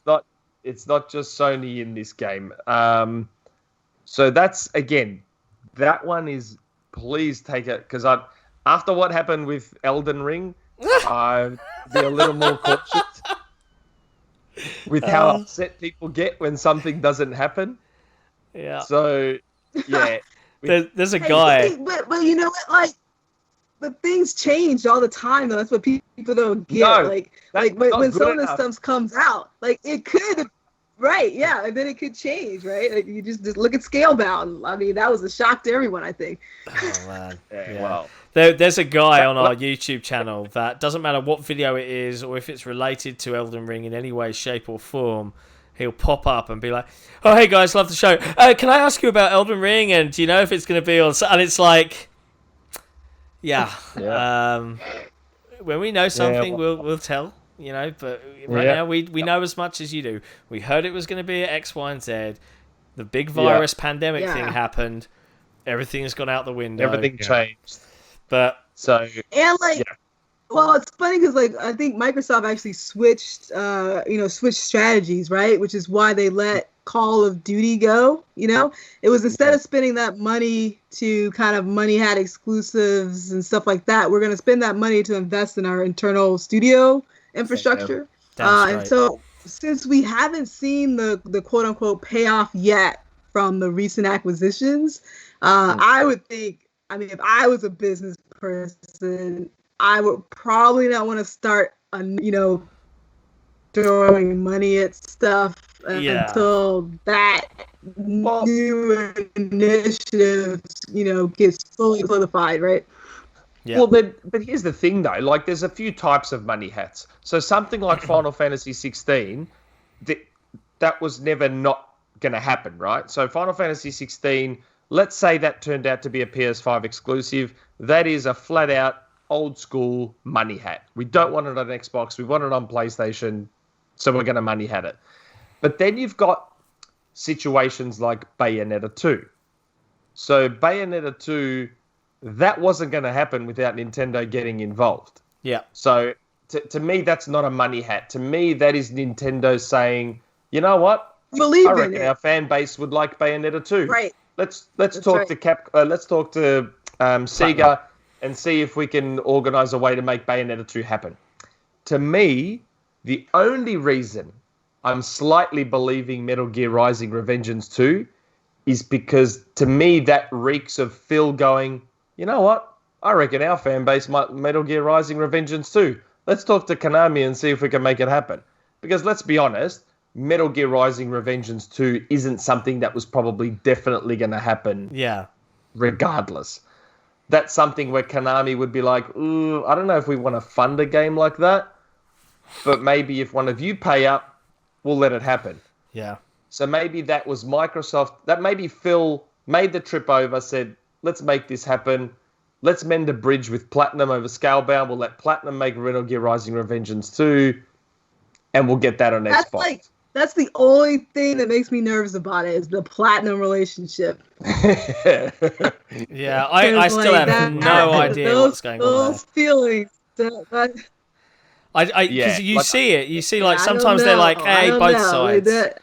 It's not just Sony in this game. So that's, again, that one is, please take it, because after what happened with Elden Ring, I'd be a little more cautious with how upset people get when something doesn't happen. Yeah. So, yeah. There's a guy. But you know what? But things change all the time, though. That's what people don't get. No, when some of this stuff comes out, it could, right? Yeah, and then it could change, right? You just look at Scalebound. I mean, that was a shock to everyone, I think. Oh man, yeah. Well, there's a guy on our YouTube channel that doesn't matter what video it is or if it's related to Elden Ring in any way, shape, or form. He'll pop up and be like, "Oh, hey guys, love the show. Can I ask you about Elden Ring? And do you know if it's going to be on?" And it's like, yeah. When we know something, we'll tell. But right now we know as much as you do. We heard it was going to be at X, Y, and Z. The big virus pandemic thing happened. Everything's gone out the window. Everything changed. But well, it's funny because I think Microsoft actually switched strategies, right? Which is why they let Call of Duty go. It was instead of spending that money to kind of Moneyhat exclusives and stuff like that, we're going to spend that money to invest in our internal studio infrastructure. And so since we haven't seen the quote unquote payoff yet from the recent acquisitions, I would think, if I was a business person, I would probably not want to start, throwing money at stuff until that new initiative, gets fully solidified, right? Yeah. Well, but here's the thing, though. There's a few types of money hats. So something like Final Fantasy XVI, that was never not going to happen, right? So Final Fantasy XVI, let's say that turned out to be a PS5 exclusive. That is a flat-out, old-school money hat. We don't want it on Xbox. We want it on PlayStation, so we're going to money hat it. But then you've got situations like Bayonetta 2. So Bayonetta 2, that wasn't going to happen without Nintendo getting involved. Yeah. So to me, that's not a money hat. To me, that is Nintendo saying, you know what? believe I in reckon it. our fan base would like Bayonetta 2. Right. Let's talk to Sega and see if we can organize a way to make Bayonetta 2 happen. To me, the only reason I'm slightly believing Metal Gear Rising Revengeance 2 is because, to me, that reeks of Phil going, you know what? I reckon our fan base might Metal Gear Rising Revengeance 2. Let's talk to Konami and see if we can make it happen. Because let's be honest, Metal Gear Rising Revengeance 2 isn't something that was probably definitely going to happen. Yeah. Regardless. That's something where Konami would be like, I don't know if we want to fund a game like that, but maybe if one of you pay up, we'll let it happen. Yeah. So maybe that was Microsoft. That maybe Phil made the trip over, said, let's make this happen. Let's mend a bridge with Platinum over Scalebound. We'll let Platinum make Metal Gear Rising Revengeance 2, and we'll get that on Xbox. That's the only thing that makes me nervous about it is the Platinum relationship. Yeah, I still have no idea what's going on there. Those feelings. Because you see it. You see, like, sometimes they're like, hey, both sides. I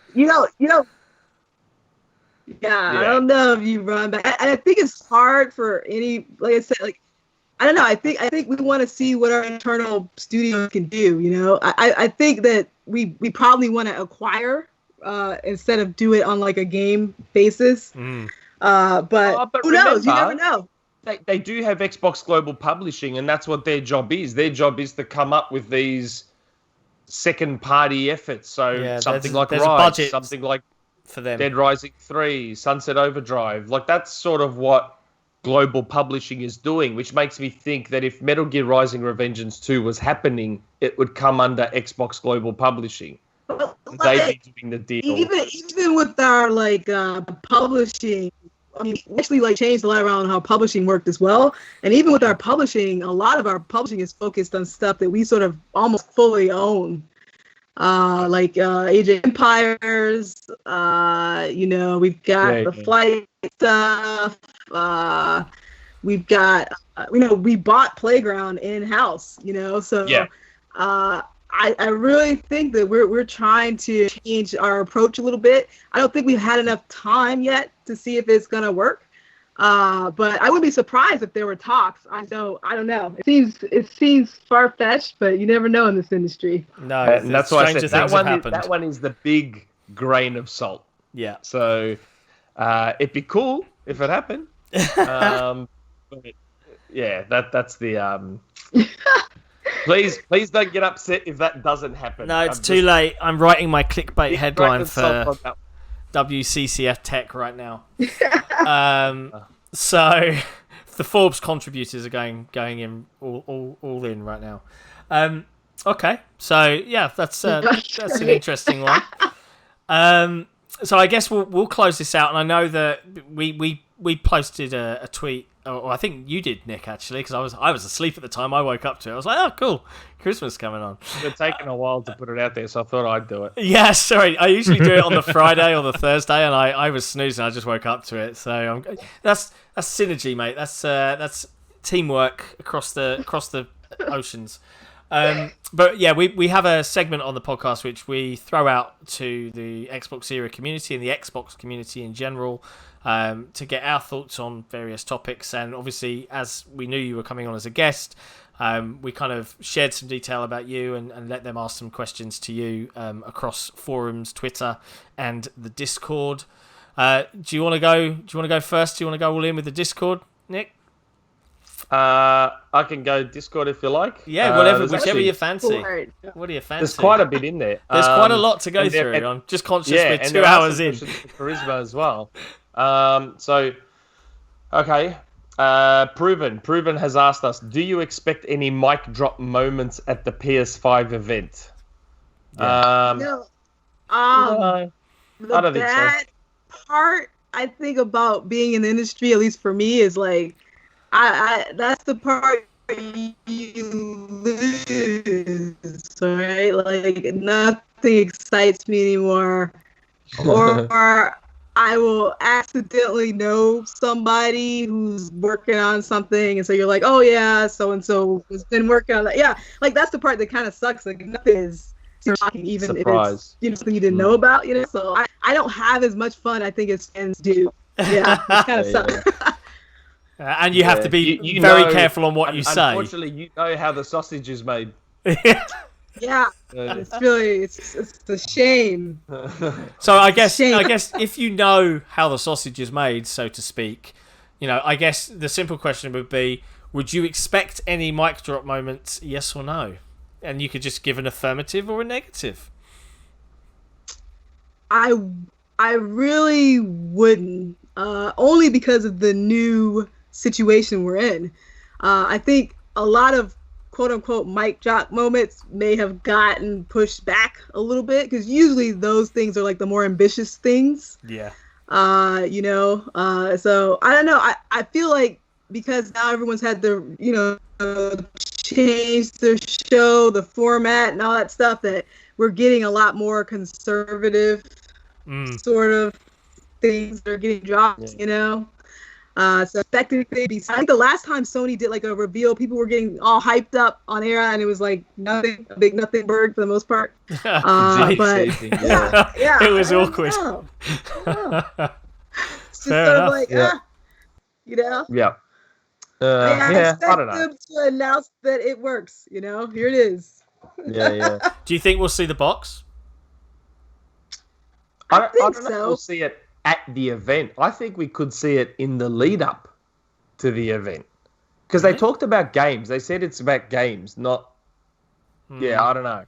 don't know if you run back. I think it's hard for any, like I said, like, I don't know. I think we want to see what our internal studios can do. You know, I think that we probably want to acquire instead of do it on like a game basis. But who knows? You never know. They do have Xbox Global Publishing, and that's what their job is. Their job is to come up with these second-party efforts. So something like Rise, something like for them. Dead Rising 3, Sunset Overdrive. Like, that's sort of what Global Publishing is doing, which makes me think that if Metal Gear Rising Revengeance 2 was happening, it would come under Xbox Global Publishing. They'd be doing the deal. Even with our publishing, I mean, we actually changed a lot around how publishing worked as well. And even with our publishing, a lot of our publishing is focused on stuff that we sort of almost fully own. Age of Empires, we've got the flight stuff. We've got, we bought Playground in-house, so I really think that we're trying to change our approach a little bit. I don't think we've had enough time yet to see if it's going to work. But I wouldn't be surprised if there were talks. I don't know. It seems far-fetched, but you never know in this industry. No, and that's why I said that one is the big grain of salt. Yeah. So it'd be cool if it happened. But yeah, that's the. Please don't get upset if that doesn't happen. No, it's too late. I'm writing my clickbait headline for WCCF Tech right now. So the Forbes contributors are going in all in right now. Okay, so yeah, that's an interesting one. So I guess we'll close this out, and I know that we posted a tweet. Or I think you did, Nick, actually, because I was asleep at the time. I woke up to it. I was like, oh, cool. Christmas coming on. It's taken a while to put it out there, so I thought I'd do it. Yeah, sorry. I usually do it on the Friday or the Thursday, and I was snoozing. I just woke up to it. So that's synergy, mate. That's teamwork across the oceans. But yeah, we have a segment on the podcast which we throw out to the XboxEra community and the Xbox community in general, to get our thoughts on various topics. And obviously, as we knew you were coming on as a guest, we kind of shared some detail about you and let them ask some questions to you across forums, Twitter, and the Discord. Do you want to go first? Do you want to go all in with the Discord, Nick? I can go Discord if you like. Yeah, whichever you fancy. What do you fancy? There's quite a bit in there. There's quite a lot to go through. I'm just conscious we're 2 hours in. Charisma as well. Okay. Proven has asked us, do you expect any mic drop moments at the PS5 event? No. I don't think so. Part I think about being in the industry, at least for me, is I that's the part you lose, right? Nothing excites me anymore, or I will accidentally know somebody who's working on something, and so you're like, oh yeah, so and so has been working on that. Yeah, that's the part that kind of sucks. Nothing is shocking, even surprise. if it's something you didn't know about. So I don't have as much fun, I think, as fans do. Yeah, it kind of sucks. And you have to be very careful on what you say. Unfortunately, you know how the sausage is made. Yeah, it's a shame. So I guess if you know how the sausage is made, so to speak, I guess the simple question would be: would you expect any mic drop moments? Yes or no? And you could just give an affirmative or a negative. I really wouldn't, only because of the new situation we're in. I think a lot of quote-unquote mic drop moments may have gotten pushed back a little bit, because usually those things are like the more ambitious things. Yeah. So I don't know. I feel like because now everyone's had to, change their show, the format and all that stuff, that we're getting a lot more conservative sort of things that are getting dropped, So technically, I think the last time Sony did like a reveal, people were getting all hyped up on Era, and it was like nothing, a big nothing bird for the most part. But yeah, it was awkward. It's just sort of like, Yeah. I expect I don't know. them to announce that it works. Here it is. Yeah. Do you think we'll see the box? I think don't know so. if we'll see it at the event. I think we could see it in the lead up to the event, because they talked about games. They said it's about games, not. Yeah, I don't know.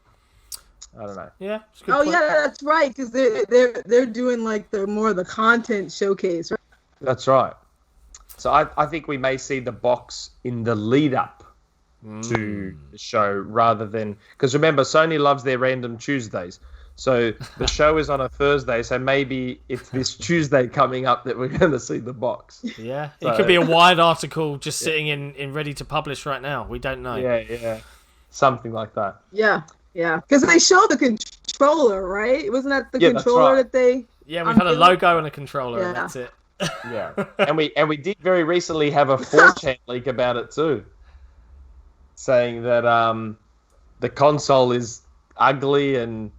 Yeah. Yeah, that's right. Because they're doing like the more the content showcase, right? That's right. So I think we may see the box in the lead up to the show, rather than, because remember, Sony loves their random Tuesdays. So the show is on a Thursday, so maybe it's this Tuesday coming up that we're going to see the box. Yeah, it could be a wide article just sitting in ready to publish right now. We don't know. Yeah. Something like that. Yeah. Because they showed the controller, right? Wasn't that the controller that they... Yeah, we've had a logo and a the and that's it. Yeah, and we did very recently have a 4chan leak about it too, saying that the console is ugly and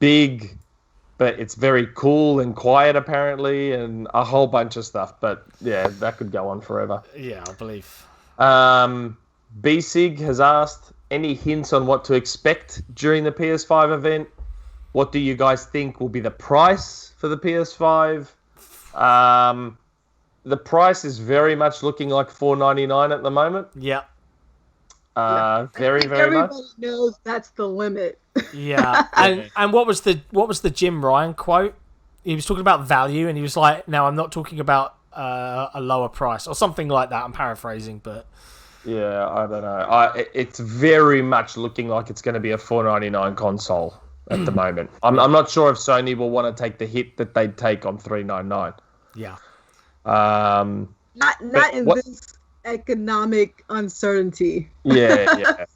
big, but it's very cool and quiet apparently, and a whole bunch of stuff. But yeah, that could go on forever. Yeah, I believe. BSIG has asked, any hints on what to expect during the PS5 event? What do you guys think will be the price for the PS5? The price is very much looking like $499 at the moment. Yeah. Very much. Everybody knows that's the limit. Yeah. And what was the Jim Ryan quote? He was talking about value, and he was like, "Now I'm not talking about a lower price," or something like that. I'm paraphrasing, but. Yeah, I don't know. It's very much looking like it's going to be a $499 console at the moment. I'm not sure if Sony will want to take the hit that they'd take on $399. Yeah. Not in this economic uncertainty. Yeah.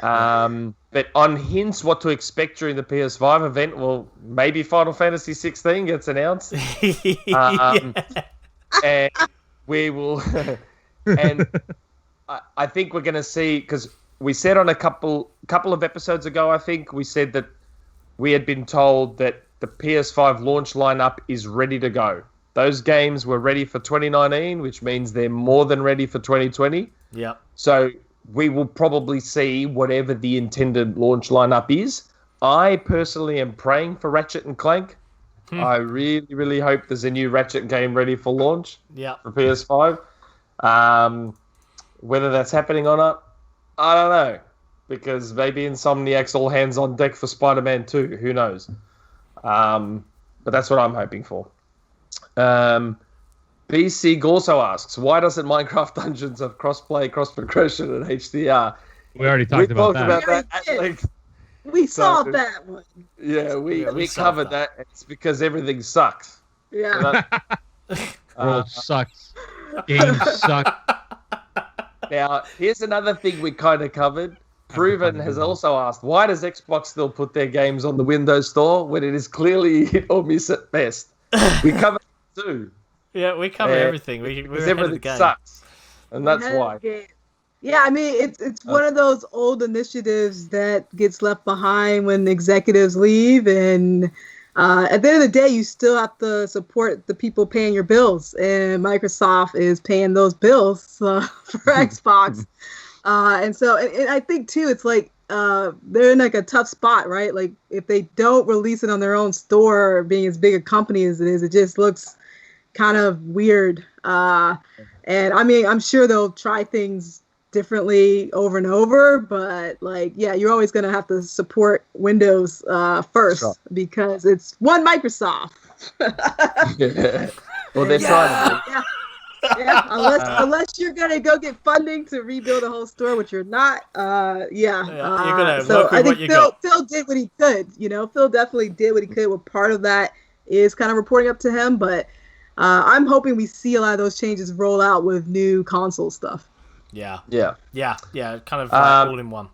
But on hints what to expect during the PS5 event, well, maybe Final Fantasy XVI gets announced. And we will... and I think we're going to see... Because we said on a couple of episodes ago, I think, we said that we had been told that the PS5 launch lineup is ready to go. Those games were ready for 2019, which means they're more than ready for 2020. Yeah. So we will probably see whatever the intended launch lineup is. I personally am praying for Ratchet and Clank. I really, really hope there's a new Ratchet game ready for launch for PS5. Whether that's happening or not, I don't know. Because maybe Insomniac's all hands on deck for Spider-Man 2. Who knows? But that's what I'm hoping for. BC also asks, why doesn't Minecraft Dungeons have cross-play, cross-progression, and HDR? We already talked about that. At length. We saw that one. Yeah, we covered that. It's because everything sucks. Yeah. World sucks. Games suck. Now, here's another thing we kind of covered. Proven has also asked, why does Xbox still put their games on the Windows Store when it is clearly hit or miss at best? We covered it too. Yeah, we cover everything. We're everything sucks. And that's why. Yeah, I mean, it's one of those old initiatives that gets left behind when executives leave, and at the end of the day, you still have to support the people paying your bills, and Microsoft is paying those bills for Xbox, and so and I think too, it's like they're in like a tough spot, right? Like if they don't release it on their own store, being as big a company as it is, it just looks kind of weird. And I mean, I'm sure they'll try things differently over and over, but like, yeah, you're always going to have to support Windows first because it's one Microsoft. Well, they're trying to. Yeah, unless you're gonna go get funding to rebuild a whole store, which you're not. You're gonna so I think Phil did what he could. You know, Phil definitely did what he could. Well, part of that is kind of reporting up to him, but I'm hoping we see a lot of those changes roll out with new console stuff. Yeah. Kind of all in one.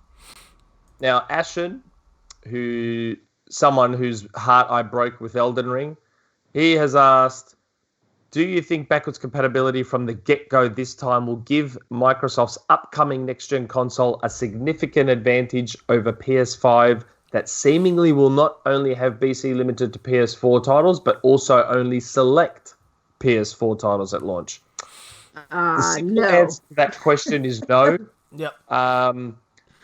Now, Ashen, someone whose heart I broke with Elden Ring, he has asked, do you think backwards compatibility from the get-go this time will give Microsoft's upcoming next-gen console a significant advantage over PS5 that seemingly will not only have BC limited to PS4 titles, but also only select PS4 titles at launch? The simple answer to that question is no. Yep.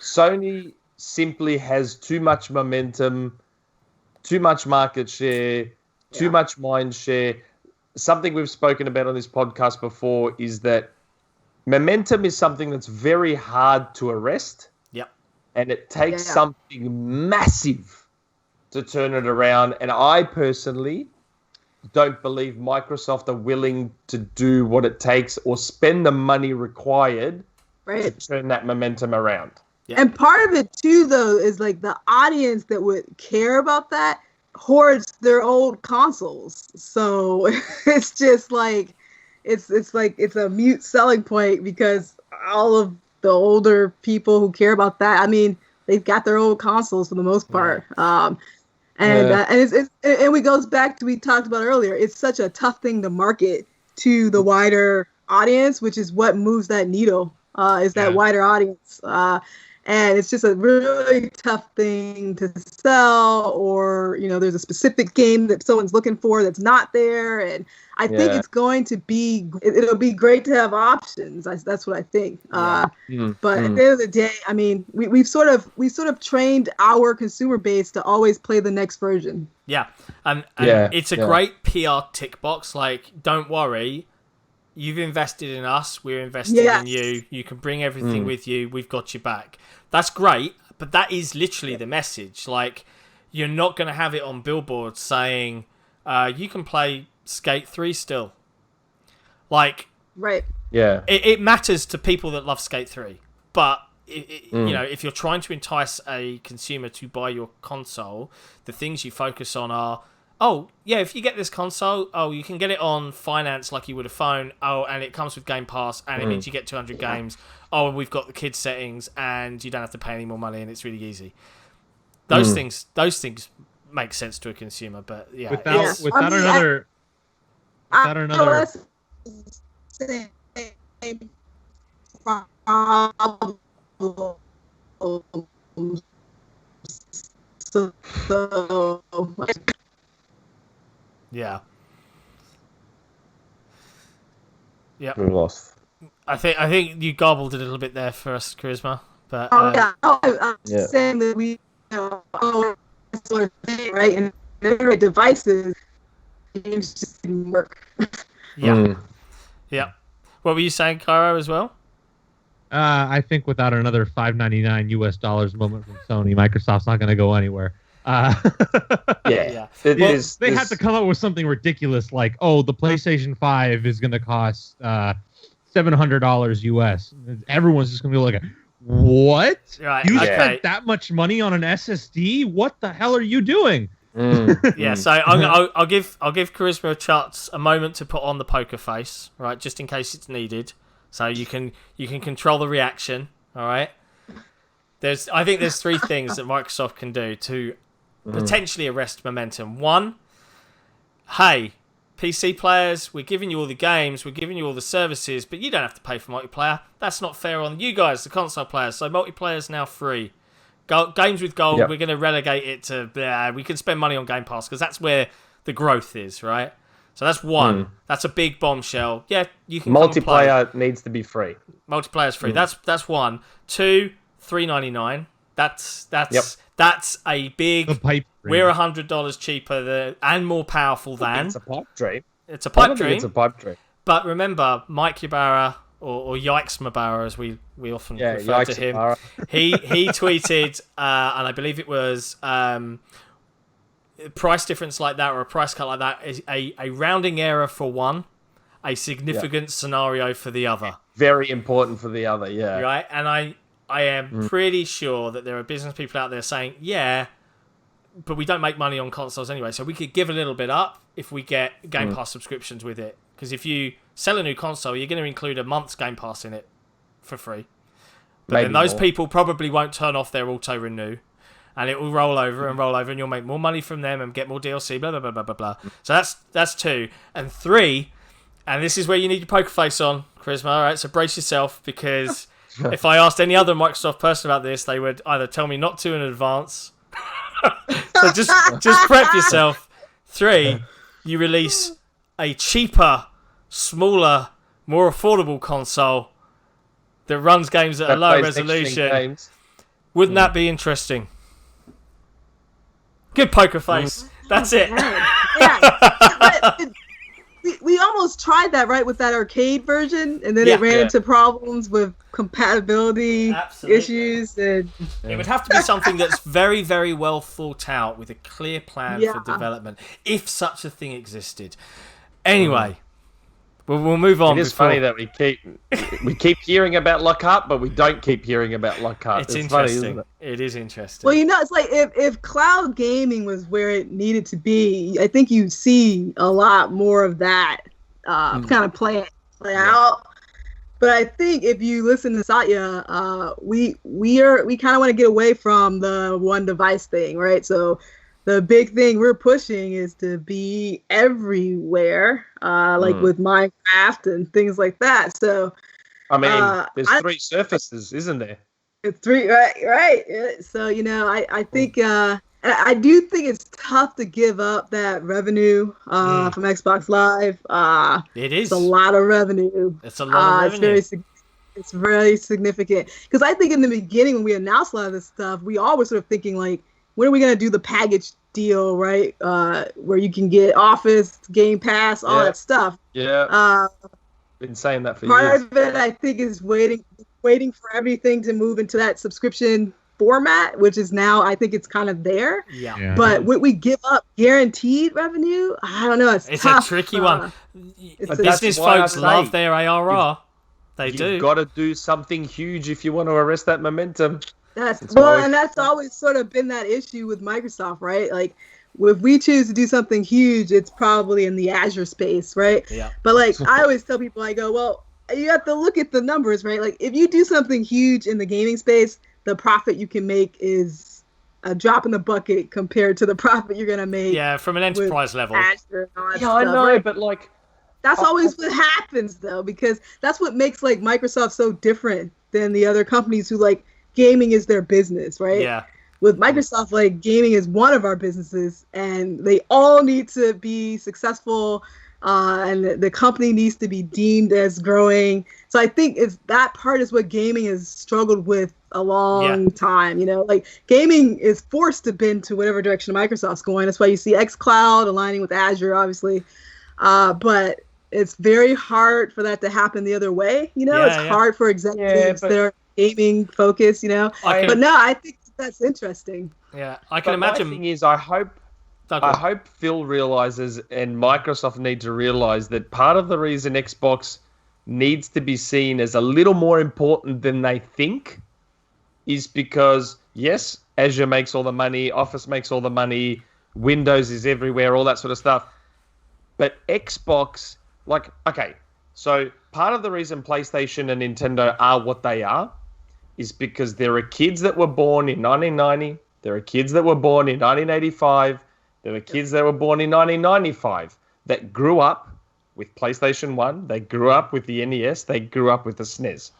Sony simply has too much momentum, too much market share, too much mind share. Something we've spoken about on this podcast before is that momentum is something that's very hard to arrest. Yep. And it takes something massive to turn it around. And I personally don't believe Microsoft are willing to do what it takes or spend the money required to turn that momentum around. Yep. And part of it too, though, is like the audience that would care about that hoards their old consoles. So it's just like it's a mute selling point because all of the older people who care about that, I mean, they've got their old consoles for the most part. And we goes back to we talked about earlier. It's such a tough thing to market to the wider audience, which is what moves that needle. Is that wider audience, and it's just a really tough thing to sell. Or there's a specific game that someone's looking for that's not there, and I think it's going to be. It'll be great to have options. That's what I think. But at the end of the day, I mean, we've sort of trained our consumer base to always play the next version. Yeah, and it's a great PR tick box. Like, don't worry, you've invested in us. We're invested in you. You can bring everything with you. We've got your back. That's great, but that is literally the message. Like, you're not going to have it on billboards saying you can play Skate 3 still. Like, it matters to people that love Skate 3, but if you're trying to entice a consumer to buy your console, the things you focus on are, if you get this console, you can get it on finance like you would a phone. And it comes with Game Pass, and it means you get 200 games. And we've got the kids settings, and you don't have to pay any more money, and it's really easy. Those things make sense to a consumer, but without another We're lost. I think you garbled a little bit there for us, Karisma. But I'm saying that we sort of thing, right? And every devices games just didn't work. Yeah. What were you saying, Cairo, as well? I think without another $5.99 US moment from Sony, Microsoft's not going to go anywhere. They had to come up with something ridiculous like, the PlayStation 5 is going to cost $700 US. Everyone's just going to be like, what? Right, you spent that much money on an SSD? What the hell are you doing? So I'll give Karisma a moment to put on the poker face, right, just in case it's needed. So you can control the reaction, all right? I think there's three things that Microsoft can do to potentially arrest momentum. One, hey, PC players, we're giving you all the games, we're giving you all the services, but you don't have to pay for multiplayer. That's not fair on you guys, the console players. So multiplayer is now free. Games with gold, we're going to relegate it to, we can spend money on Game Pass because that's where the growth is, right? So that's one. That's a big bombshell. Yeah, you can multiplayer needs to be free. Multiplayer is free. That's one. Two, $3.99. That's a big. We're $100 cheaper and more powerful than. It's a pipe dream. It's a pipe dream. It's a pipe dream. But remember, Mike Ybarra or Yikes Mabara, as we often refer to him. He tweeted, and I believe it was price difference like that or a price cut like that is a rounding error for one, a significant scenario for the other. Very important for the other, yeah. Right, and I am pretty sure that there are business people out there saying, but we don't make money on consoles anyway, so we could give a little bit up if we get Game Pass subscriptions with it. Because if you sell a new console, you're going to include a month's Game Pass in it for free. But then those people probably won't turn off their auto-renew, and it will roll over, and you'll make more money from them and get more DLC, blah, blah, blah, blah, blah, blah. So that's two. And three, and this is where you need your poker face on, Karisma, all right? So brace yourself, because if I asked any other Microsoft person about this, they would either tell me not to in advance. So just prep yourself. Three, you release a cheaper, smaller, more affordable console that runs games at a lower resolution. Wouldn't that be interesting? Good poker face. That's it. Yeah. We almost tried that, right, with that arcade version, and then it ran into problems with compatibility issues. And it would have to be something that's very, very well thought out with a clear plan for development, if such a thing existed. Anyway, we'll move on. It is funny that we keep hearing about Lockhart, but we don't keep hearing about Lockhart. It's interesting. Funny, isn't it? It is interesting. Well, it's like if cloud gaming was where it needed to be, I think you see a lot more of that kind of play out. But I think if you listen to Satya, we kind of want to get away from the one device thing, right? So the big thing we're pushing is to be everywhere, like with Minecraft and things like that. So, I mean, there's three surfaces, isn't there? It's three, right. So, I think, I do think it's tough to give up that revenue from Xbox Live. It is. It's a lot of revenue. It's a lot of revenue. It's very significant. Because I think in the beginning when we announced a lot of this stuff, we all were sort of thinking like, when are we going to do the package deal, right? Where you can get Office, Game Pass, all that stuff. Yeah. Been saying that for years. Part of it, I think, is waiting for everything to move into that subscription format, which is now, I think it's kind of there. Yeah. But would we give up guaranteed revenue? I don't know. It's tough. A tricky one. Business folks love their ARR. You've got to do something huge if you want to arrest that momentum. That's always sort of been that issue with Microsoft, right? Like, if we choose to do something huge, it's probably in the Azure space, right? Yeah. But like, I always tell people, I go, well, you have to look at the numbers, right? Like, if you do something huge in the gaming space, the profit you can make is a drop in the bucket compared to the profit you're gonna make. Yeah, from an enterprise level. Azure and all that stuff, I know, right? But like, that's always what happens, though, because that's what makes like Microsoft so different than the other companies who like gaming is their business, right? Yeah. With Microsoft, like, gaming is one of our businesses, and they all need to be successful, and the company needs to be deemed as growing. So I think that part is what gaming has struggled with a long time. Like, gaming is forced to bend to whatever direction Microsoft's going. That's why you see xCloud aligning with Azure, obviously. But it's very hard for that to happen the other way. It's hard for executives that are gaming focused, But no, I think that's interesting. Yeah, I can imagine. My thing is, I hope Phil realizes and Microsoft need to realize that part of the reason Xbox needs to be seen as a little more important than they think is because, yes, Azure makes all the money, Office makes all the money, Windows is everywhere, all that sort of stuff. But Xbox, like, okay, so part of the reason PlayStation and Nintendo are what they are is because there are kids that were born in 1990, there are kids that were born in 1985, there are kids that were born in 1995. that grew up with PlayStation 1, they grew up with the NES, they grew up with the SNES.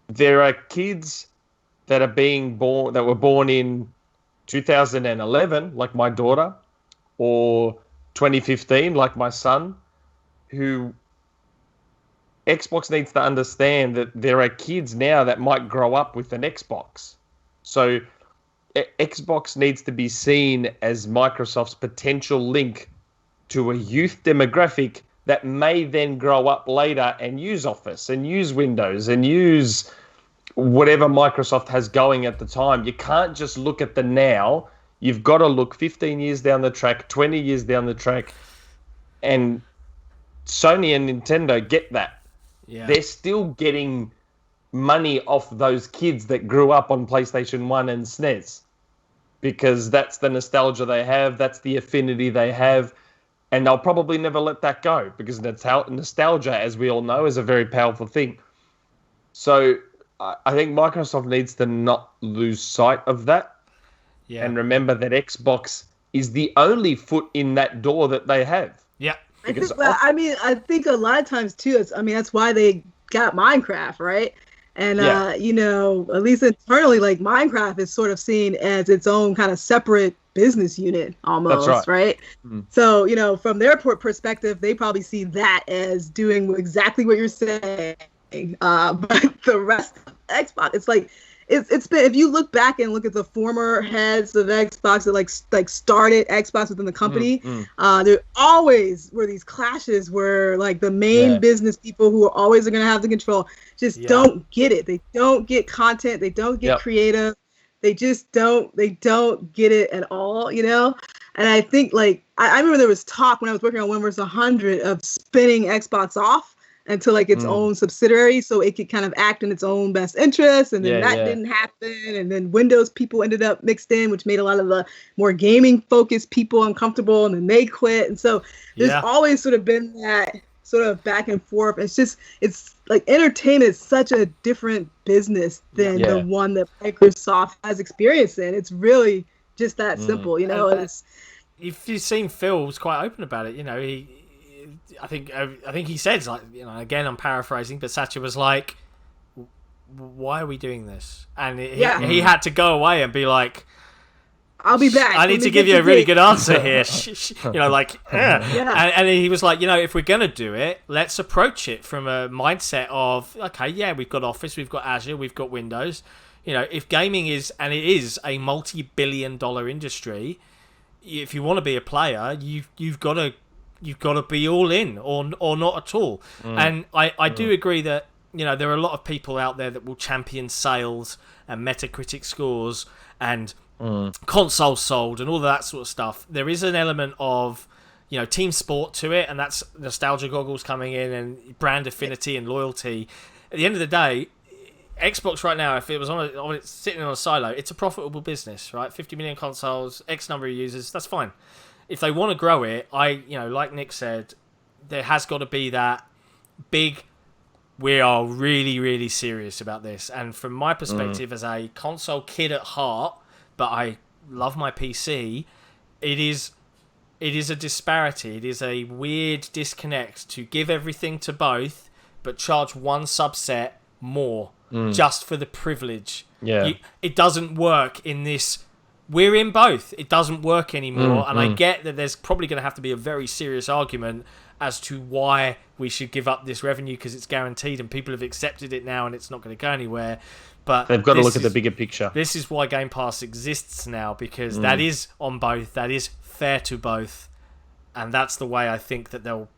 There are kids that were born in 2011, like my daughter, or 2015, like my son, who Xbox needs to understand that there are kids now that might grow up with an Xbox. So Xbox needs to be seen as Microsoft's potential link to a youth demographic that may then grow up later and use Office and use Windows and use whatever Microsoft has going at the time. You can't just look at the now. You've got to look 15 years down the track, 20 years down the track. And Sony and Nintendo get that. Yeah. They're still getting money off those kids that grew up on PlayStation 1 and SNES, because that's the nostalgia they have, that's the affinity they have, and they'll probably never let that go, because nostalgia, as we all know, is a very powerful thing. So I think Microsoft needs to not lose sight of that, and remember that Xbox is the only foot in that door that they have. Yeah. I think a lot of times too, that's why they got Minecraft, right? And at least internally, like, Minecraft is sort of seen as its own kind of separate business unit almost. That's right? Mm-hmm. So, from their perspective, they probably see that as doing exactly what you're saying. But the rest of Xbox, it's like, it's been, if you look back and look at the former heads of Xbox that like started Xbox within the company, there always were these clashes where, like, the main business people who are always going to have the control just don't get it. They don't get content. They don't get creative. They just don't get it at all, And I think, like, I remember there was talk when I was working on 1 vs. 100 of spinning Xbox off into, like, its own subsidiary so it could kind of act in its own best interest, and then that didn't happen, and then Windows people ended up mixed in, which made a lot of the more gaming focused people uncomfortable, and then they quit. And so there's always sort of been that sort of back and forth. It's like, entertainment is such a different business than the one that Microsoft has experience in. It's really just that simple, It's, if you've seen Phil was quite open about it, I think he said, like, again, I'm paraphrasing, but Satya was like, why are we doing this? And he had to go away and be like, I'll be back. I need to give you a really good answer here. And he was like, if we're going to do it, let's approach it from a mindset of, okay, we've got Office, we've got Azure, we've got Windows. If gaming is, and it is, a multi-billion-dollar industry, if you want to be a player, you've got to be all in or not at all. And I do agree that, there are a lot of people out there that will champion sales and Metacritic scores and consoles sold and all of that sort of stuff. There is an element of, team sport to it, and that's nostalgia goggles coming in and brand affinity and loyalty. At the end of the day, Xbox right now, if it was it's sitting on a silo, it's a profitable business, right? 50 million consoles, X number of users, that's fine. If they want to grow it, like Nick said, there has got to be that big, we are really, really serious about this. And from my perspective, as a console kid at heart, but I love my PC, it is a disparity. It is a weird disconnect to give everything to both, but charge one subset more just for the privilege. It doesn't work in this. We're in both. It doesn't work anymore. And I get that there's probably going to have to be a very serious argument as to why we should give up this revenue, because it's guaranteed and people have accepted it now and it's not going to go anywhere. But they've got to look at the bigger picture. This is why Game Pass exists now, because that is on both. That is fair to both. And that's the way I think that they'll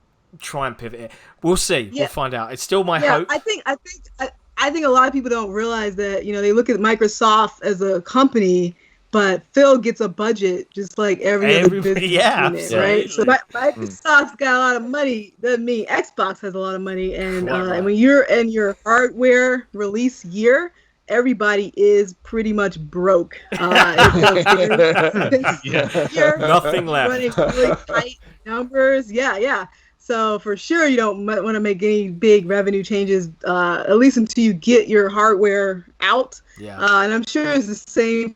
try and pivot it. We'll see. We'll find out. It's still my hope. I think a lot of people don't realize that, they look at Microsoft as a company, but Phil gets a budget just like every other business unit, right? So Microsoft's got a lot of money. Doesn't mean Xbox has a lot of money. And and when you're in your hardware release year, everybody is pretty much broke. Nothing left. Running really tight numbers. So for sure, you don't want to make any big revenue changes, at least until you get your hardware out. And I'm sure it's the same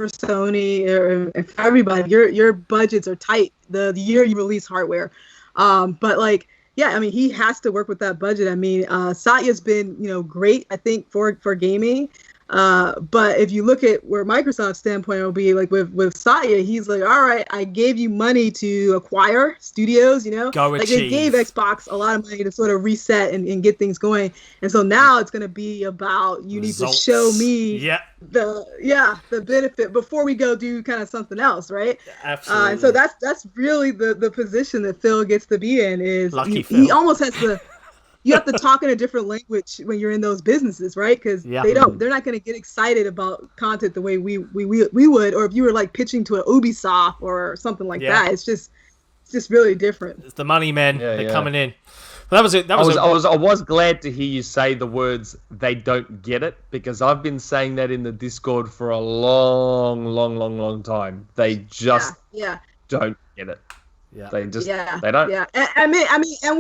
for Sony or for everybody. Your budgets are tight the year you release hardware. But like, yeah, I mean, he has to work with that budget. I mean, Satya's been, great, I think, for gaming. But if you look at where Microsoft's standpoint will be, like with Satya, he's like, all right, I gave you money to acquire studios, Go like achieve. they gave Xbox a lot of money to sort of reset and get things going. And so now it's going to be about, you Results. need to show me the benefit before we go do kind of something else. Right. Absolutely. And so that's really the position that Phil gets to be in is he almost has to, you have to talk in a different language when you're in those businesses, right? Because they're not going to get excited about content the way we would, or if you were like pitching to an Ubisoft or something like that. It's just really different. It's the money men. They're coming in. Well, that was it. I was glad to hear you say the words "they don't get it," because I've been saying that in the Discord for a long time. They just don't get it. Yeah. They just they don't. Yeah. I mean, and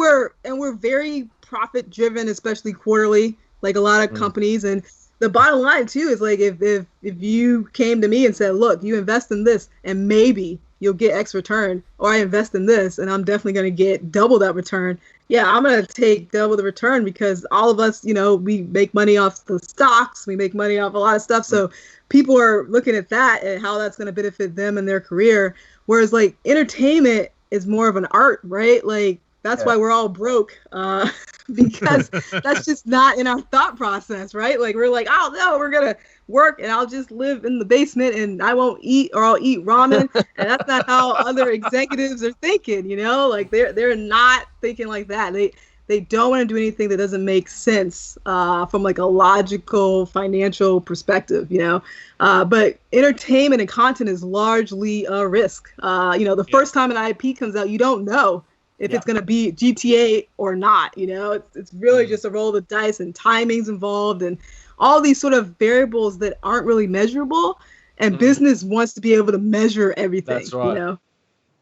we're very profit driven, especially quarterly, like a lot of companies. And the bottom line too is like if you came to me and said, look, you invest in this and maybe you'll get X return, or I invest in this and I'm definitely going to get double that return. Yeah, I'm going to take double the return because all of us, we make money off the stocks, we make money off a lot of stuff. So people are looking at that and how that's going to benefit them in their career. Whereas like entertainment is more of an art, right? Like that's why we're all broke, because that's just not in our thought process, right? Like we're like, oh no, we're gonna work and I'll just live in the basement and I won't eat, or I'll eat ramen, and that's not how other executives are thinking, Like they're not thinking like that. They don't want to do anything that doesn't make sense from like a logical financial perspective, But entertainment and content is largely a risk. The first time an IP comes out, you don't know if it's going to be GTA or not. It's really just a roll of the dice, and timing's involved, and all these sort of variables that aren't really measurable. And business wants to be able to measure everything. That's right.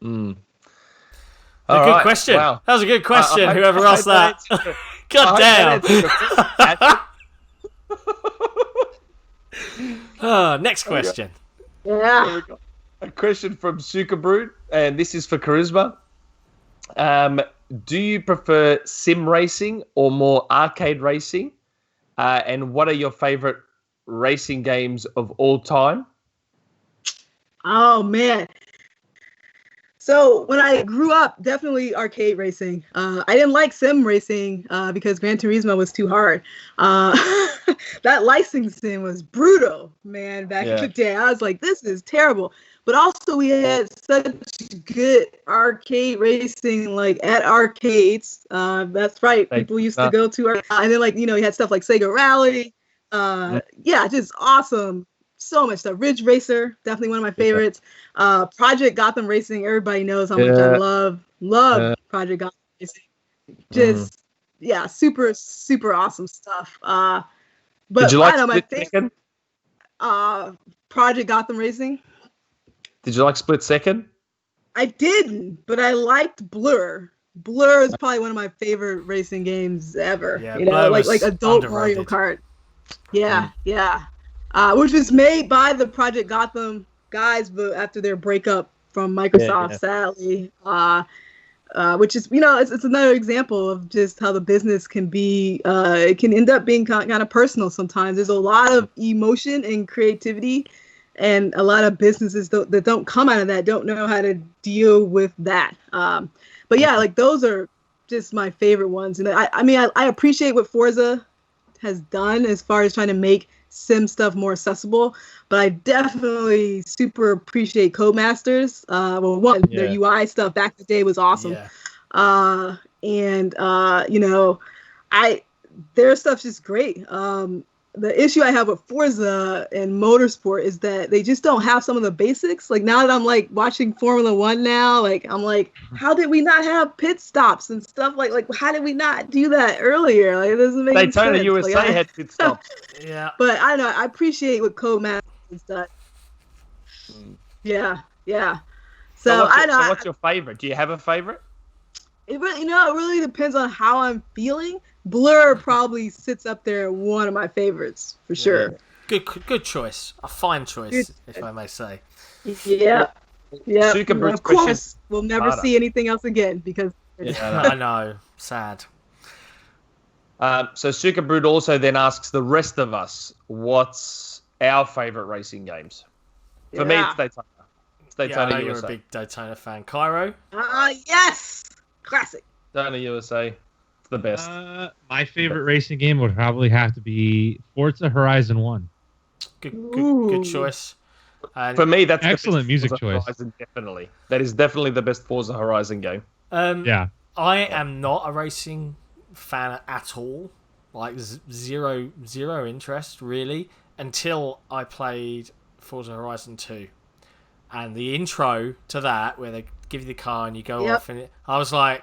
Mm. A good question. Wow. That was a good question. Whoever asked that. God damn. Next question. Yeah. A question from Sukabrood, and this is for Karisma. Do you prefer sim racing or more arcade racing? And what are your favorite racing games of all time? Oh, man. So when I grew up, definitely arcade racing. I didn't like sim racing because Gran Turismo was too hard. That licensing was brutal, man, back in the day. I was like, this is terrible. But also we had such good arcade racing, like at arcades. That's right. People used to go to and then you had stuff like Sega Rally. Just awesome. So much stuff. Ridge Racer, definitely one of my favorites. Project Gotham Racing, everybody knows how much I love Project Gotham Racing. Just super, super awesome stuff. But did you like Split Second? Project Gotham Racing. Did you like Split Second? I didn't, but I liked Blur. Blur is probably one of my favorite racing games ever. Yeah, like adult underrated. Mario Kart. Yeah. Which was made by the Project Gotham guys, but after their breakup from Microsoft, sadly. Which is, it's another example of just how the business can be, it can end up being kind of personal sometimes. There's a lot of emotion and creativity, and a lot of businesses that don't come out of that don't know how to deal with that. But yeah, like those are just my favorite ones. And I appreciate what Forza has done as far as trying to make sim stuff more accessible, but I definitely super appreciate Codemasters. Their UI stuff back in the day was awesome. Their stuff's just great. The issue I have with Forza and Motorsport is that they just don't have some of the basics. Like now that I'm like watching Formula One now, like I'm like, how did we not have pit stops and stuff? Like how did we not do that earlier? Like it doesn't make sense. Daytona USA had pit stops. Yeah. But I don't know. I appreciate what Codemasters does. Yeah. So what's your favorite? Do you have a favorite? It really depends on how I'm feeling. Blur probably sits up there, one of my favorites for sure. Good choice. A fine choice, if I may say. Yeah. Yeah. Of course, we'll never see anything else again because. I know. Sad. So Suka Brood also then asks the rest of us, what's our favourite racing games? For me, it's Daytona. Daytona USA. You're a big Daytona fan. Cairo? Yes! Classic. Daytona USA. It's the best. My favorite racing game would probably have to be Forza Horizon 1. Good choice. And for me, that's excellent music Forza choice. Horizon, definitely. That is definitely the best Forza Horizon game. I am not a racing fan at all. Like zero interest really until I played Forza Horizon 2. And the intro to that, where they give you the car and you go off, and I was like,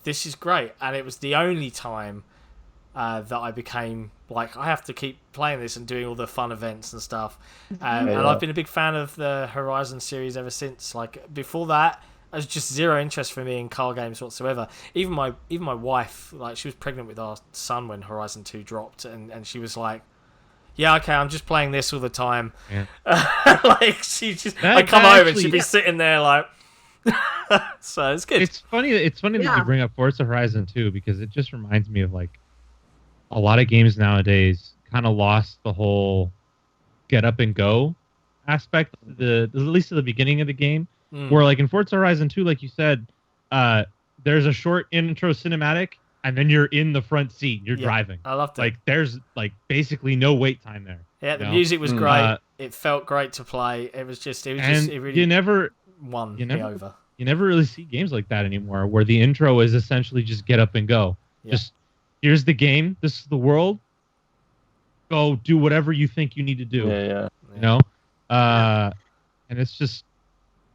this is great. And it was the only time that I became like, I have to keep playing this and doing all the fun events and stuff. And I've been a big fan of the Horizon series ever since. Like, before that, it was just zero interest for me in car games whatsoever. Even my wife, like, she was pregnant with our son when Horizon 2 dropped, and she was like, yeah, okay, I'm just playing this all the time. Yeah. Like, I come home and she'd be sitting there like, so it's good. It's funny that you bring up Forza Horizon 2 because it just reminds me of like a lot of games nowadays kind of lost the whole get up and go aspect, at least at the beginning of the game, where like in Forza Horizon 2, like you said, there's a short intro cinematic. And then you're in the front seat. You're driving. I loved it. Like there's like basically no wait time there. Yeah, the music was great. It felt great to play. It really you never won me over. You never really see games like that anymore, where the intro is essentially just get up and go. Yeah. Just here's the game. This is the world. Go do whatever you think you need to do. Yeah. You know, and it's just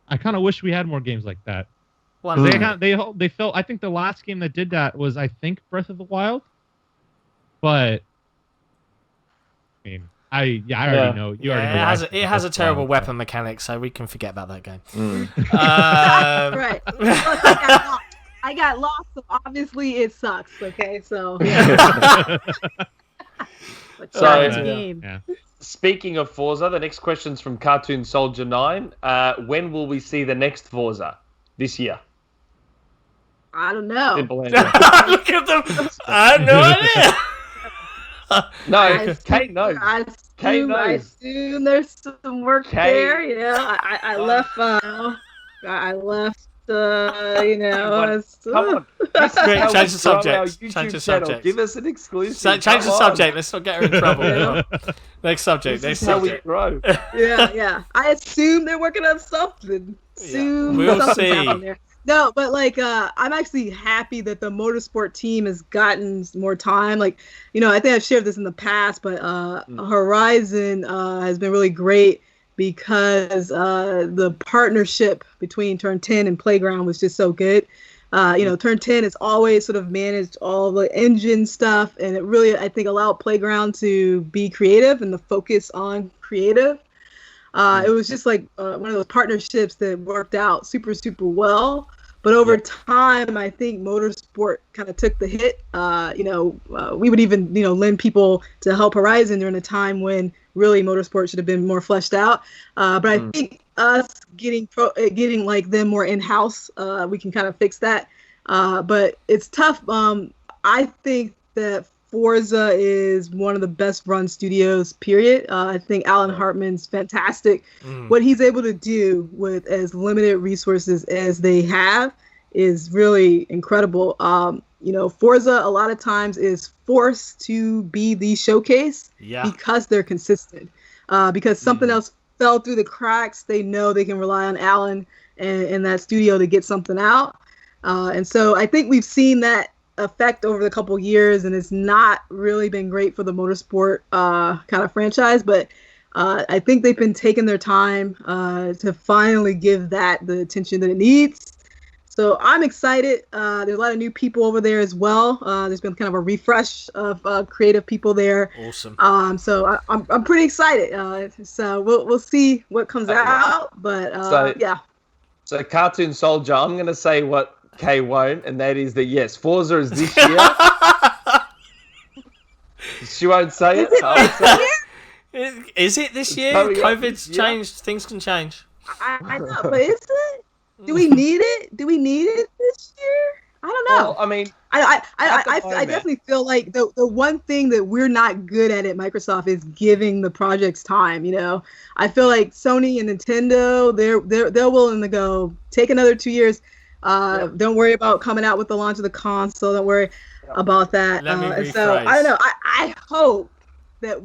I kind of wish we had more games like that. Well, they felt. I think the last game that did that was Breath of the Wild, but I mean, I already know you already know. It has a terrible weapon mechanic, so we can forget about that game. Right. I got lost, so obviously it sucks. Okay, so. Speaking of Forza, the next question's from Cartoon Soldier 9. When will we see the next Forza? This year? I don't know. Look at them. I have no idea. No, Kate knows. I assume there's some work there. You know, I left. I left. You know. Come on. Change the subject. Change the subject. Give us an exclusive. Change the subject. Let's not get her in trouble. Next subject. This is how we grow. Yeah. I assume they're working on something. Soon, we'll see. There. No, but like I'm actually happy that the motorsport team has gotten more time. Like, you know, I think I've shared this in the past, but Horizon has been really great because the partnership between Turn 10 and Playground was just so good. You know, Turn 10 has always sort of managed all the engine stuff, and it really, I think, allowed Playground to be creative and the focus on creative. It was just like one of those partnerships that worked out super, super well. But over time, I think motorsport kind of took the hit. You know, we would even, you know, lend people to help Horizon during a time when really motorsport should have been more fleshed out. But I think us getting like them more in-house, we can kind of fix that. But it's tough. I think that Forza is one of the best run studios, period. I think Alan Hartman's fantastic. What he's able to do with as limited resources as they have is really incredible. You know, Forza a lot of times is forced to be the showcase because they're consistent. Because something else fell through the cracks, they know they can rely on Alan and that studio to get something out. And so I think we've seen that effect over the couple years, and it's not really been great for the motorsport kind of franchise, but I think they've been taking their time to finally give that the attention that it needs. So I'm excited. There's a lot of new people over there as well. There's been kind of a refresh of creative people there. Awesome. So I'm pretty excited. So we'll see what comes out, but yeah. So Cartoon Soldier, I'm going to say what Kay won't, and that is that yes, Forza is this year. She won't say it. Is it this year? COVID's changed. Things can change. I know, but is it? Do we need it? Do we need it this year? I don't know. Well, I mean, I definitely feel like the one thing that we're not good at Microsoft is giving the projects time. You know, I feel like Sony and Nintendo, they're willing to go take another 2 years. Don't worry about coming out with the launch of the console. Don't worry about that. So I don't know. I hope that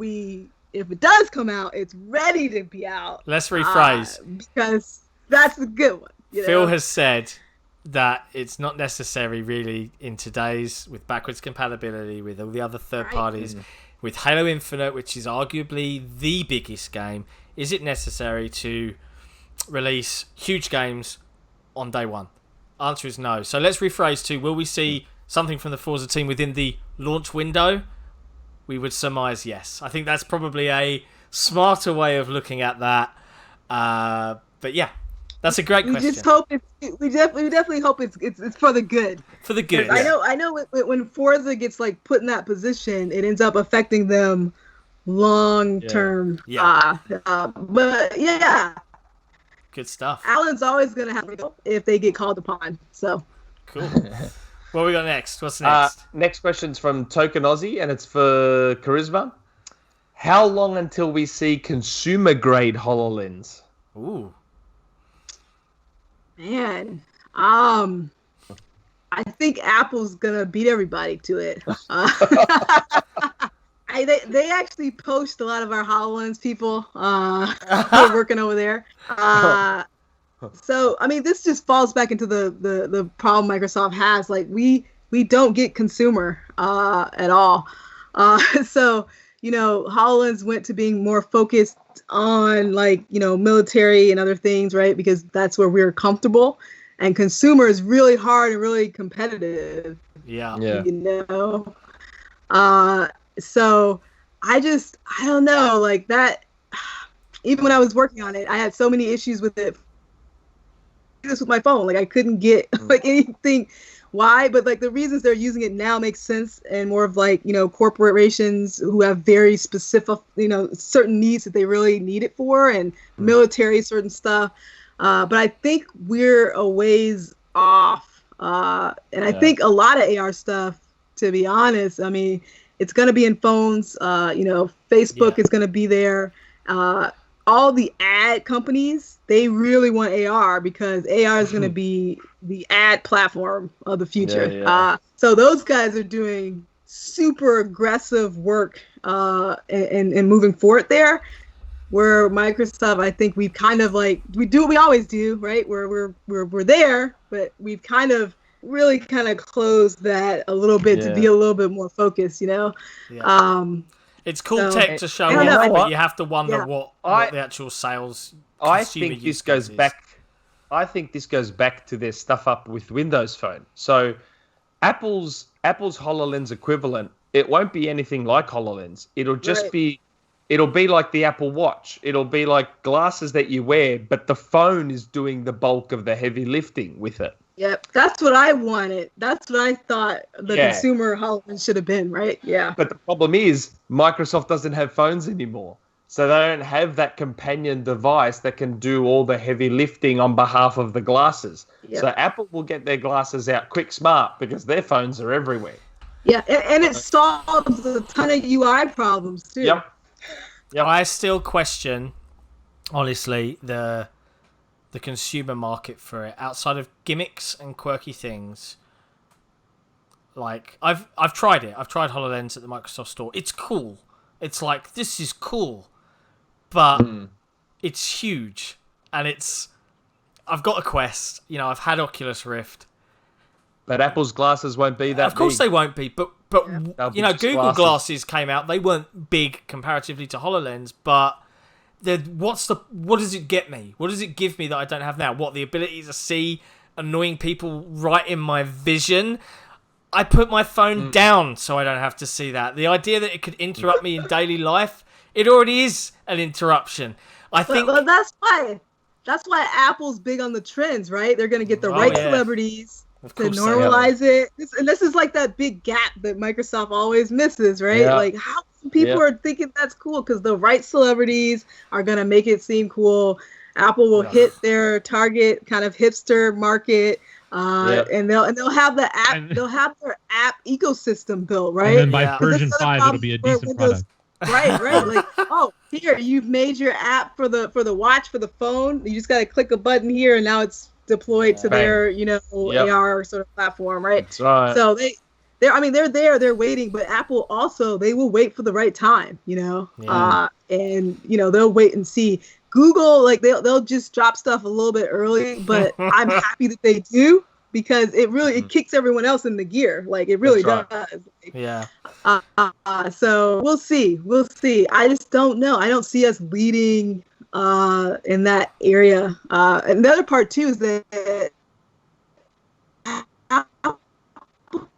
if it does come out, it's ready to be out. Let's rephrase because that's a good one. Phil has said that it's not necessary really in today's, with backwards compatibility with all the other third parties, with Halo Infinite, which is arguably the biggest game. Is it necessary to release huge games on day one? Answer is no. So let's rephrase to, will we see something from the Forza team within the launch window? We would surmise yes. I think that's probably a smarter way of looking at that. But yeah, that's a great question. We just hope we definitely hope it's for the good. For the good. I know when Forza gets like put in that position, it ends up affecting them long term. But yeah. Good stuff. Alan's always gonna have to if they get called upon. So cool. What we got next? What's next? Next question's from Token Aussie, and it's for Karisma. How long until we see consumer grade HoloLens? Ooh. Man, I think Apple's gonna beat everybody to it. They actually post a lot of our HoloLens people who are working over there. So I mean, this just falls back into the problem Microsoft has. Like we don't get consumer at all. So you know, HoloLens went to being more focused on like, you know, military and other things, right? Because that's where we're comfortable. And consumer is really hard and really competitive. Yeah. You know? So I don't know, like that, even when I was working on it, I had so many issues with it. This with my phone, like I couldn't get like anything. Why? But like the reasons they're using it now makes sense, and more of like, you know, corporations who have very specific, you know, certain needs that they really need it for, and military certain stuff. But I think we're a ways off. And I think a lot of AR stuff, to be honest, I mean, it's going to be in phones. You know, Facebook is going to be there. All the ad companies, they really want AR because AR is going to be the ad platform of the future. So those guys are doing super aggressive work and moving forward there. Where Microsoft, I think we've kind of like, we do what we always do, right? We're there, but we've kind of really kind of closed that a little bit to be a little bit more focused, you know? It's cool tech to show off, but you have to wonder what the actual sales. I think this goes back. I think this goes back to their stuff up with Windows Phone. So, Apple's HoloLens equivalent, it won't be anything like HoloLens. It'll just be. It'll be like the Apple Watch. It'll be like glasses that you wear, but the phone is doing the bulk of the heavy lifting with it. Yep, that's what I wanted. That's what I thought the consumer HoloLens should have been, right? Yeah. But the problem is Microsoft doesn't have phones anymore. So they don't have that companion device that can do all the heavy lifting on behalf of the glasses. Yep. So Apple will get their glasses out quick smart because their phones are everywhere. Yeah, and it solves a ton of UI problems too. Yep. I still question, honestly, the consumer market for it outside of gimmicks and quirky things. Like I've tried it. I've tried HoloLens at the Microsoft Store. It's cool. It's like, this is cool, but it's huge, and I've got a Quest. You know, I've had Oculus Rift. But Apple's glasses won't be that big. Of course they won't be, but you know, Google glasses came out. They weren't big comparatively to HoloLens, but what does it get me? What does it give me that I don't have now? What, the ability to see annoying people right in my vision? I put my phone down so I don't have to see that. The idea that it could interrupt me in daily life, it already is an interruption. I think well, that's why Apple's big on the trends, right? They're going to get the celebrities to normalize it. This is like that big gap that Microsoft always misses, right? Like, how is People are thinking that's cool because the right celebrities are gonna make it seem cool. Apple will hit their target kind of hipster market, and they'll have the app. They'll have their app ecosystem built, right? And then by version 5, it'll be a decent product. Right. Like, oh, here you've made your app for the watch, for the phone. You just got to click a button here, and now it's deployed to their AR sort of platform, right? That's right. So they're there, they're waiting, but Apple also, they will wait for the right time, and they'll wait and see. Google, like they'll just drop stuff a little bit early, but I'm happy that they do, because it kicks everyone else in the gear. Like it really does. Yeah. So we'll see. I just don't know. I don't see us leading in that area. And the other part too is that Apple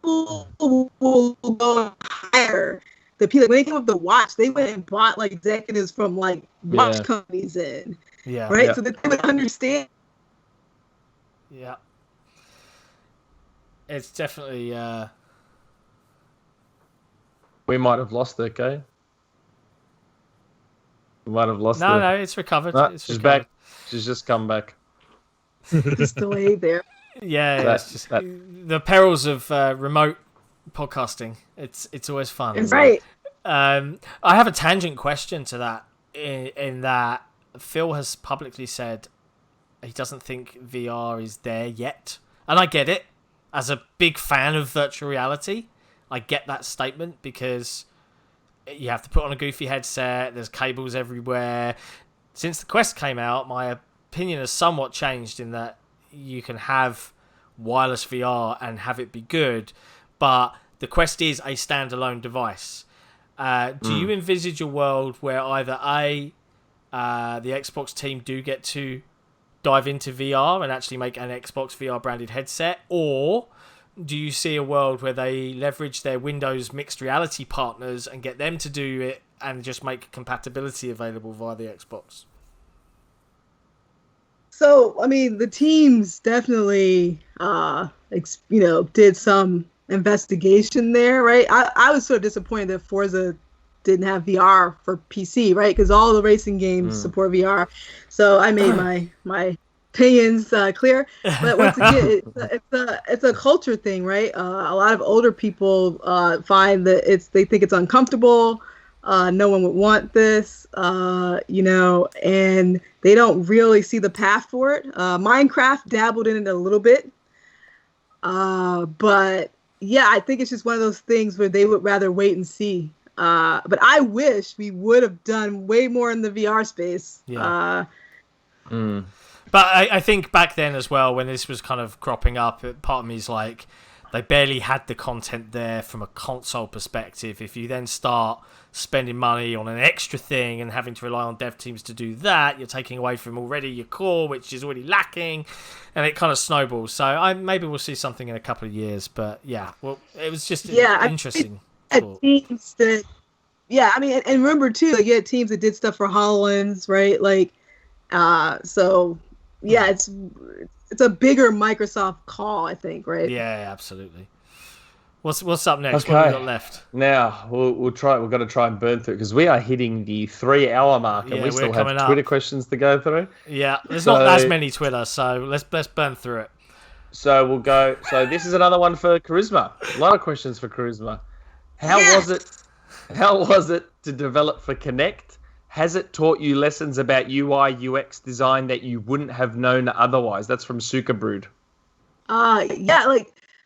will go hire the people. When they came up with the watch, they went and brought like executives from like watch companies in. Yeah. Right. Yeah. So that they would understand. Yeah. It's definitely. We might have lost it, okay? We might have lost it. No, it's recovered. No, she's back. She's just come back. Just delayed there. Yeah, it's just the perils of remote podcasting. It's always fun. It's right. I have a tangent question to that. In that Phil has publicly said he doesn't think VR is there yet, and I get it. As a big fan of virtual reality, I get that statement, because you have to put on a goofy headset, there's cables everywhere. Since the Quest came out, my opinion has somewhat changed in that you can have wireless VR and have it be good, but the Quest is a standalone device. Do you envisage a world where either the Xbox team do get to dive into VR and actually make an Xbox VR branded headset, or do you see a world where they leverage their Windows mixed reality partners and get them to do it and just make compatibility available via the Xbox? So, I mean, the teams definitely, did some investigation there, right? I was sort of disappointed that Forza didn't have VR for PC, right? Because all the racing games support VR. So I made my opinions clear. But once again, it's a culture thing, right? A lot of older people find that they think it's uncomfortable. No one would want this, and they don't really see the path for it. Minecraft dabbled in it a little bit. But yeah, I think it's just one of those things where they would rather wait and see. But I wish we would have done way more in the VR space. Yeah. But I think back then as well, when this was kind of cropping up, part of me is like, they barely had the content there from a console perspective. If you then start spending money on an extra thing and having to rely on dev teams to do that, you're taking away from already your core, which is already lacking, and it kind of snowballs. So maybe we'll see something in a couple of years. But yeah, well, it was just interesting. Teams that, and remember too, like you had teams that did stuff for HoloLens, right? Like, so yeah, it's a bigger Microsoft call, I think, right? Yeah, absolutely. What's up next? Okay. What have we got left? Now we'll try. We've got to try and burn through, because we are hitting the 3-hour mark, and we still have Twitter questions to go through. Yeah, there's not as many Twitter, so let's burn through it. So we'll go. So this is another one for Karisma. A lot of questions for Karisma. How was it to develop for Kinect? Has it taught you lessons about UI UX design that you wouldn't have known otherwise? That's from Sukabrood.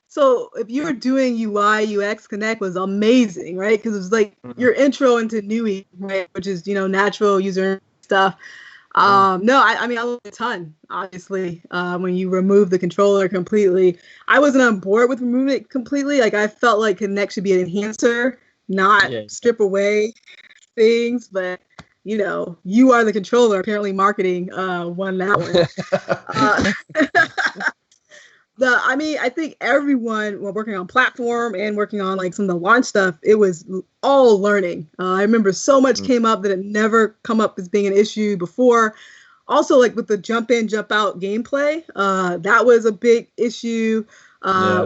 So if you were doing UI UX, Kinect was amazing, right? Because it was like your intro into NUI, right? Which is, natural user stuff. I learned a ton, obviously, when you remove the controller completely. I wasn't on board with removing it completely. Like, I felt like Kinect should be an enhancer, not strip away things. But, you are the controller. Apparently marketing won that one. I think everyone working on platform and working on like some of the launch stuff, it was all learning. I remember so much came up that it never come up as being an issue before. Also, like with the jump in, jump out gameplay, that was a big issue.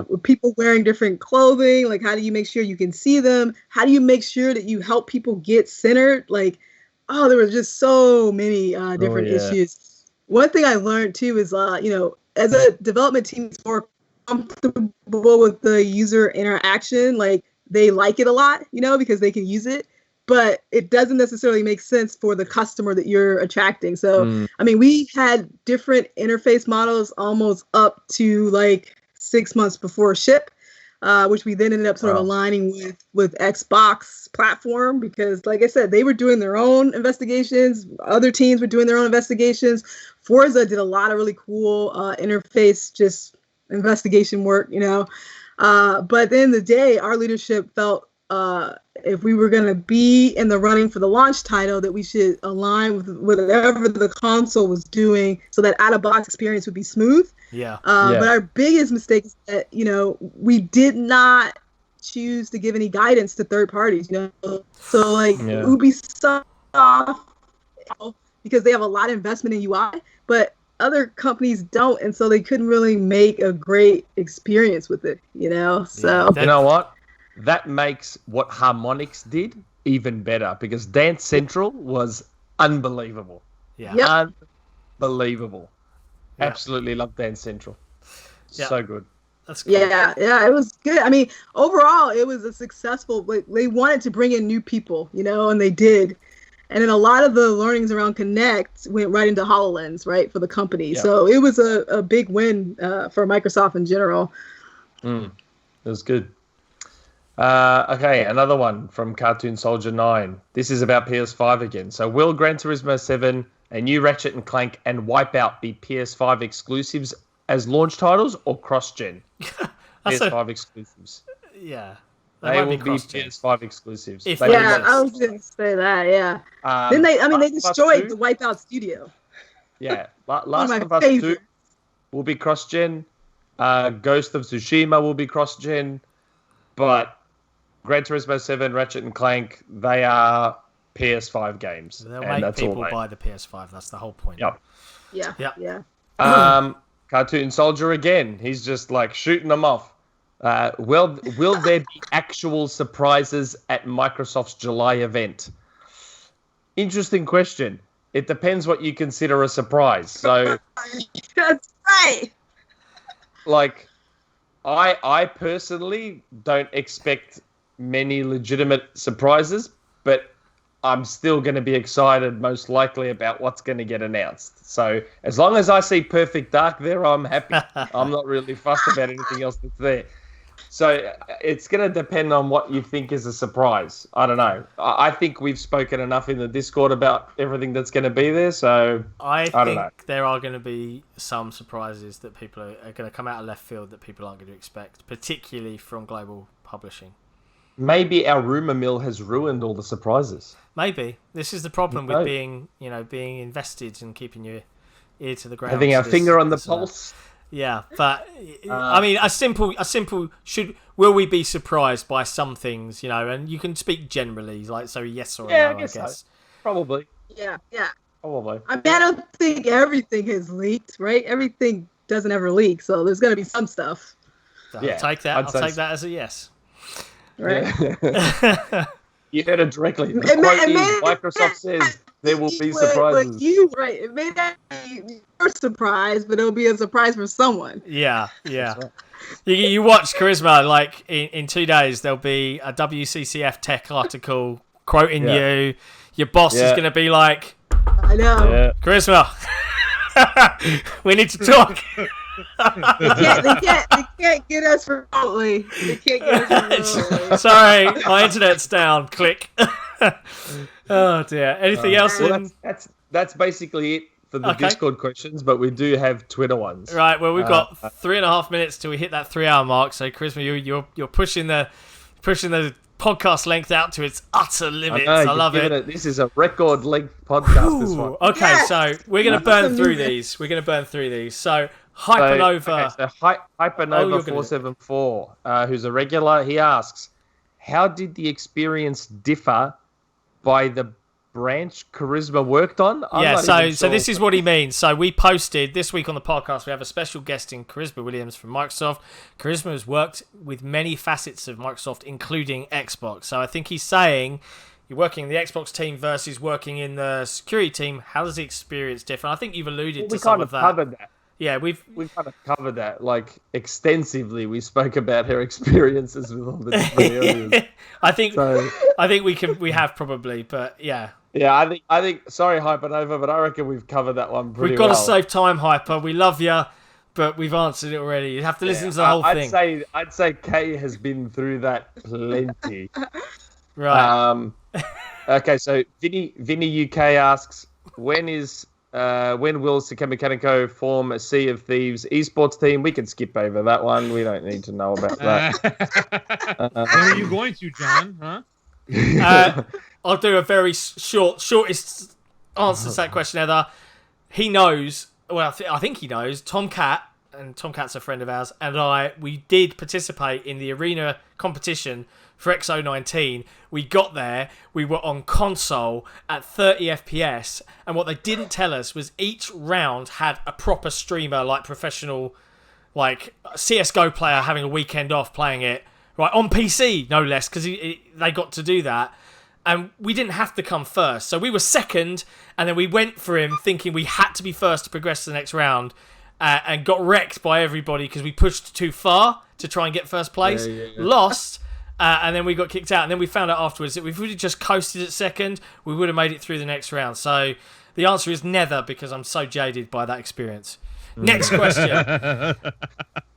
with people wearing different clothing. Like, how do you make sure you can see them? How do you make sure that you help people get centered? Like, there were just so many different issues. One thing I learned too is, as a development team is more comfortable with the user interaction. Like, they like it a lot, because they can use it. But it doesn't necessarily make sense for the customer that you're attracting. So, we had different interface models almost up to like 6 months before ship, which we then ended up sort of aligning with Xbox platform because, like I said, they were doing their own investigations. Other teams were doing their own investigations. Forza did a lot of really cool interface, just investigation work, But at the end of the day, our leadership felt if we were going to be in the running for the launch title, that we should align with whatever the console was doing so that out-of-box experience would be smooth. But our biggest mistake is that, we did not choose to give any guidance to third parties, So, like, Ubisoft, because they have a lot of investment in UI, but other companies don't, and so they couldn't really make a great experience with it, So, you know what? That makes what Harmonix did even better because Dance Central was unbelievable. Unbelievable. Absolutely love Dance Central. So good. That's cool. Yeah, it was good. Overall, it was a successful. They wanted to bring in new people, and they did. And then a lot of the learnings around Connect went right into HoloLens, right, for the company. So it was a big win for Microsoft in general. It was good. Okay, another one from Cartoon Soldier 9. This is about PS5 again. So will Gran Turismo 7 and new Ratchet and Clank and Wipeout be PS5 exclusives as launch titles or cross-gen? PS5 exclusives. Yeah. They will be PS5 exclusives. I was going to say that, then they destroyed the Wipeout studio. Yeah. Last of Us 2 will be cross-gen. Ghost of Tsushima will be cross-gen. But Gran Turismo 7, Ratchet and Clank, they are PS5 games. They'll make people buy the PS5. That's the whole point. Yeah. Cartoon Soldier again. He's just like shooting them off. Will there be actual surprises at Microsoft's July event? Interesting question. It depends what you consider a surprise. So that's right. Like, I personally don't expect many legitimate surprises, but I'm still going to be excited most likely about what's going to get announced. So as long as I see Perfect Dark there, I'm happy. I'm not really fussed about anything else that's there. So it's going to depend on what you think is a surprise. I don't know. I think we've spoken enough in the Discord about everything that's going to be there. So I don't know. There are going to be some surprises that people are going to come out of left field that people aren't going to expect, particularly from global publishing. Maybe our rumor mill has ruined all the surprises. Maybe. This is the problem with being invested and keeping your ear to the ground. Having our finger on the pulse. Yeah, but a simple will we be surprised by some things, and you can speak generally, like, so yes or no, I guess. So. Probably. Yeah. Probably. I don't think everything has leaked, right? Everything doesn't ever leak, so there's going to be some stuff. So I'll take that. I'll take that as a yes. Right. You heard it directly. The quote is, Microsoft says there will be surprises. It may not be your surprise, but it'll be a surprise for someone. Yeah. You watch Karisma, like in 2 days, there'll be a WCCF tech article quoting you. Your boss is going to be like, I know. Yeah. Karisma, we need to talk. They can't get us remotely. Sorry, my internet's down. Click. Oh dear. Anything else? Well, that's basically it for the Discord questions, but we do have Twitter ones. Right. Well, we've got 3.5 minutes till we hit that 3 hour mark. So, Charisma, you're pushing the podcast length out to its utter limits. I love it. This is a record length podcast. This one. Okay, so we're going to burn through these. So, Hypernova. So Hypernova 474, who's a regular, he asks, how did the experience differ by the branch Karisma worked on? So this is what he means. So we posted this week on the podcast, we have a special guest in Karisma Williams from Microsoft. Karisma has worked with many facets of Microsoft, including Xbox. So I think he's saying you're working in the Xbox team versus working in the security team. How does the experience differ? I think you've alluded to some of that. Covered that. Yeah, we've kind of covered that like extensively. We spoke about her experiences with all the different areas. I think we have probably, but yeah. Yeah, I think. Sorry, Hypernova, but I reckon we've covered that one pretty well. We've got to save time, Hyper. We love you, but we've answered it already. You have to listen to the whole thing. I'd say Kay has been through that plenty. Right. Okay, so Vinny UK asks, when will Sikamikanico form a Sea of Thieves esports team? We can skip over that one. We don't need to know about that. When are you going to, John? Huh? I'll do a very shortest answer to that question ever. He knows. Well, I think he knows. Tomcat, and Tomcat's a friend of ours, and we did participate in the arena competition for XO19. We got there, we were on console at 30 FPS, and what they didn't tell us was each round had a proper streamer, like professional, like CSGO player having a weekend off playing it, right, on PC, no less, because they got to do that. And we didn't have to come first. So we were second, and then we went for him thinking we had to be first to progress to the next round, and got wrecked by everybody because we pushed too far to try and get first place. Lost, and then we got kicked out. And then we found out afterwards that if we'd just coasted at second, we would have made it through the next round. So the answer is never, because I'm so jaded by that experience. Next question.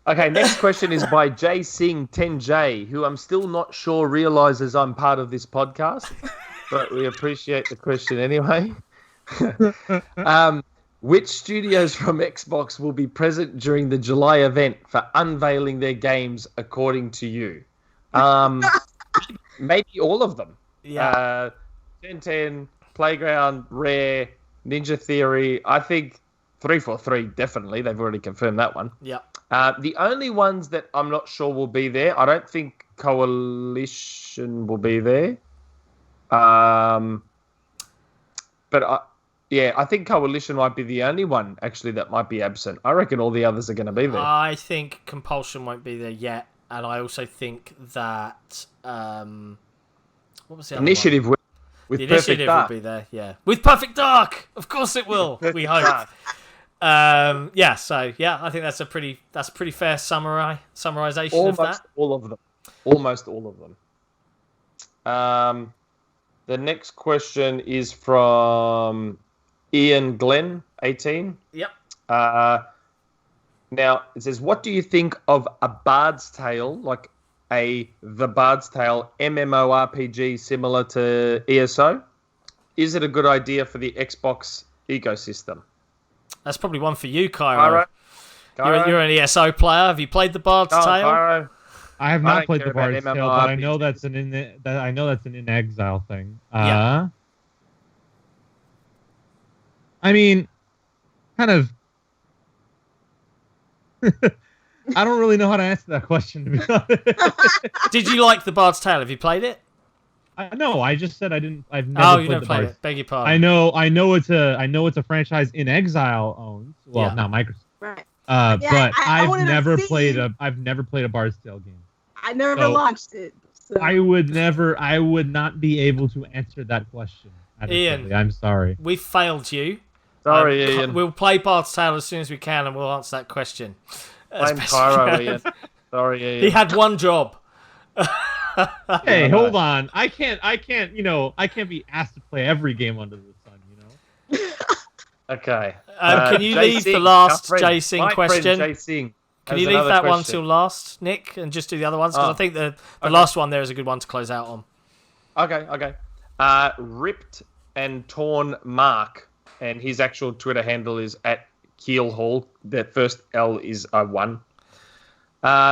Okay, next question is by Jay Singh 10J, who I'm still not sure realizes I'm part of this podcast, but we appreciate the question anyway. Which studios from Xbox will be present during the July event for unveiling their games, according to you? Maybe all of them. Yeah. 1010, Playground, Rare, Ninja Theory. I think 343, definitely. They've already confirmed that one. Yeah. The only ones that I'm not sure will be there, I don't think Coalition will be there. But I think Coalition might be the only one, actually, that might be absent. I reckon all the others are going to be there. I think Compulsion won't be there yet. And I also think that... what was the other Initiative one? With the Perfect Initiative Dark will be there, yeah. With Perfect Dark! Of course it will, we hope. I think that's a pretty fair summarization of that. Almost all of them. The next question is from Ian Glenn, 18. Yep. Now, it says, what do you think of a Bard's Tale, like The Bard's Tale MMORPG similar to ESO? Is it a good idea for the Xbox ecosystem? That's probably one for you, Cairo. You're an ESO player. Have you played The Bard's Tale? Cairo. I have not played The Bard's Tale, but I know that's an in exile thing. Yeah. I mean, kind of. I don't really know how to answer that question, to be honest. Did you like The Bard's Tale? Have you played it? No, I just said I didn't. I've never played The Bard's it. Beg your pardon. I know it's a franchise in exile owns. Well, not Microsoft. Right. But I've never played a Bard's Tale game. I never launched it. So. I would not be able to answer that question. Ian, I'm sorry. We failed you. Sorry, Ian. We'll play Bard's Tale as soon as we can, and we'll answer that question. I'm Cairo, Ian. Sorry, Ian. He had one job. Hey, hold on. I can't be asked to play every game under the sun, Okay. Can you leave the last Jay Singh question? Can you leave that one till last, Nick, and just do the other ones? Because I think the last one there is a good one to close out on. Okay. Ripped and Torn Mark, and his actual Twitter handle is @KeelHall. The first L is a 1.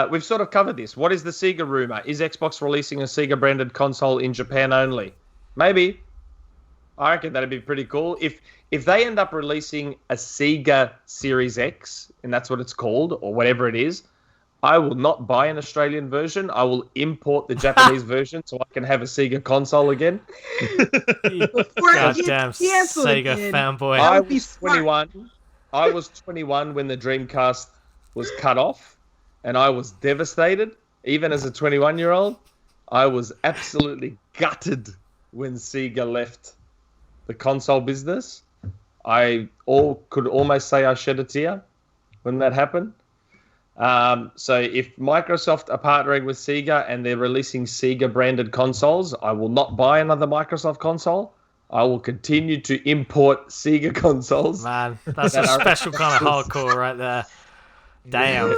We've sort of covered this. What is the Sega rumor? Is Xbox releasing a Sega-branded console in Japan only? Maybe. I reckon that'd be pretty cool. If they end up releasing a Sega Series X, and that's what it's called, or whatever it is, I will not buy an Australian version. I will import the Japanese version so I can have a Sega console again. Goddamn Sega fanboy. I was 21 when the Dreamcast was cut off, and I was devastated. Even as a 21-year-old, I was absolutely gutted when Sega left the console business. I could almost say I shed a tear when that happened. So if Microsoft are partnering with Sega and they're releasing Sega-branded consoles, I will not buy another Microsoft console. I will continue to import Sega consoles. Man, that's a special kind of hardcore right there. Damn.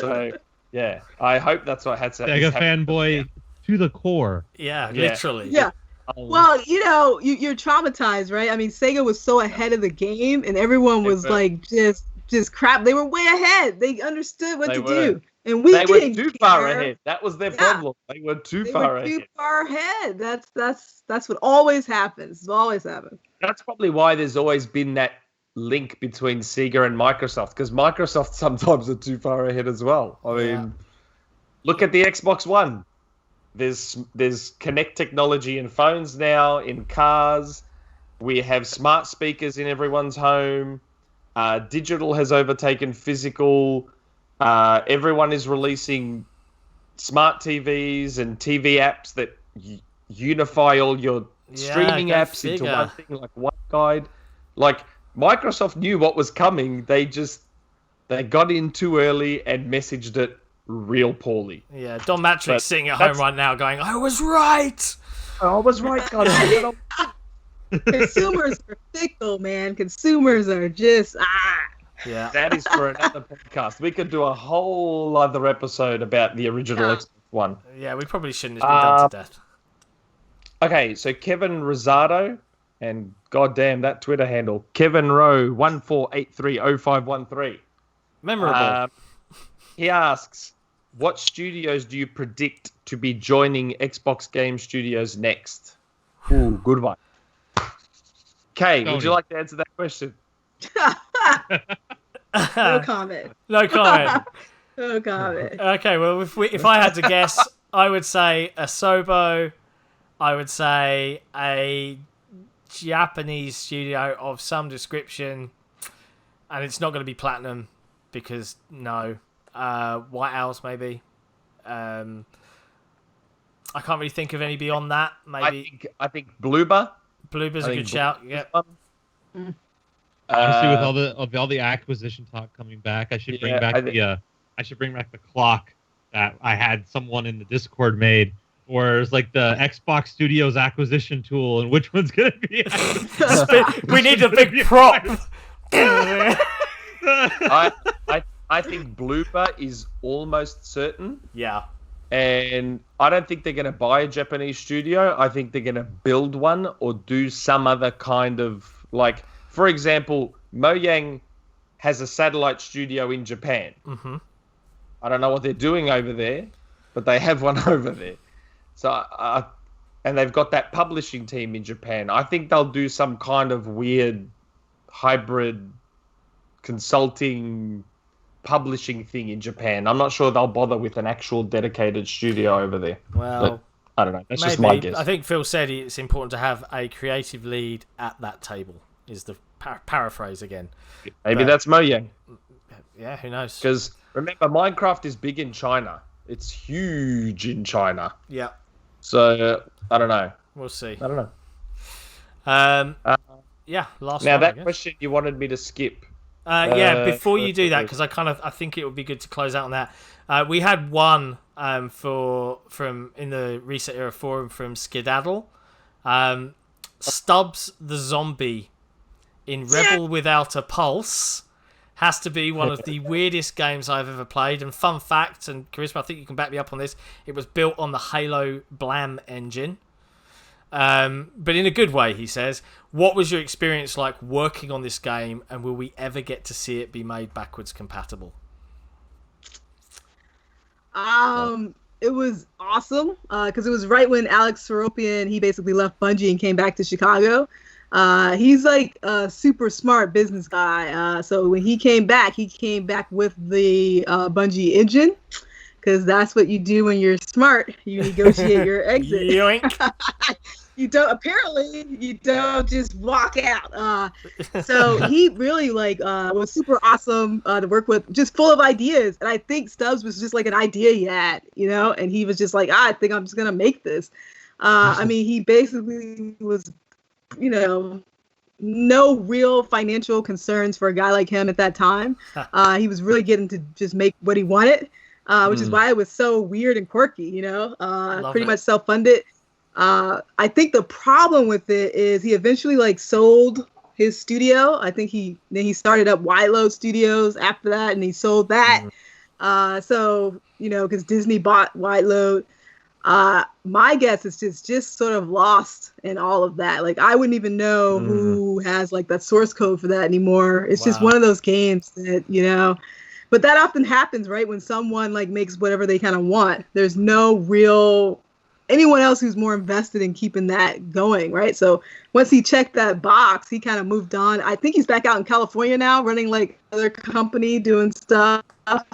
So, yeah, I hope that's what had to Sega fanboy to the core. Yeah, literally. Yeah. Well, you're traumatized, right? I mean, Sega was so ahead of the game, and everyone was like just crap. They were way ahead. They understood what to do, and they were too far ahead. That was their problem. They were too far ahead. That's what always happens. It's always happens. That's probably why there's always been that link between Sega and Microsoft, because Microsoft sometimes are too far ahead as well. I mean, look at the Xbox One. There's Connect technology in phones now, in cars. We have smart speakers in everyone's home. Digital has overtaken physical. Everyone is releasing smart TVs and TV apps that unify all your streaming apps into one thing, like one guide. Like, Microsoft knew what was coming. They got in too early and messaged it real poorly. Yeah, Don Matrix sitting at home right now going, I was right! I was right, God. Consumers are fickle, man. Consumers are just, Yeah. That is for another podcast. We could do a whole other episode about the original Xbox One. Yeah, we probably shouldn't have been done to death. Okay, so Kevin Rosado, and goddamn that Twitter handle, Kevin Rowe 14830513. Memorable. He asks, what studios do you predict to be joining Xbox Game Studios next? Ooh, good one. Kay, would you like to answer that question? No comment. No comment. No comment. Okay, well, if I had to guess, I would say Asobo. I would say a Japanese studio of some description, and it's not going to be Platinum because no. White Owls maybe. I can't really think of any beyond that. Maybe I think Bloober. Bloober's a good shout. Yeah. Honestly, with all the acquisition talk coming back, I should bring back the clock that I had someone in the Discord made, where it's like the Xbox Studios acquisition tool, and which one's gonna be? We need a big prop. I think Bloober is almost certain. Yeah. And I don't think they're going to buy a Japanese studio. I think they're going to build one or do some other kind of, like, for example, Mojang has a satellite studio in Japan. Mm-hmm. I don't know what they're doing over there, but they have one over there. So, and they've got that publishing team in Japan. I think they'll do some kind of weird hybrid consulting publishing thing in Japan. I'm not sure they'll bother with an actual dedicated studio over there. Well, but I don't know. That's just my guess. I think Phil said it's important to have a creative lead at that table, is the paraphrase again. Maybe that's Mojang. Yeah, who knows? Because remember, Minecraft is big in China. It's huge in China. Yeah. So, I don't know. We'll see. I don't know. Yeah, last now, one, that question you wanted me to skip. Before you do that, because I think it would be good to close out on that. We had one from in the Reset Era forum from Skedaddle. Stubbs the Zombie in Rebel Without a Pulse has to be one of the weirdest games I've ever played. And fun fact, and Karisma, I think you can back me up on this, it was built on the Halo Blam engine. But in a good way, he says. What was your experience like working on this game, and will we ever get to see it be made backwards compatible? It was awesome because it was right when Alex Seropian, he basically left Bungie and came back to Chicago. He's like a super smart business guy. So when he came back with the Bungie engine, because that's what you do when you're smart. You negotiate your exit. You don't just walk out. So he really was super awesome to work with, just full of ideas. And I think Stubbs was just like an idea he had, and he was just like, I think I'm just gonna make this. I mean, he basically was, no real financial concerns for a guy like him at that time. He was really getting to just make what he wanted, which is why it was so weird and quirky, pretty much self-funded. I think the problem with it is he eventually sold his studio. I think he started up Wilo Studios after that, and he sold that. So, because Disney bought Wilo. My guess is just sort of lost in all of that. I wouldn't even know who has that source code for that anymore. It's just one of those games that, but that often happens, right? When someone makes whatever they kind of want, there's no real anyone else who's more invested in keeping that going, right? So once he checked that box, he kind of moved on. I think he's back out in California now, running another company, doing stuff.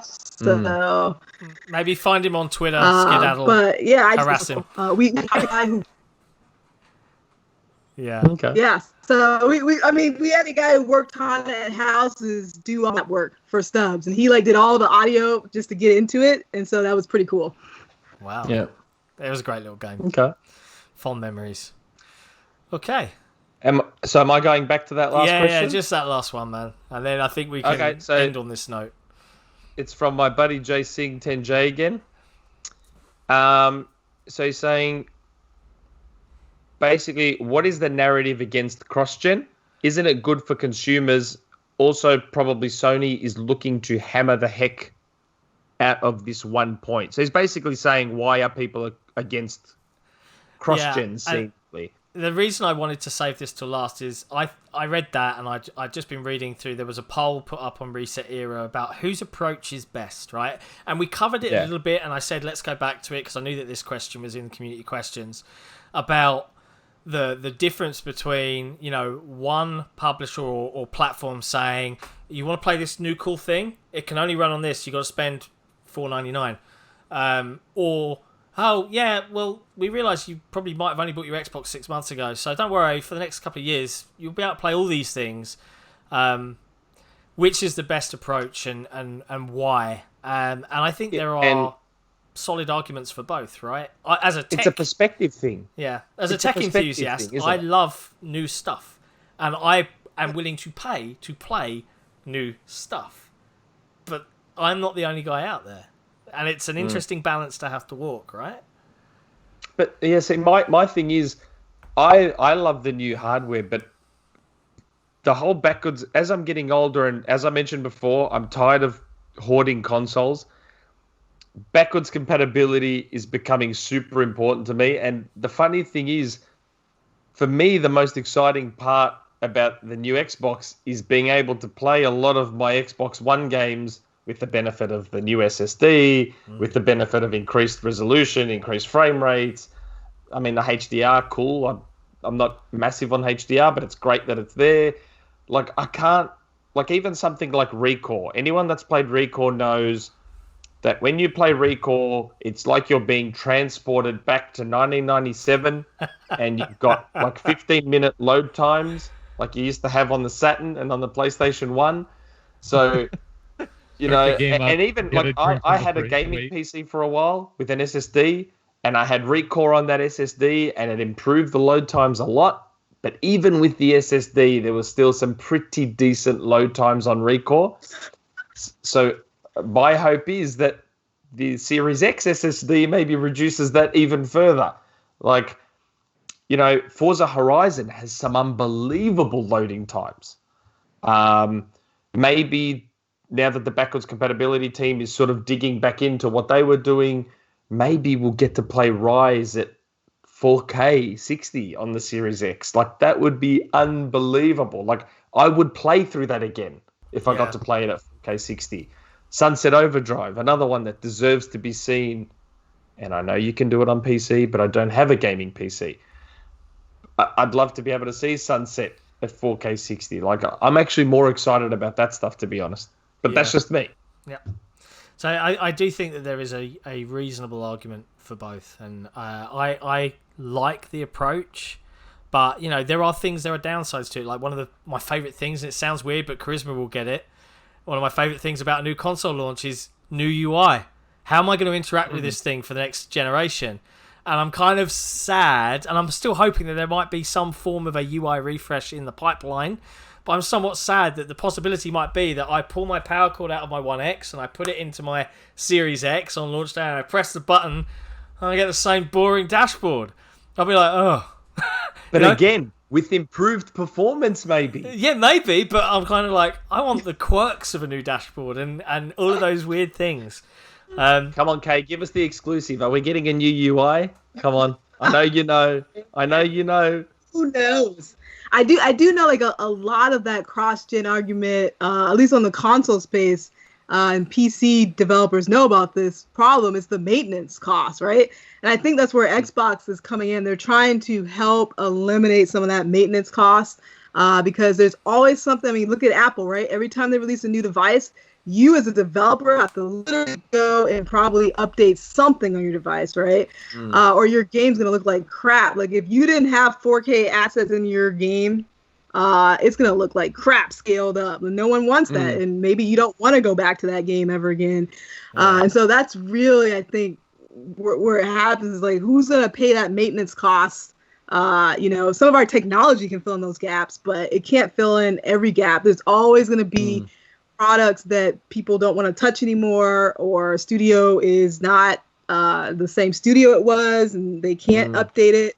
So maybe find him on Twitter, skedaddle. But yeah, I harass him. We had a guy who. Yeah. Okay. Yeah. So we had a guy who worked on at houses do all that work for Stubbs, and he did all the audio just to get into it, and so that was pretty cool. Wow. Yeah. It was a great little game. Okay. Fond memories. Okay. Am I going back to that last question? Yeah, just that last one, man. And then I think we can end on this note. It's from my buddy J Sing 10J again. So he's saying, basically, what is the narrative against cross-gen? Isn't it good for consumers? Also, probably Sony is looking to hammer the heck out of this one point. So he's basically saying, why are people against cross-gen, seemingly? The reason I wanted to save this till last is I read that, and I'd just been reading through. There was a poll put up on Reset Era about whose approach is best, right? And we covered it a little bit, and I said, let's go back to it, because I knew that this question was in Community Questions, about the difference between, one publisher or platform saying, you want to play this new cool thing? It can only run on this. You got to spend $4.99. Or, oh, yeah, well, we realise you probably might have only bought your Xbox 6 months ago, so don't worry, for the next couple of years, you'll be able to play all these things. Which is the best approach and why? And I think there are solid arguments for both, right? It's a perspective thing. Yeah. As a tech enthusiast, I love new stuff. And I am willing to pay to play new stuff. But I'm not the only guy out there. And it's an interesting balance to have to walk, right? But yeah, see, my thing is, I love the new hardware, but the whole backwards, as I'm getting older, and as I mentioned before, I'm tired of hoarding consoles. Backwards compatibility is becoming super important to me. And the funny thing is, for me, the most exciting part about the new Xbox is being able to play a lot of my Xbox One games with the benefit of the new SSD, with the benefit of increased resolution, increased frame rates. I mean, the HDR, cool. I'm not massive on HDR, but it's great that it's there. I can't, even something like Recore. Anyone that's played Recore knows that when you play Recore, it's like you're being transported back to 1997 and you've got 15-minute load times like you used to have on the Saturn and on the PlayStation 1. So... and even I had a gaming PC for a while with an SSD, and I had Recore on that SSD, and it improved the load times a lot. But even with the SSD, there was still some pretty decent load times on Recore. So my hope is that the Series X SSD maybe reduces that even further. Forza Horizon has some unbelievable loading times. Maybe now that the backwards compatibility team is sort of digging back into what they were doing, maybe we'll get to play Rise at 4K 60 on the Series X. That would be unbelievable. I would play through that again if I got to play it at 4K 60. Sunset Overdrive, another one that deserves to be seen. And I know you can do it on PC, but I don't have a gaming PC. I'd love to be able to see sunset at 4K 60. Like, I'm actually more excited about that stuff, to be honest. But that's just me. Yeah. So I do think that there is a reasonable argument for both, and I like the approach, but there are downsides to it. Like, one of my favorite things, and it sounds weird, but Karisma will get it. One of my favorite things about a new console launch is new UI. How am I going to interact with this thing for the next generation? And I'm kind of sad, and I'm still hoping that there might be some form of a UI refresh in the pipeline. But I'm somewhat sad that the possibility might be that I pull my power cord out of my One X and I put it into my Series X on launch day and I press the button and I get the same boring dashboard. I'll be like, oh. But again, with improved performance, maybe. Yeah, maybe, but I'm kind of like, I want the quirks of a new dashboard and all of those weird things. Come on, Kay, give us the exclusive. Are we getting a new UI? Come on. I know you know. Who knows? I do know, like, a lot of that cross-gen argument, at least on the console space, and PC developers know about this problem. It's the maintenance cost, right? And I think that's where Xbox is coming in. They're trying to help eliminate some of that maintenance cost, because there's always something. I mean, look at Apple, right? Every time they release a new device, you as a developer have to literally go and probably update something on your device, right? Or your game's going to look like crap. Like, if you didn't have 4K assets in your game, it's going to look like crap scaled up. And no one wants that. And maybe you don't want to go back to that game ever again. And so that's really, I think, where it happens is, like, who's going to pay that maintenance cost? Some of our technology can fill in those gaps, but it can't fill in every gap. There's always going to be products that people don't want to touch anymore, or studio is not the same studio it was, and they can't update it.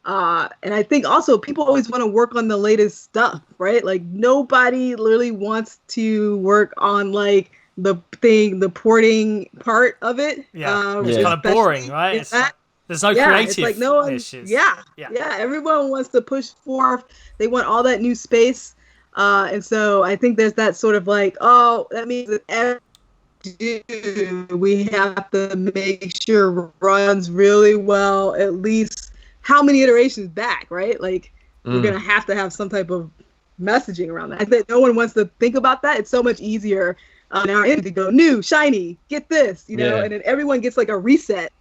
And I think also people always want to work on the latest stuff, right? Like, nobody literally wants to work on, like, the porting part of it. Yeah, it's kind of boring, right? There's no creative. It's like no one. Issues. Yeah. Everyone wants to push forth. They want all that new space. And so I think there's that sort of like, oh, that means that we have to make sure runs really well, at least how many iterations back, right? Like, we're going to have some type of messaging around that. I think no one wants to think about that. It's so much easier now to go new, shiny, get this, and then everyone gets like a reset.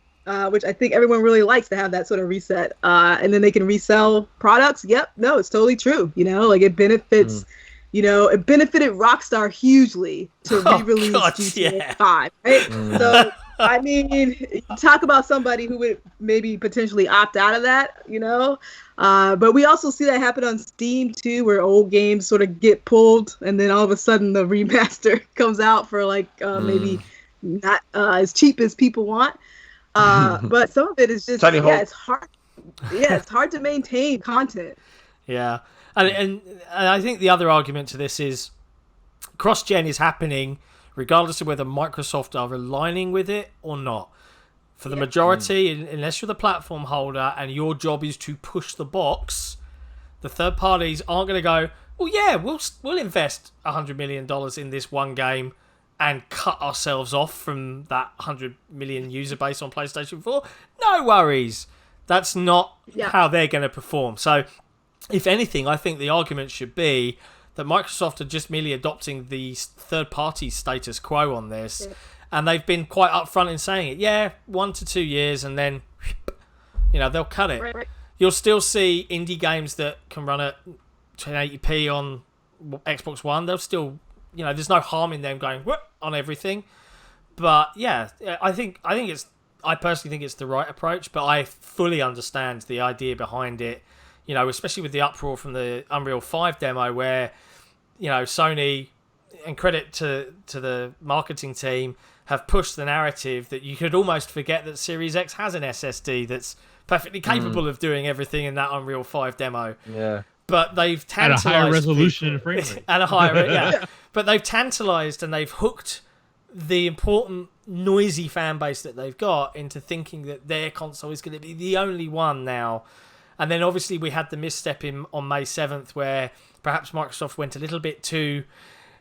Which I think everyone really likes to have that sort of reset. And then they can resell products. Yep. No, it's totally true. Like, it benefits, it benefited Rockstar hugely to re-release GTA 5, right? So, I mean, talk about somebody who would maybe potentially opt out of that, but we also see that happen on Steam too, where old games sort of get pulled and then all of a sudden the remaster comes out for like maybe not as cheap as people want. But some of it is just it's hard. Yeah, it's hard to maintain content. Yeah, and I think the other argument to this is cross-gen is happening regardless of whether Microsoft are aligning with it or not. For the majority, unless you're the platform holder and your job is to push the box, the third parties aren't going to go, well, yeah, we'll invest $100 million in this one game and cut ourselves off from that 100 million user base on PlayStation 4. No worries. That's not how they're going to perform. So, if anything, I think the argument should be that Microsoft are just merely adopting the third-party status quo on this, and they've been quite upfront in saying it. 1 to 2 years, and then, they'll cut it. Right. You'll still see indie games that can run at 1080p on Xbox One. They'll still... there's no harm in them going whoop on everything, but I personally think it's the right approach. But I fully understand the idea behind it. Especially with the uproar from the Unreal 5 demo, where Sony, and credit to the marketing team, have pushed the narrative that you could almost forget that Series X has an SSD that's perfectly capable of doing everything in that Unreal 5 demo. Yeah. But they've tantalized at a higher resolution and frame rate. At a higher, But they've tantalized and they've hooked the important noisy fan base that they've got into thinking that their console is going to be the only one now. And then obviously we had the misstep on May 7th where perhaps Microsoft went a little bit too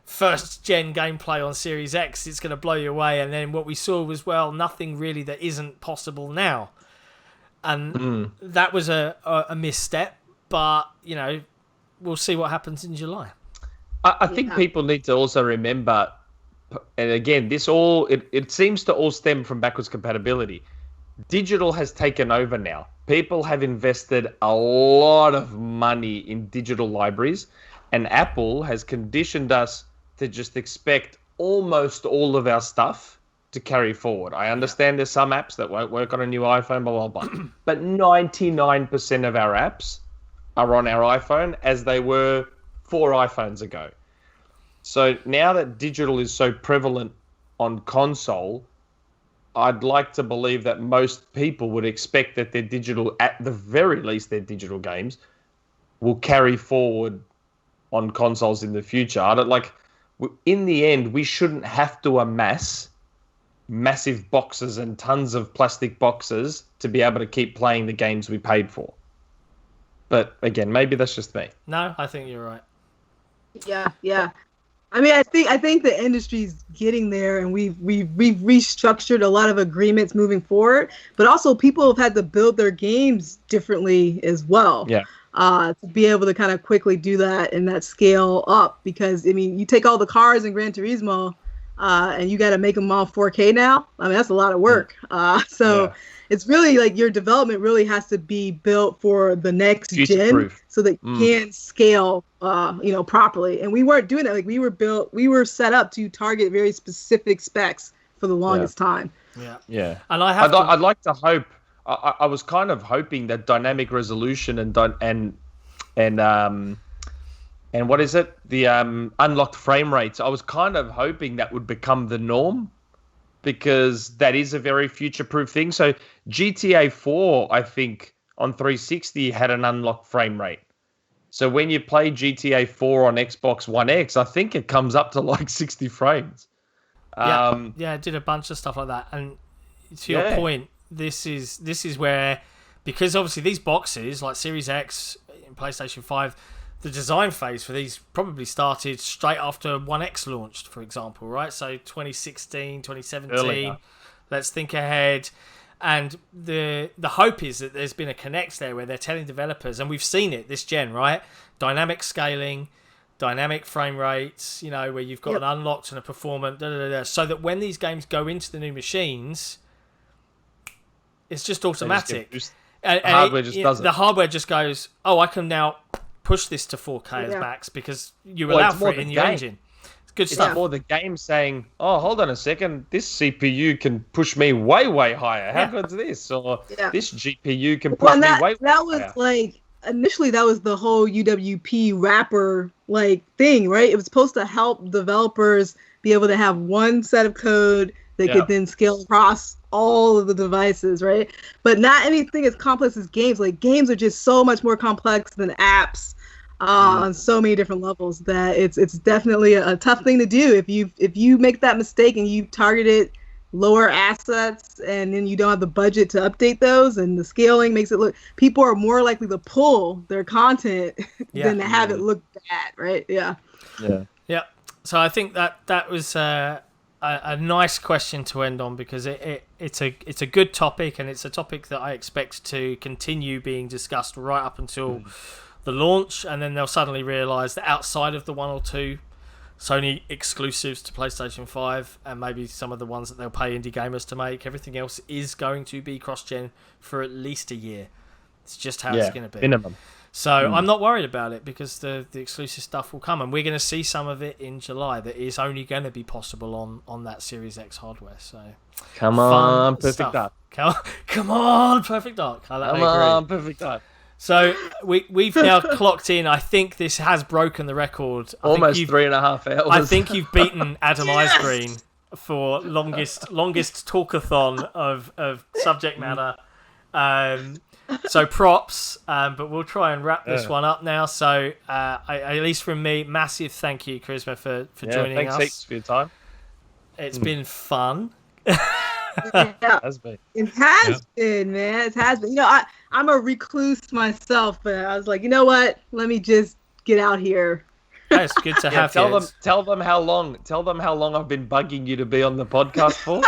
first gen gameplay on Series X. It's going to blow you away. And then what we saw was, well, nothing really that isn't possible now. And that was a misstep. but we'll see what happens in July. I think people need to also remember, and again, it seems to all stem from backwards compatibility. Digital has taken over now. People have invested a lot of money in digital libraries, and Apple has conditioned us to just expect almost all of our stuff to carry forward. I understand there's some apps that won't work on a new iPhone, blah, blah, blah. But 99% of our apps are on our iPhone as they were 4 iPhones ago. So now that digital is so prevalent on console, I'd like to believe that most people would expect that their digital, at the very least their digital games, will carry forward on consoles in the future. In the end, we shouldn't have to amass massive boxes and tons of plastic boxes to be able to keep playing the games we paid for. But again, maybe that's just me. No, I think you're right. Yeah. I mean, I think the industry's getting there, and we've restructured a lot of agreements moving forward. But also, people have had to build their games differently as well. Yeah. To be able to kind of quickly do that and that scale up, because I mean, you take all the cars in Gran Turismo, and you got to make them all 4K now. I mean, that's a lot of work. It's really like your development really has to be built for the next gen, so that you can scale, properly. And we weren't doing that. Like we were set up to target very specific specs for the longest time. Yeah. And I'd like to hope. I was kind of hoping that dynamic resolution and what is it? The unlocked frame rates. I was kind of hoping that would become the norm, because that is a very future-proof thing. So GTA 4, I think, on 360 had an unlocked frame rate. So when you play GTA 4 on Xbox One X, I think it comes up to like 60 frames. It did a bunch of stuff like that. And to your point, this is where, because obviously these boxes, like Series X and PlayStation 5, the design phase for these probably started straight after 1X launched, for example, right? So 2016, 2017, earlier. Let's think ahead. And the hope is that there's been a connect there where they're telling developers, and we've seen it this gen, right? Dynamic scaling, dynamic frame rates, where you've got an unlocked and a performant, so that when these games go into the new machines, it's just automatic. The hardware just does it. The hardware just goes, I can now push this to 4K as max, because you allow for it in your engine. It's good stuff. It's more the game saying, hold on a second, this CPU can push me way, way higher. How good's this? Or this GPU can push me way, way higher. That was like, initially that was the whole UWP wrapper thing, right? It was supposed to help developers be able to have one set of code that could then scale across all of the devices, right? But not anything as complex as games. Like, games are just so much more complex than apps on so many different levels, that it's definitely a tough thing to do. If you make that mistake and you targeted lower assets, and then you don't have the budget to update those, and the scaling makes it look, people are more likely to pull their content than to have it look bad, right? Yeah. So I think that was a nice question to end on, because it's a good topic, and it's a topic that I expect to continue being discussed right up until the launch, and then they'll suddenly realise that outside of the one or two Sony exclusives to PlayStation 5, and maybe some of the ones that they'll pay indie gamers to make, everything else is going to be cross-gen for at least a year. It's just how it's going to be. Minimum. So I'm not worried about it, because the exclusive stuff will come, and we're going to see some of it in July that is only going to be possible on that Series X hardware. So come on, Perfect Dark. Come on, Perfect Dark. Come on, Perfect Dark. So we've now clocked in. I think this has broken the record. Almost 3.5 hours. I think you've beaten Adam Icegreen for longest talkathon of subject matter. So props, but we'll try and wrap this one up now. So at least from me, massive thank you, Karisma, for joining us. Thanks heaps for your time. It's been fun. It has been, man. It has been. I'm a recluse myself, but I was like, you know what? Let me just get out here. It's good to have you. Tell them how long I've been bugging you to be on the podcast for.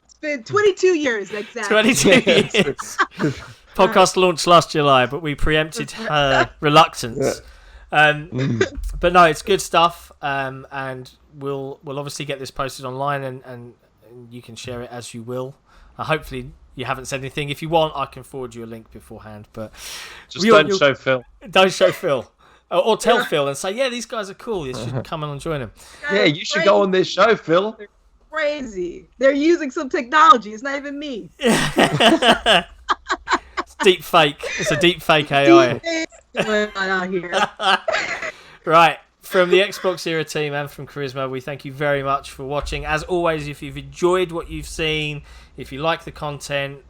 It's been 22 years, exactly. 22 years. podcast launched last July, but we preempted her reluctance. But no, it's good stuff, and we'll obviously get this posted online, and you can share it as you will. Hopefully you haven't said anything. If you want, I can forward you a link beforehand, but just don't show Phil. Don't show Phil. Or tell Phil and say, yeah, these guys are cool. You should come on and join them. Yeah, you should go on this show, Phil. They're crazy. They're using some technology. It's not even me. It's deep fake. It's a deep fake AI. Right. From the XboxEra team and from Karisma, we thank you very much for watching. As always, if you've enjoyed what you've seen, if you like the content,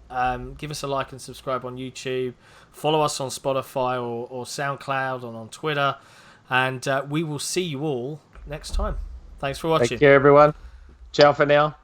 give us a like and subscribe on YouTube. Follow us on Spotify or SoundCloud and on Twitter. And we will see you all next time. Thanks for watching. Take care, everyone. Ciao for now.